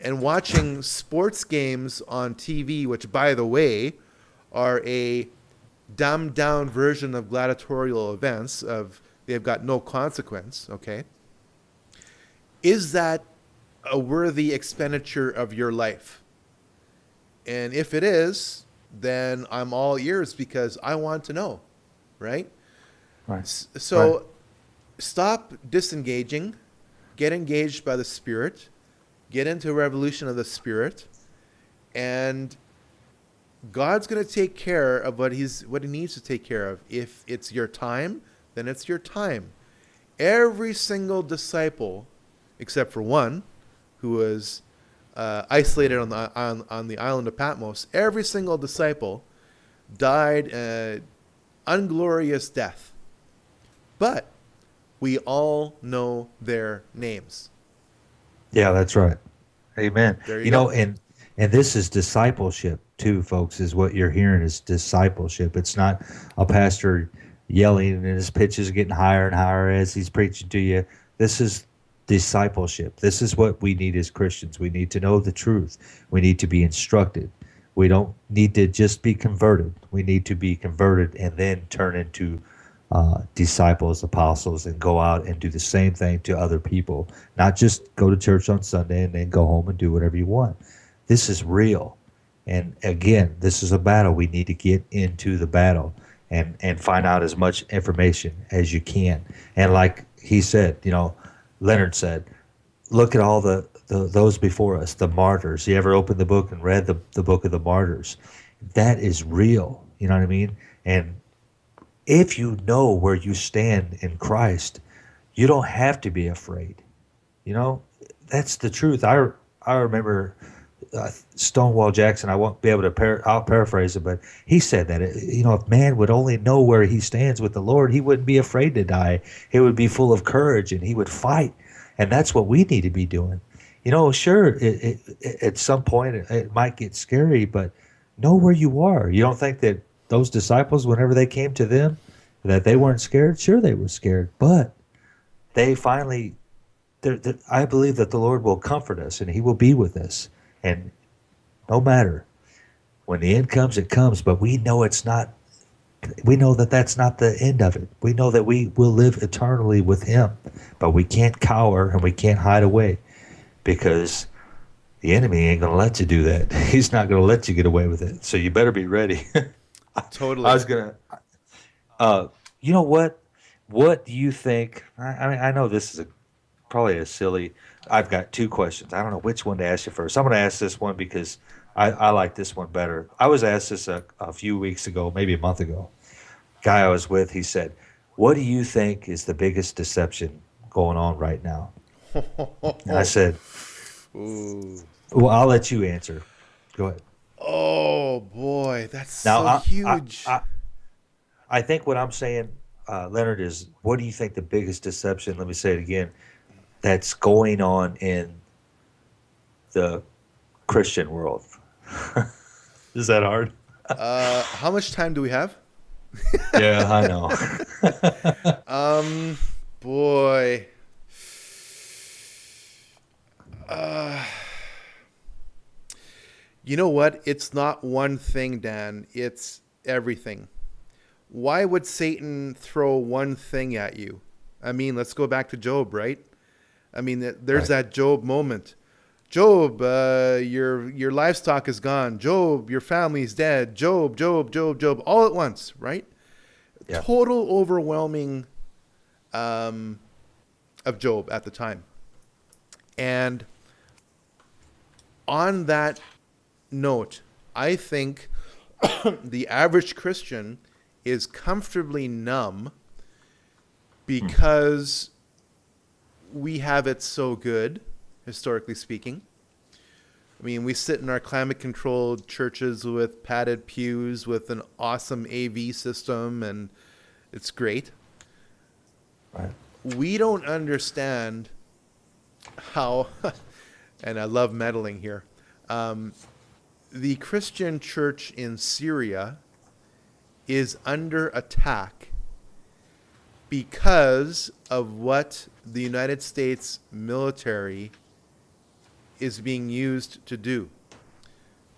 and watching sports games on TV, which, by the way, are a dumbed down version of gladiatorial events, they've got no consequence, okay? Is that a worthy expenditure of your life? And if it is, then I'm all ears, because I want to know. right? Right. Right. So stop disengaging, get engaged by the Spirit, get into a revolution of the Spirit, and God's going to take care of what he needs to take care of. If it's your time, then it's your time. Every single disciple, except for one, who was isolated on the island of Patmos, every single disciple died an unglorious death. But we all know their names. Yeah, that's right. Amen. There you You go. know, and this is discipleship too, folks, is what you're hearing is discipleship. It's not a pastor yelling and his pitches are getting higher and higher as he's preaching to you. This is discipleship. This is what we need as Christians. We need to know the truth. We need to be instructed. We don't need to just be converted. We need to be converted and then turn into disciples, apostles, and go out and do the same thing to other people. Not just go to church on Sunday and then go home and do whatever you want. This is real. And again, this is a battle. We need to get into the battle and find out as much information as you can. And like he said, Leonard said, look at all those before us, the martyrs. You ever opened the book and read the book of the martyrs? That is real. You know what I mean? And if you know where you stand in Christ, you don't have to be afraid. That's the truth. I remember Stonewall Jackson. I won't be able to I'll paraphrase it, but he said that if man would only know where he stands with the Lord, he wouldn't be afraid to die. He would be full of courage and he would fight. And that's what we need to be doing. Sure, at some point it might get scary, but know where you are. You don't think that those disciples, whenever they came to them, that they weren't scared? Sure, they were scared, but they finally, I believe that the Lord will comfort us and he will be with us. And no matter when the end comes, it comes, but we know it's not, we know that that's not the end of it. We know that we will live eternally with him, but we can't cower and we can't hide away because the enemy ain't going to let you do that. He's not going to let you get away with it. So you better be ready. Totally. I was going to, you know what? What do you think? I mean, I know this is probably a silly, I've got two questions. I don't know which one to ask you first. I'm going to ask this one because I like this one better. I was asked this a few weeks ago, maybe a month ago. Guy I was with, he said, what do you think is the biggest deception going on right now? And I said, Ooh. well, I'll let you answer. Go ahead. Oh boy, that's Now, so huge. I think what I'm saying, Leonard, is what do you think the biggest deception, let me say it again, that's going on in the Christian world? Is that hard? How much time do we have? Yeah, I know. Boy. You know what? It's not one thing, Dan. It's everything. Why would Satan throw one thing at you? I mean, let's go back to Job, right? I mean, there's Right. that Job moment. Job, your livestock is gone. Job, your family's dead. Job, all at once, right? Yeah. Total overwhelming of Job at the time. And on that note, I think the average Christian is comfortably numb because we have it so good, historically speaking. I mean, we sit in our climate-controlled churches with padded pews with an awesome AV system, and it's great. Right. We don't understand how, and I love meddling here, the Christian church in Syria is under attack because of what the United States military is being used to do.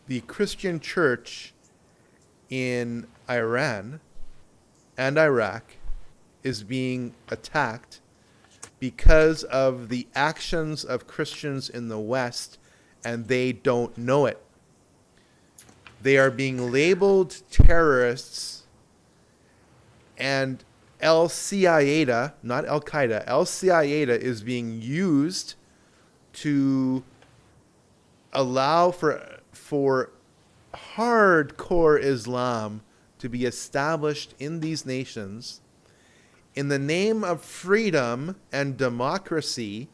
The Christian church in Iran and Iraq is being attacked because of the actions of Christians in the West, and they don't know it. They are being labeled terrorists, And El Qaeda, not Al Qaeda, El Qaeda is being used to allow for hardcore Islam to be established in these nations in the name of freedom and democracy.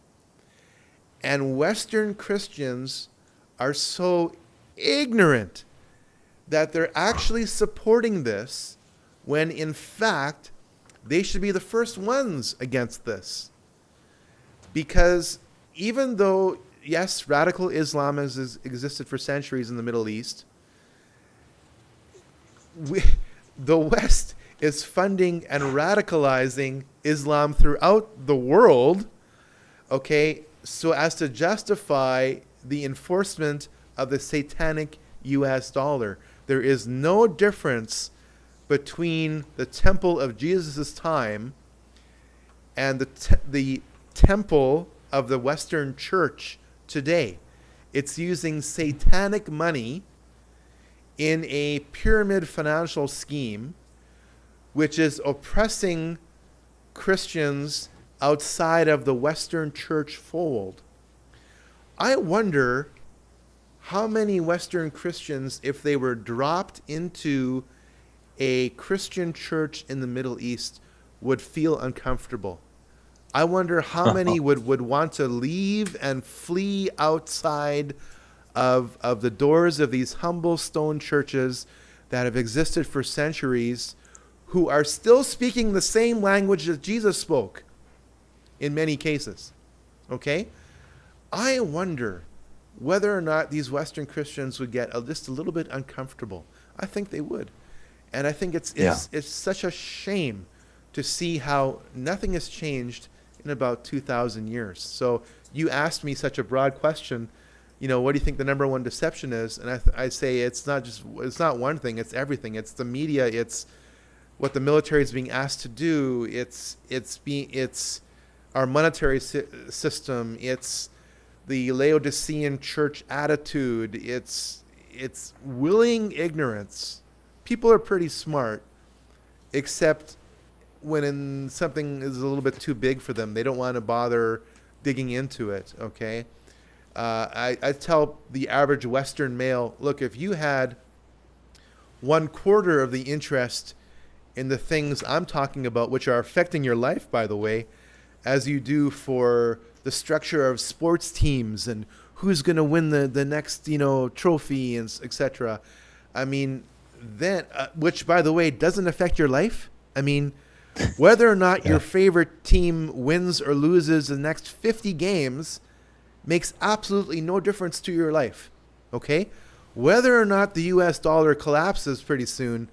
And Western Christians are so ignorant that they're actually supporting this when in fact they should be the first ones against this. Because even though, yes, radical Islam has existed for centuries in the Middle East, the West is funding and radicalizing Islam throughout the world, okay, so as to justify the enforcement of the satanic US dollar. There is no difference between the temple of Jesus' time and the temple of the Western Church today. It's using satanic money in a pyramid financial scheme which is oppressing Christians outside of the Western Church fold. I wonder how many Western Christians, if they were dropped into a Christian church in the Middle East, would feel uncomfortable. I wonder how many would want to leave and flee outside of the doors of these humble stone churches that have existed for centuries, who are still speaking the same language that Jesus spoke in many cases. Okay? I wonder whether or not these Western Christians would get just a little bit uncomfortable. I think they would. And I think it's such a shame to see how nothing has changed in about 2,000 years. So you asked me such a broad question, what do you think the number one deception is? And I say it's not one thing, it's everything. It's the media, it's what the military is being asked to do, it's our monetary system, it's the Laodicean church attitude, it's willing ignorance. People are pretty smart, except when something is a little bit too big for them. They don't want to bother digging into it, okay? I tell the average Western male, look, if you had 1/4 of the interest in the things I'm talking about, which are affecting your life, by the way, as you do for the structure of sports teams and who's going to win the next, trophy and etc. I mean, then, which, by the way, doesn't affect your life. I mean, whether or not your favorite team wins or loses the next 50 games makes absolutely no difference to your life, okay? Whether or not the US dollar collapses pretty soon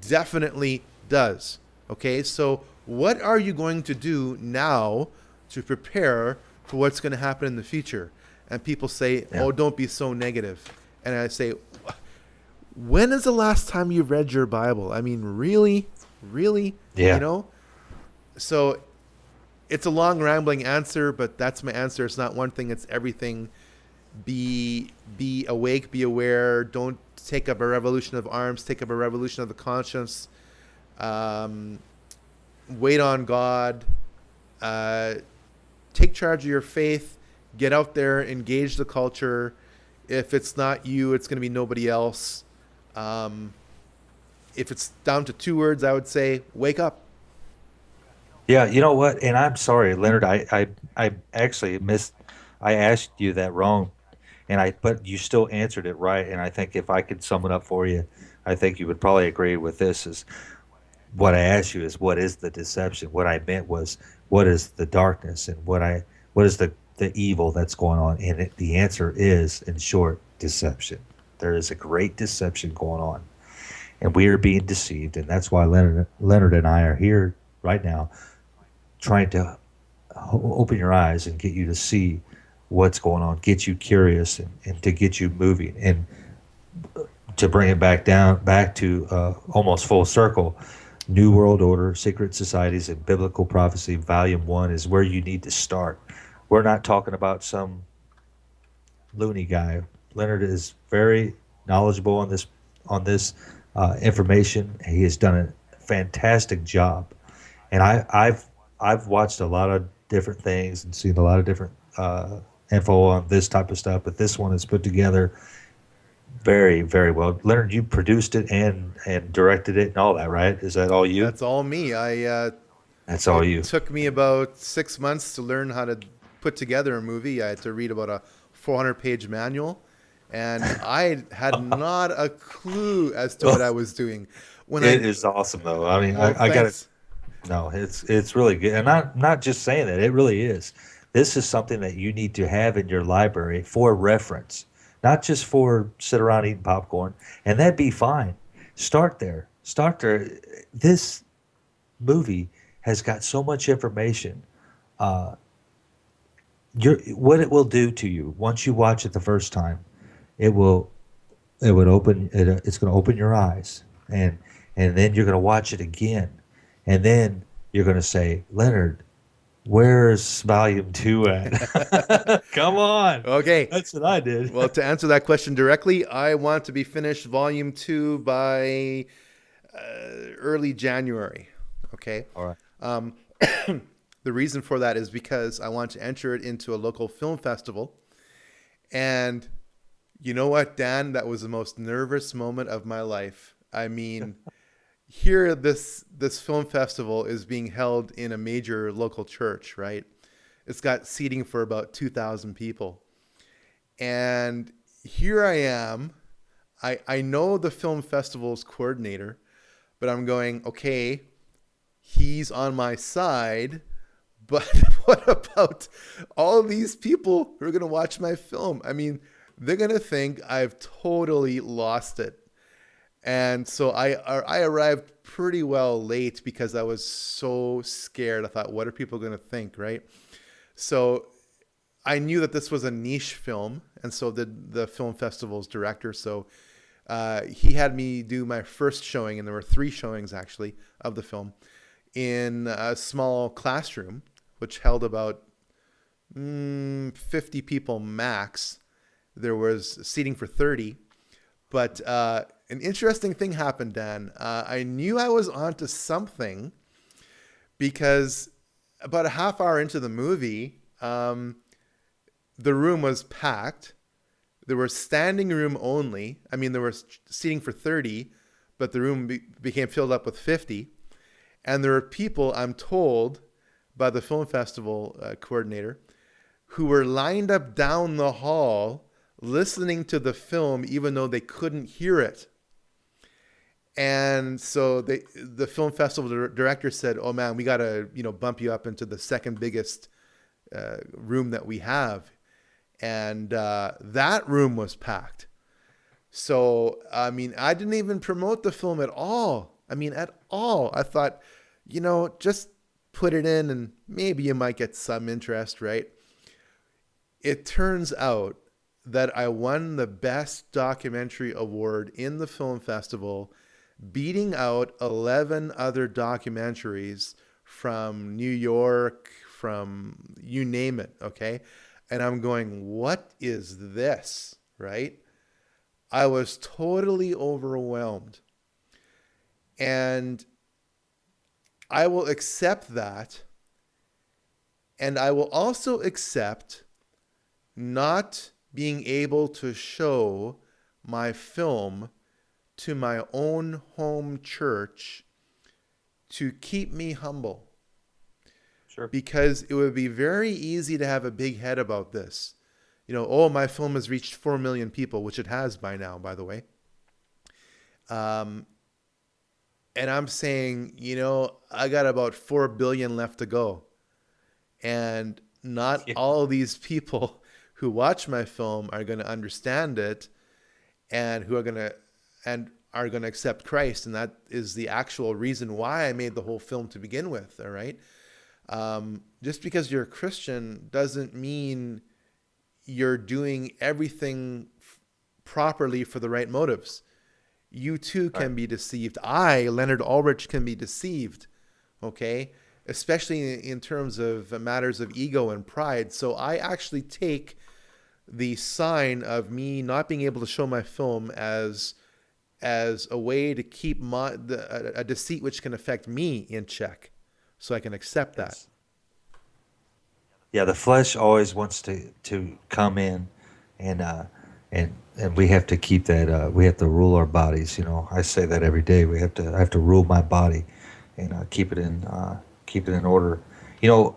definitely does, okay? So what are you going to do now to prepare for what's going to happen in the future? And people say, oh, don't be so negative. And I say, when is the last time you read your Bible? I mean, really? Yeah. So it's a long rambling answer, but that's my answer. It's not one thing, it's everything. Be awake, be aware. Don't take up a revolution of arms, take up a revolution of the conscience. Wait on God. Take charge of your faith. Get out there, engage the culture. If it's not you, it's going to be nobody else. If it's down to 2 words, I would say, wake up. Yeah, you know what? And I'm sorry, Leonard. I actually I asked you that wrong, but you still answered it right. And I think if I could sum it up for you, I think you would probably agree with this. Is what I asked you is what is the deception? What I meant was what is the darkness and what is the evil that's going on? And the answer is, in short, deception. There is a great deception going on, and we are being deceived. And that's why Leonard and I are here right now, trying to open your eyes and get you to see what's going on, get you curious, and to get you moving, and to bring it back to almost full circle. New World Order, Secret Societies, and Biblical Prophecy, Volume 1 is where you need to start. We're not talking about some loony guy. Leonard is very knowledgeable on this information. He has done a fantastic job. And I've watched a lot of different things and seen a lot of different info on this type of stuff, but this one is put together very, very well. Leonard, you produced it and directed it and all that, right? Is that all you? That's all me. That's all It you. took me about 6 months to learn how to put together a movie. I had to read about a 400-page manual, and I had not a clue as to what I was doing. When It I, is awesome though. I mean, well, I got to thanks. no, it's really good, and I'm not just saying that. It really is. This is something that you need to have in your library for reference, not just for sit around eating popcorn, and that'd be fine. Start there. Start there. This movie has got so much information. Uh, what it will do to you once you watch it the first time, it will it's going to open your eyes, and then you're going to watch it again, and then you're going to say, Leonard, where's volume two at? Come on. Okay. That's what I did. Well, to answer that question directly, I want to be finished volume 2 by early January. Okay. All right. Um, the reason for that is because I want to enter it into a local film festival. And you know what, Dan? That was the most nervous moment of my life. I mean, here this film festival is being held in a major local church, right? It's got seating for about 2,000 people. And here I am. I know the film festival's coordinator, but I'm going, okay, he's on my side, but what about all these people who are going to watch my film? I mean, they're going to think I've totally lost it. And so I arrived pretty well late because I was so scared. I thought, what are people going to think, right? So I knew that this was a niche film, and so did the film festival's director. So he had me do my first showing, and there were 3 showings actually of the film in a small classroom, which held about 50 people max. There was seating for 30. But an interesting thing happened, Dan. I knew I was onto something because about a half hour into the movie, the room was packed. There was standing room only. I mean, there was seating for 30, but the room became filled up with 50. And there were people, I'm told, by the film festival coordinator, who were lined up down the hall listening to the film even though they couldn't hear it. And so the film festival director said, oh man, we got to bump you up into the second biggest room that we have. And that room was packed. So, I mean, I didn't even promote the film at all. I mean, at all. I thought, just put it in and maybe you might get some interest, right? It turns out that I won the Best Documentary Award in the film festival, beating out 11 other documentaries from New York, from you name it, okay? And I'm going, what is this, right? I was totally overwhelmed. And I will accept that. And I will also accept not being able to show my film to my own home church to keep me humble. Sure. Because it would be very easy to have a big head about this. Oh, my film has reached 4 million people, which it has by now, by the way. And I'm saying, I got about 4 billion left to go. And not all these people who watch my film are going to understand it and who are going to accept Christ. And that is the actual reason why I made the whole film to begin with. All right. Just because you're a Christian doesn't mean you're doing everything properly for the right motives. You too can be deceived. Leonard Ulrich, can be deceived. Okay. Especially in terms of matters of ego and pride. So I actually take the sign of me not being able to show my film as as a way to keep a deceit which can affect me in check, so I can accept that. Yes. Yeah, the flesh always wants to come in, and and we have to keep that. We have to rule our bodies. You know, I say that every day. I have to rule my body, and keep it in order. You know,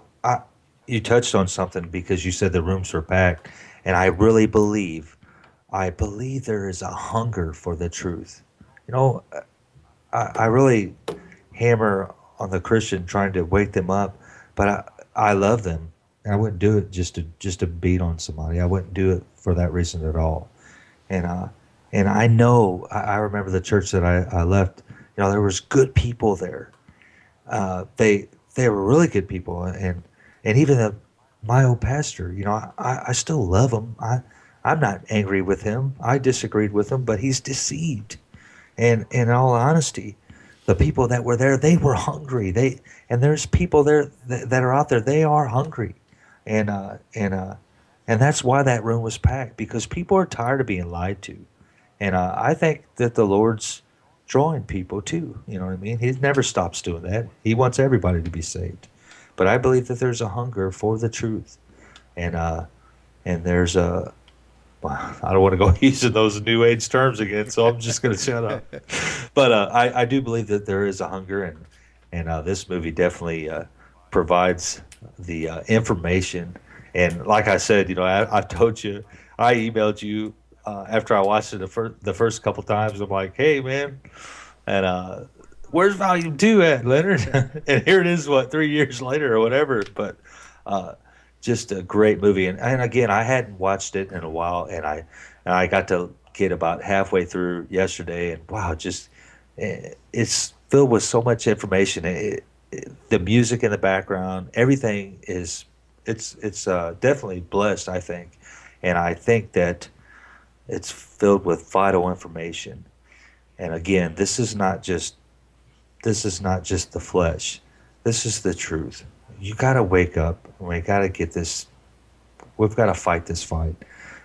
you touched on something because you said the rooms were packed, and I believe there is a hunger for the truth. You know, I really hammer on the Christian trying to wake them up, but I love them. And I wouldn't do it just to beat on somebody. I wouldn't do it for that reason at all. And I know I remember the church that I left. You know, there was good people there. They were really good people, and even my old pastor. You know, I still love him. I'm not angry with him. I disagreed with him, but he's deceived. And in all honesty, the people that were there, they were hungry. And there's people there that are out there. They are hungry, and and that's why that room was packed because people are tired of being lied to, and I think that the Lord's drawing people too. You know what I mean? He never stops doing that. He wants everybody to be saved, but I believe that there's a hunger for the truth, and there's a well, I don't want to go using those new age terms again, so I'm just going to shut up. But I do believe that there is a hunger, and this movie definitely provides the information. And like I said, you know, I told you, I emailed you after I watched it the first couple times. I'm like, hey man, and where's Volume Two at, Leonard? And here it is, what 3 years later or whatever. But uh, just a great movie, and again, I hadn't watched it in a while, and I got to get about halfway through yesterday, and wow, just it's filled with so much information. The music in the background, everything is it's definitely blessed, I think, and I think that it's filled with vital information. And again, this is not just the flesh. This is the truth. You got to wake up. We got to get this. We've got to fight this fight.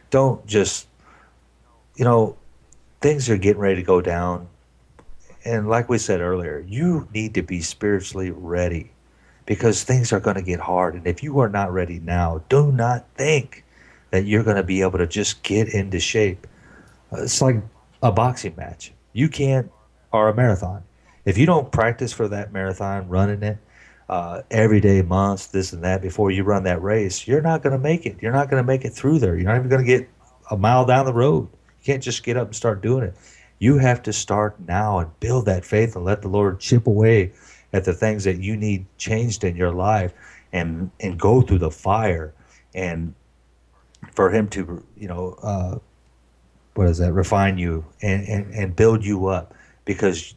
Don't just, you know, things are getting ready to go down. And like we said earlier, you need to be spiritually ready because things are going to get hard. And if you are not ready now, do not think that you're going to be able to just get into shape. It's like a boxing match. You can't, or a marathon. If you don't practice for that marathon, running it every day, months, this and that, before you run that race, you're not going to make it. You're not going to make it through there. You're not even going to get a mile down the road. You can't just get up and start doing it. You have to start now and build that faith and let the Lord chip away at the things that you need changed in your life and go through the fire and for him to, you know, what is that, refine you and build you up because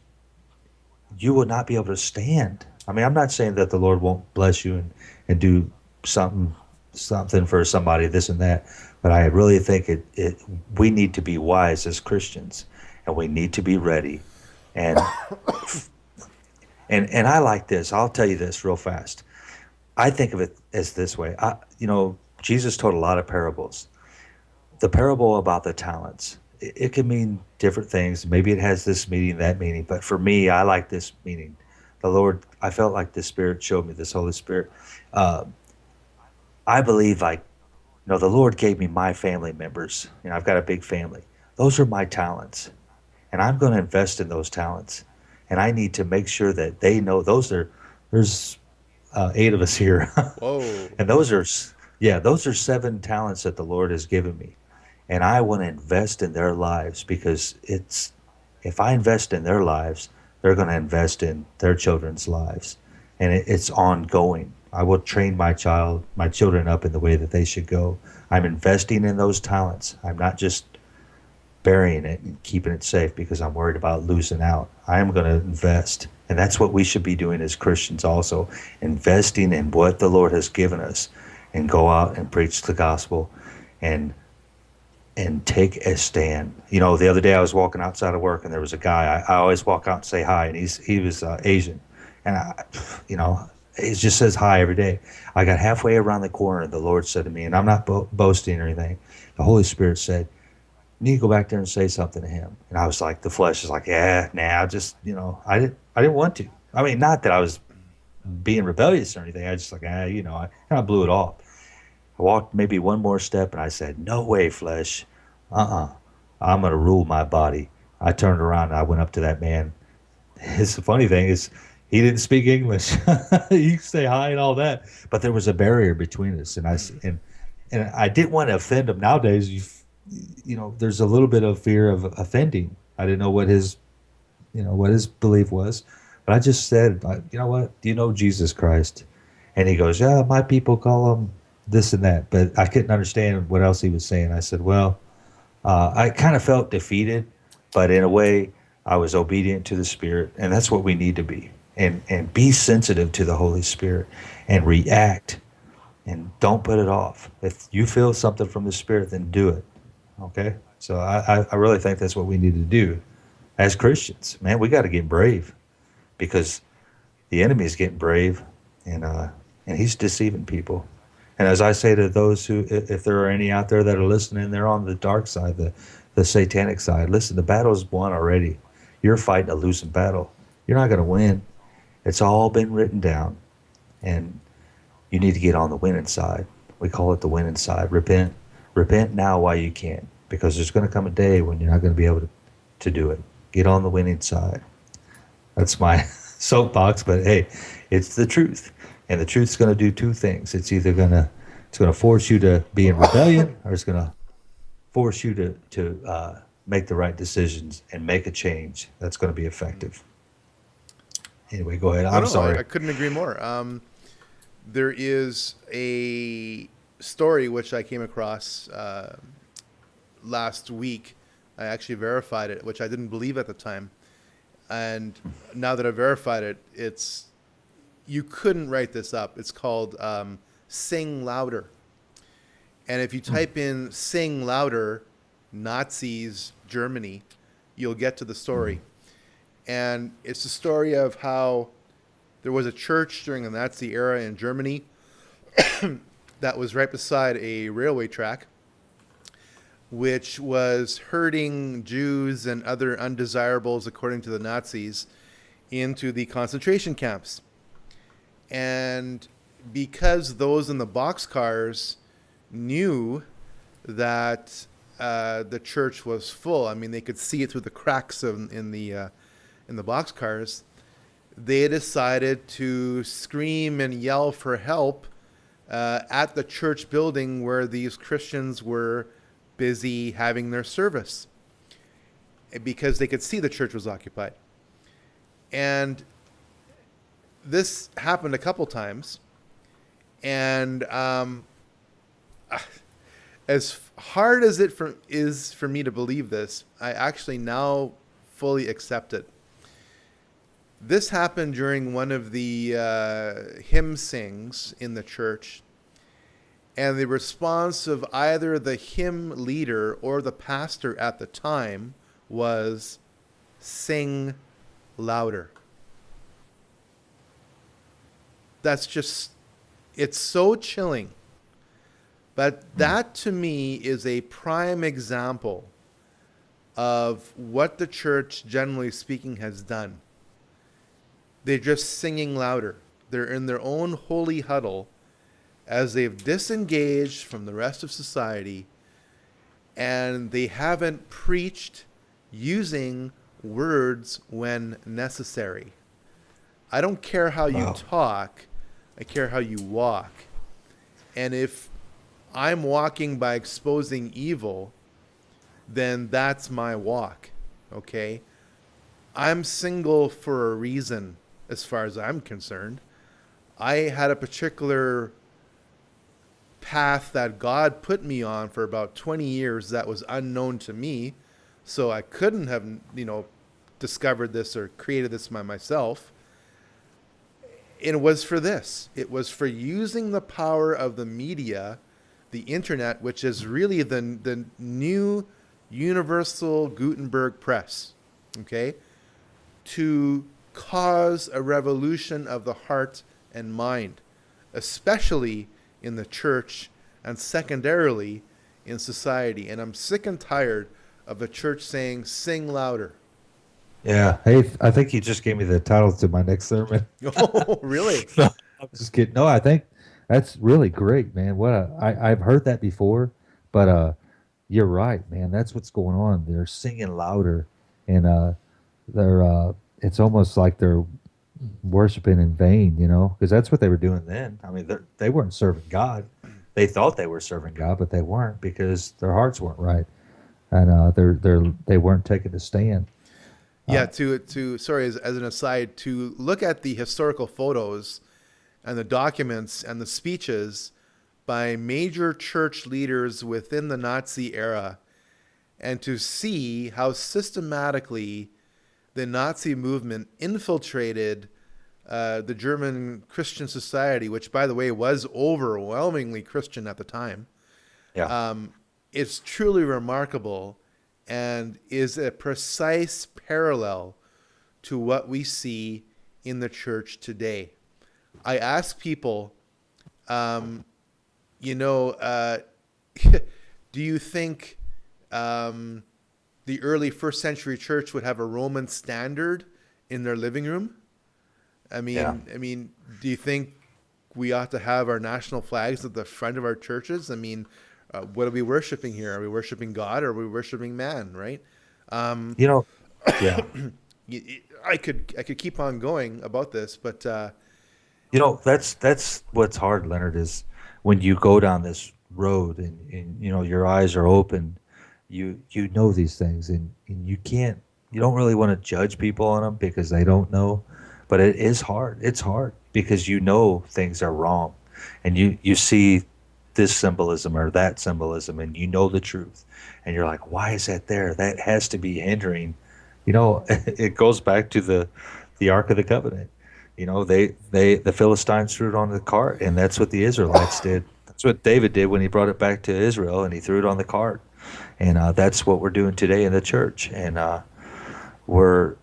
you will not be able to stand. I mean, I'm not saying that the Lord won't bless you and do something for somebody, this and that, but I really think we need to be wise as Christians and we need to be ready. And and I like this. I'll tell you this real fast. I think of it as this way. You know, Jesus told a lot of parables. The parable about the talents, it can mean different things. Maybe it has this meaning, that meaning. But for me, I like this meaning. The Lord, I felt like the Spirit showed me this, Holy Spirit. Uh, I believe, like, you know, the Lord gave me my family members. You know, I've got a big family. Those are my talents. And I'm going to invest in those talents. And I need to make sure that they know there's 8 of us here. Whoa. And those are 7 talents that the Lord has given me. And I want to invest in their lives because if I invest in their lives, they're going to invest in their children's lives. And it's ongoing. I will train my children up in the way that they should go. I'm investing in those talents. I'm not just burying it and keeping it safe because I'm worried about losing out. I am going to invest. And that's what we should be doing as Christians also, investing in what the Lord has given us and go out and preach the gospel and take a stand. You know, the other day I was walking outside of work and there was a guy, I always walk out and say hi, and he was Asian. And you know, he just says hi every day. I got halfway around the corner and the Lord said to me, and I'm not boasting or anything, the Holy Spirit said, You need to go back there and say something to him. And I was like, the flesh is like, yeah, nah, I just, I didn't want to. I mean, not that I was being rebellious or anything. I just like, I kind of blew it off. I walked maybe one more step and I said, no way, flesh. Uh-uh. I'm going to rule my body. I turned around and I went up to that man. His funny thing is he didn't speak English. He could say hi and all that, but there was a barrier between us. And I didn't want to offend him. Nowadays, there's a little bit of fear of offending. I didn't know what his belief was, but I just said, you know what? Do you know Jesus Christ? And he goes, yeah, my people call him this and that, but I couldn't understand what else he was saying. I said, well, I kind of felt defeated, but in a way, I was obedient to the Spirit, and that's what we need to be, and be sensitive to the Holy Spirit, and react, and don't put it off. If you feel something from the Spirit, then do it. Okay, so I really think that's what we need to do as Christians. Man, we got to get brave because the enemy is getting brave, and he's deceiving people. And as I say to those who, if there are any out there that are listening, they're on the dark side, the satanic side. Listen, the battle is won already. You're fighting a losing battle. You're not going to win. It's all been written down, and you need to get on the winning side. We call it the winning side. Repent now while you can, because there's going to come a day when you're not going to be able to do it. Get on the winning side. That's my soapbox, but hey, it's the truth. And the truth's going to do two things. It's either it's going to force you to be in rebellion, or it's going to force you to make the right decisions and make a change that's going to be effective. Anyway, go ahead. No, I'm no, I sorry. couldn't agree more. There is a story which I came across last week. I actually verified it, which I didn't believe at the time. And now that I verified it, you couldn't write this up. It's called Sing Louder. And if you type in Sing Louder, Nazis, Germany, you'll get to the story. And it's the story of how there was a church during the Nazi era in Germany that was right beside a railway track, which was herding Jews and other undesirables, according to the Nazis, into the concentration camps. And because those in the boxcars knew that the church was full, I mean, they could see it through the cracks in the boxcars, they decided to scream and yell for help at the church building where these Christians were busy having their service, because they could see the church was occupied. And this happened a couple times. And as hard as it is for me to believe this, I actually now fully accept it. This happened during one of the hymn sings in the church, and the response of either the hymn leader or the pastor at the time was, "Sing louder." That's just, it's so chilling. But that to me is a prime example of what the church, generally speaking, has done. They're just singing louder. They're in their own holy huddle as they've disengaged from the rest of society, and they haven't preached using words when necessary. I don't care how you talk, I care how you walk. And if I'm walking by exposing evil, then that's my walk, okay? I'm single for a reason, as far as I'm concerned. I had a particular path that God put me on for about 20 years that was unknown to me, so I couldn't have, discovered this or created this by myself. It was for this. It was for using the power of the media, the internet, which is really the new universal Gutenberg press, okay, to cause a revolution of the heart and mind, especially in the church and secondarily in society. And I'm sick and tired of a church saying, "Sing louder." Yeah. Hey, I think you just gave me the title to my next sermon. Oh, really? No, I'm just kidding. No, I think that's really great, man. I've heard that before, but you're right, man. That's what's going on. They're singing louder, and they're it's almost like they're worshiping in vain, because that's what they were doing then. I mean, they weren't serving God. They thought they were serving God, but they weren't because their hearts weren't right, and they weren't taking a stand. Yeah. To sorry, as an aside, to look at the historical photos and the documents and the speeches by major church leaders within the Nazi era, and to see how systematically the Nazi movement infiltrated the German Christian society, which, by the way, was overwhelmingly Christian at the time, Yeah, is truly remarkable and is a precise parallel to what we see in the church today. I ask people, you know, do you think the early first century church would have a Roman standard in their living room? yeah. I mean, do you think we ought to have our national flags at the front of our churches? I mean, what are we worshiping here? Are we worshiping God or are we worshiping man? Right? You know, yeah. I could keep on going about this, but That's what's hard, Leonard, is when you go down this road and your eyes are open, you know these things and you don't really want to judge people on them because they don't know, but it is hard. It's hard because things are wrong, and you see this symbolism or that symbolism, and you know the truth, and you're like, why is that there? That has to be hindering. It goes back to the Ark of the Covenant. The Philistines threw it on the cart, and that's what the Israelites did. That's what David did when he brought it back to Israel, and he threw it on the cart. And that's what we're doing today in the church. And we're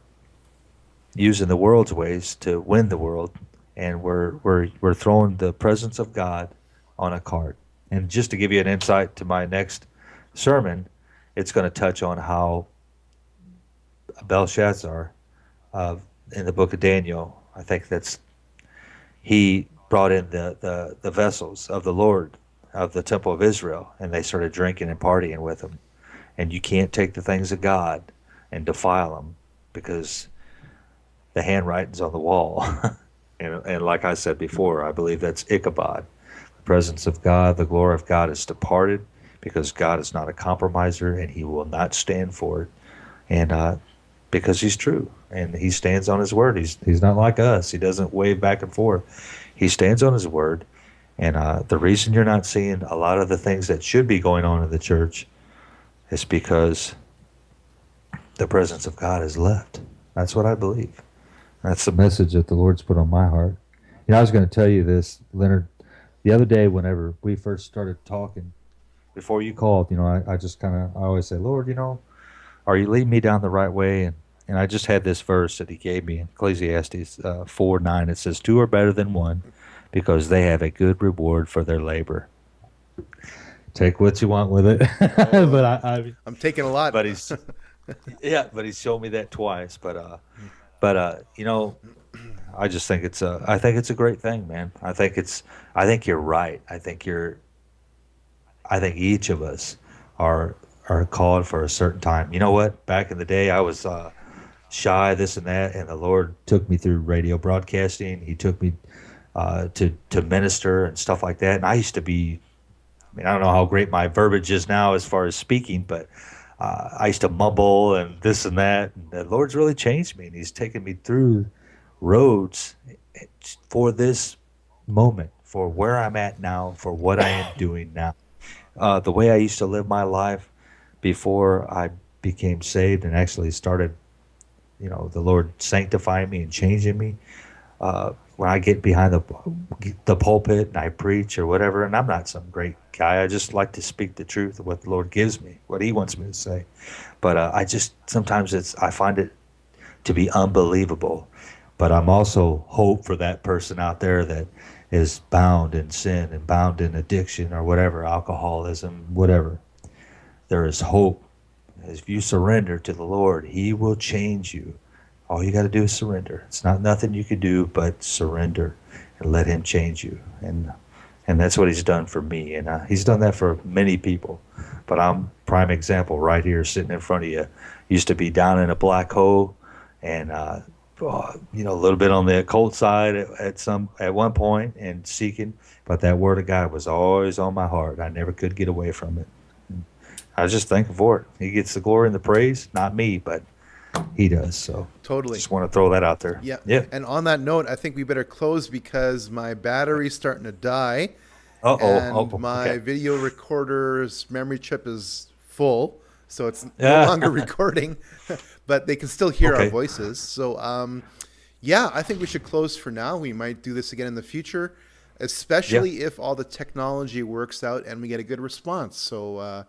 using the world's ways to win the world, and we're throwing the presence of God on a cart. And just to give you an insight to my next sermon, it's going to touch on how Belshazzar, uh, in the book of Daniel, I think he brought in the vessels of the Lord of the temple of Israel, and they started drinking and partying with them. And you can't take the things of God and defile them because the handwriting's on the wall. And like I said before, I believe that's Ichabod. The presence of God, the glory of God is departed because God is not a compromiser and he will not stand for it. And because he's true and he stands on his word. He's not like us. He doesn't wave back and forth. He stands on his word. And the reason you're not seeing a lot of the things that should be going on in the church is because the presence of God has left. That's what I believe. That's the message that the Lord's put on my heart. I was going to tell you this, Leonard, the other day whenever we first started talking, before you called, I just I always say, Lord, are you leading me down the right way? And I just had this verse that he gave me in Ecclesiastes 4:9. It says, two are better than one because they have a good reward for their labor. Take what you want with it. oh, but I'm taking a lot. but he's but he's shown me that twice. But I just think I think it's a great thing, man. I think you're right. I think each of us are called for a certain time. You know what? Back in the day, I was shy, this and that, and the Lord took me through radio broadcasting. He took me to minister and stuff like that. And I used to be, I don't know how great my verbiage is now as far as speaking, but I used to mumble and this and that. And the Lord's really changed me, and He's taken me through roads for this moment, for where I'm at now, for what I am doing now. The way I used to live my life before I became saved and actually started, the Lord sanctifying me and changing me. When I get behind the pulpit and I preach or whatever, and I'm not some great guy. I just like to speak the truth of what the Lord gives me, what He wants me to say. But I just sometimes I find it to be unbelievable. But I'm also hope for that person out there that is bound in sin and bound in addiction or whatever, alcoholism, whatever. There is hope If you surrender to the Lord, He will change you. All you got to do is surrender. It's not nothing you can do but surrender and let Him change you. And that's what He's done for me. And He's done that for many people. But I'm prime example right here, sitting in front of you. Used to be down in a black hole, and a little bit on the occult side at one point, and seeking. But that Word of God was always on my heart. I never could get away from it. I was just thankful for it. He gets the glory and the praise, not me, but He does. So Totally. just want to throw that out there. Yeah. Yeah. And on that note, I think we better close because my battery's starting to die and Oh, my okay. video recorder's memory chip is full. So it's no Yeah. longer recording, but they can still hear our Okay. voices. So, yeah, I think we should close for now. We might do this again in the future, Yeah. especially if all the technology works out and we get a good response. So,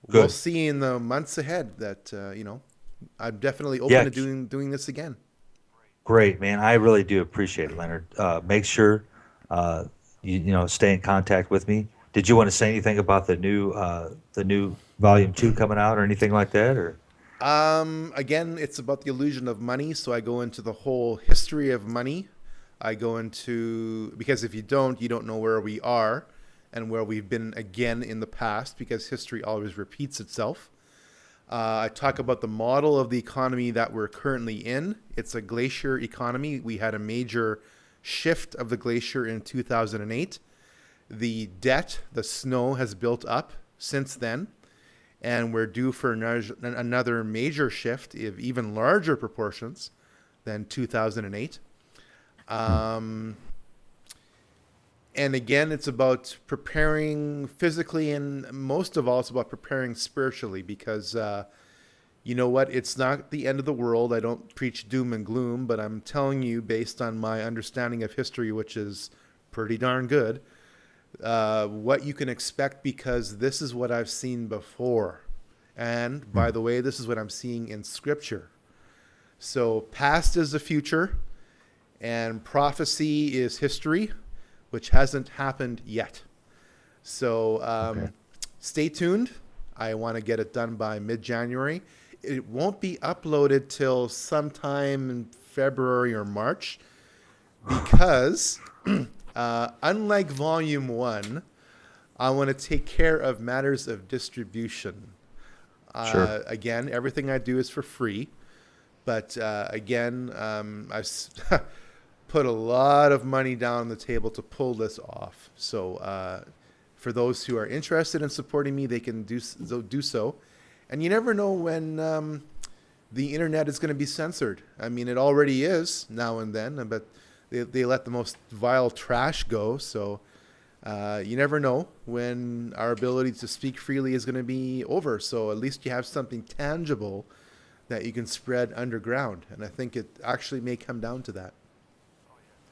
we'll Good. see in the months ahead that, I'm definitely open Yeah. to doing this again. Great, man. I really do appreciate it, Leonard. Make sure stay in contact with me. Did you want to say anything about the new volume 2 coming out or anything like that? Or Again, it's about the illusion of money. So I go into the whole history of money. I go into, because if you don't know where we are and where we've been again in the past, because history always repeats itself. I talk about the model of the economy that we're currently in. It's a glacier economy. We had a major shift of the glacier in 2008. The debt, the snow has built up since then, and we're due for another major shift of even larger proportions than 2008. And again, it's about preparing physically, and most of all, it's about preparing spiritually, because you know what? It's not the end of the world. I don't preach doom and gloom, but I'm telling you, based on my understanding of history, which is pretty darn good, what you can expect, because this is what I've seen before. And by the way, this is what I'm seeing in Scripture. So past is the future, and prophecy is history, which hasn't happened yet. So okay. stay tuned. I want to get it done by mid-January. It won't be uploaded till sometime in February or March, because unlike Volume 1, I want to take care of matters of distribution. Sure. Again, everything I do is for free. But again, I've put a lot of money down on the table to pull this off. So for those who are interested in supporting me, they can do so. And you never know when the internet is going to be censored. I mean, it already is now and then, but they let the most vile trash go. So you never know when our ability to speak freely is going to be over. So at least you have something tangible that you can spread underground. And I think it actually may come down to that.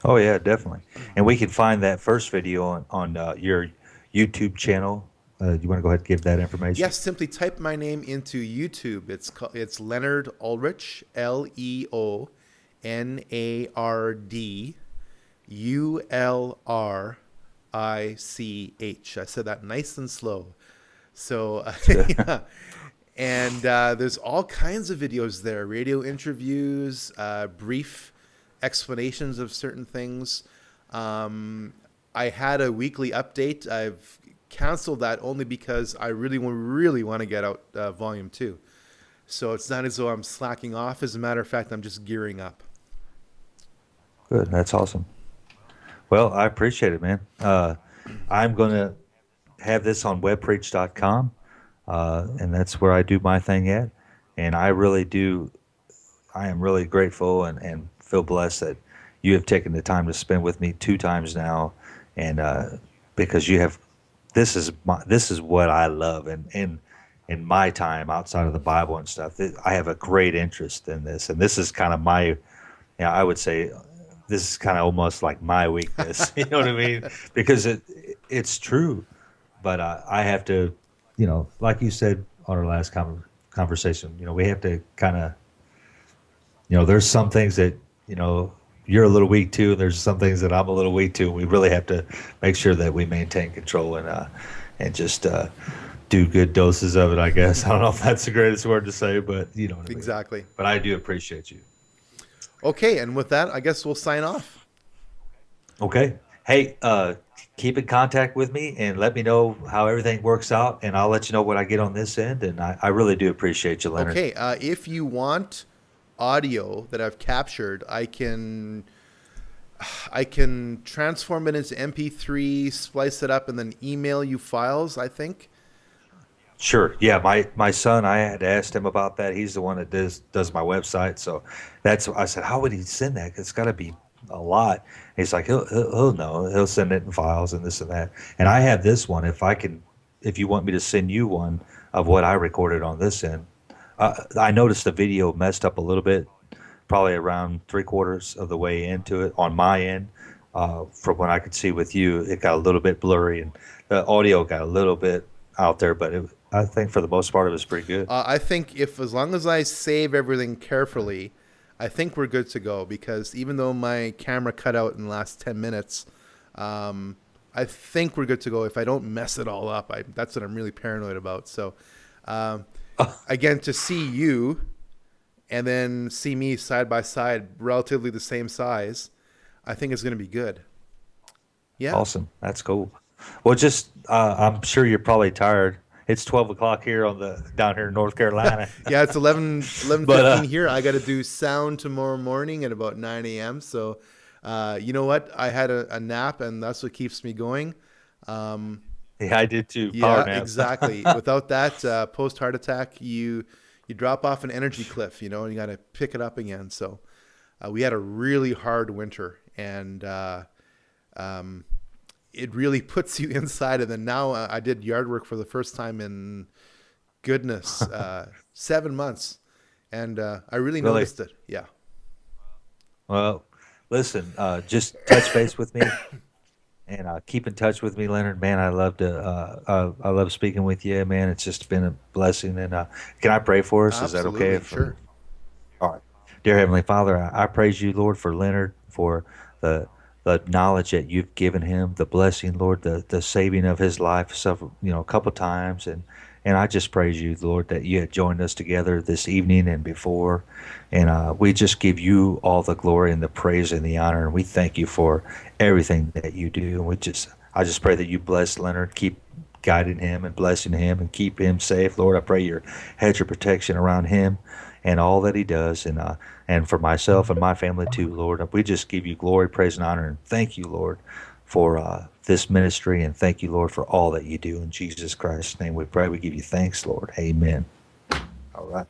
Oh yeah, definitely. And we can find that first video on your YouTube channel. You want to go ahead and give that information? Yes, simply type my name into YouTube. It's Leonard Ulrich, LeonardUlrich. I said that nice and slow. So, yeah. And there's all kinds of videos there, radio interviews, brief explanations of certain things. I had a weekly update. I've canceled that only because I really want to get out Volume 2. So it's not as though I'm slacking off. As a matter of fact, I'm just gearing up. Good. That's awesome. Well, I appreciate it, man. I'm going to have this on webpreach.com, and that's where I do my thing at. And I am really grateful and feel blessed that you have taken the time to spend with me 2 times now, and because this is what I love, and in my time outside of the Bible and stuff, I have a great interest in this, and this is kind of I would say this is kind of almost like my weakness. You know what I mean? Because it's true, but I have to, like you said on our last conversation, we have to kind of, there's some things that you're a little weak to, and there's some things that I'm a little weak to. We really have to make sure that we maintain control and just do good doses of it, I guess. I don't know if that's the greatest word to say, but you know what I mean. Exactly. But I do appreciate you. Okay, and with that, I guess we'll sign off. Okay. Hey, keep in contact with me and let me know how everything works out, and I'll let you know what I get on this end. And I really do appreciate you, Leonard. Okay, if you want audio that I've captured, I can transform it into MP3, splice it up, and then email you files, I think. Sure. Yeah, my son, I had asked him about that. He's the one that does my website. So that's I said, how would he send that? 'Cause it's got to be a lot. He's like, he'll know. He'll send it in files and this and that. And I have this one. If you want me to send you one of what I recorded on this end, I noticed the video messed up a little bit, probably around three-quarters of the way into it on my end. From what I could see with you, it got a little bit blurry and the audio got a little bit out there, but I think for the most part it was pretty good. I think if as long as I save everything carefully, I think we're good to go. Because even though my camera cut out in the last 10 minutes, I think we're good to go. If I don't mess it all up, that's what I'm really paranoid about. So, again, to see you and then see me side by side, relatively the same size, I think it's going to be good. Yeah. Awesome. That's cool. Well, just I'm sure you're probably tired. It's 12 o'clock here down here in North Carolina. Yeah, it's 11:15 But here. I got to do sound tomorrow morning at about 9 a.m. So, you know what? I had a nap, and that's what keeps me going. yeah, I did too. Yeah, Power naps. exactly. Without that, post heart attack, you drop off an energy cliff, and you got to pick it up again. So, we had a really hard winter, and it really puts you inside. And then now I did yard work for the first time in goodness 7 months, and I really noticed it. Yeah. Well, listen, just touch base with me and keep in touch with me, Leonard. Man, I love speaking with you, man. It's just been a blessing. And can I pray for us? Is that okay? Absolutely, sure. All right. Dear Heavenly Father, I praise you, Lord, for Leonard, for the knowledge that you've given him, the blessing, Lord, the saving of his life several, a couple times. And I just praise you, Lord, that you had joined us together this evening and before. And we just give you all the glory and the praise and the honor. And we thank you for everything that you do. And I just pray that you bless Leonard, keep guiding him and blessing him and keep him safe. Lord, I pray your hedge of protection around him and all that he does. And for myself and my family too, Lord, we just give you glory, praise, and honor. And thank you, Lord, for this ministry. And thank you, Lord, for all that you do. In Jesus Christ's name we pray. We give you thanks, Lord. Amen. All right.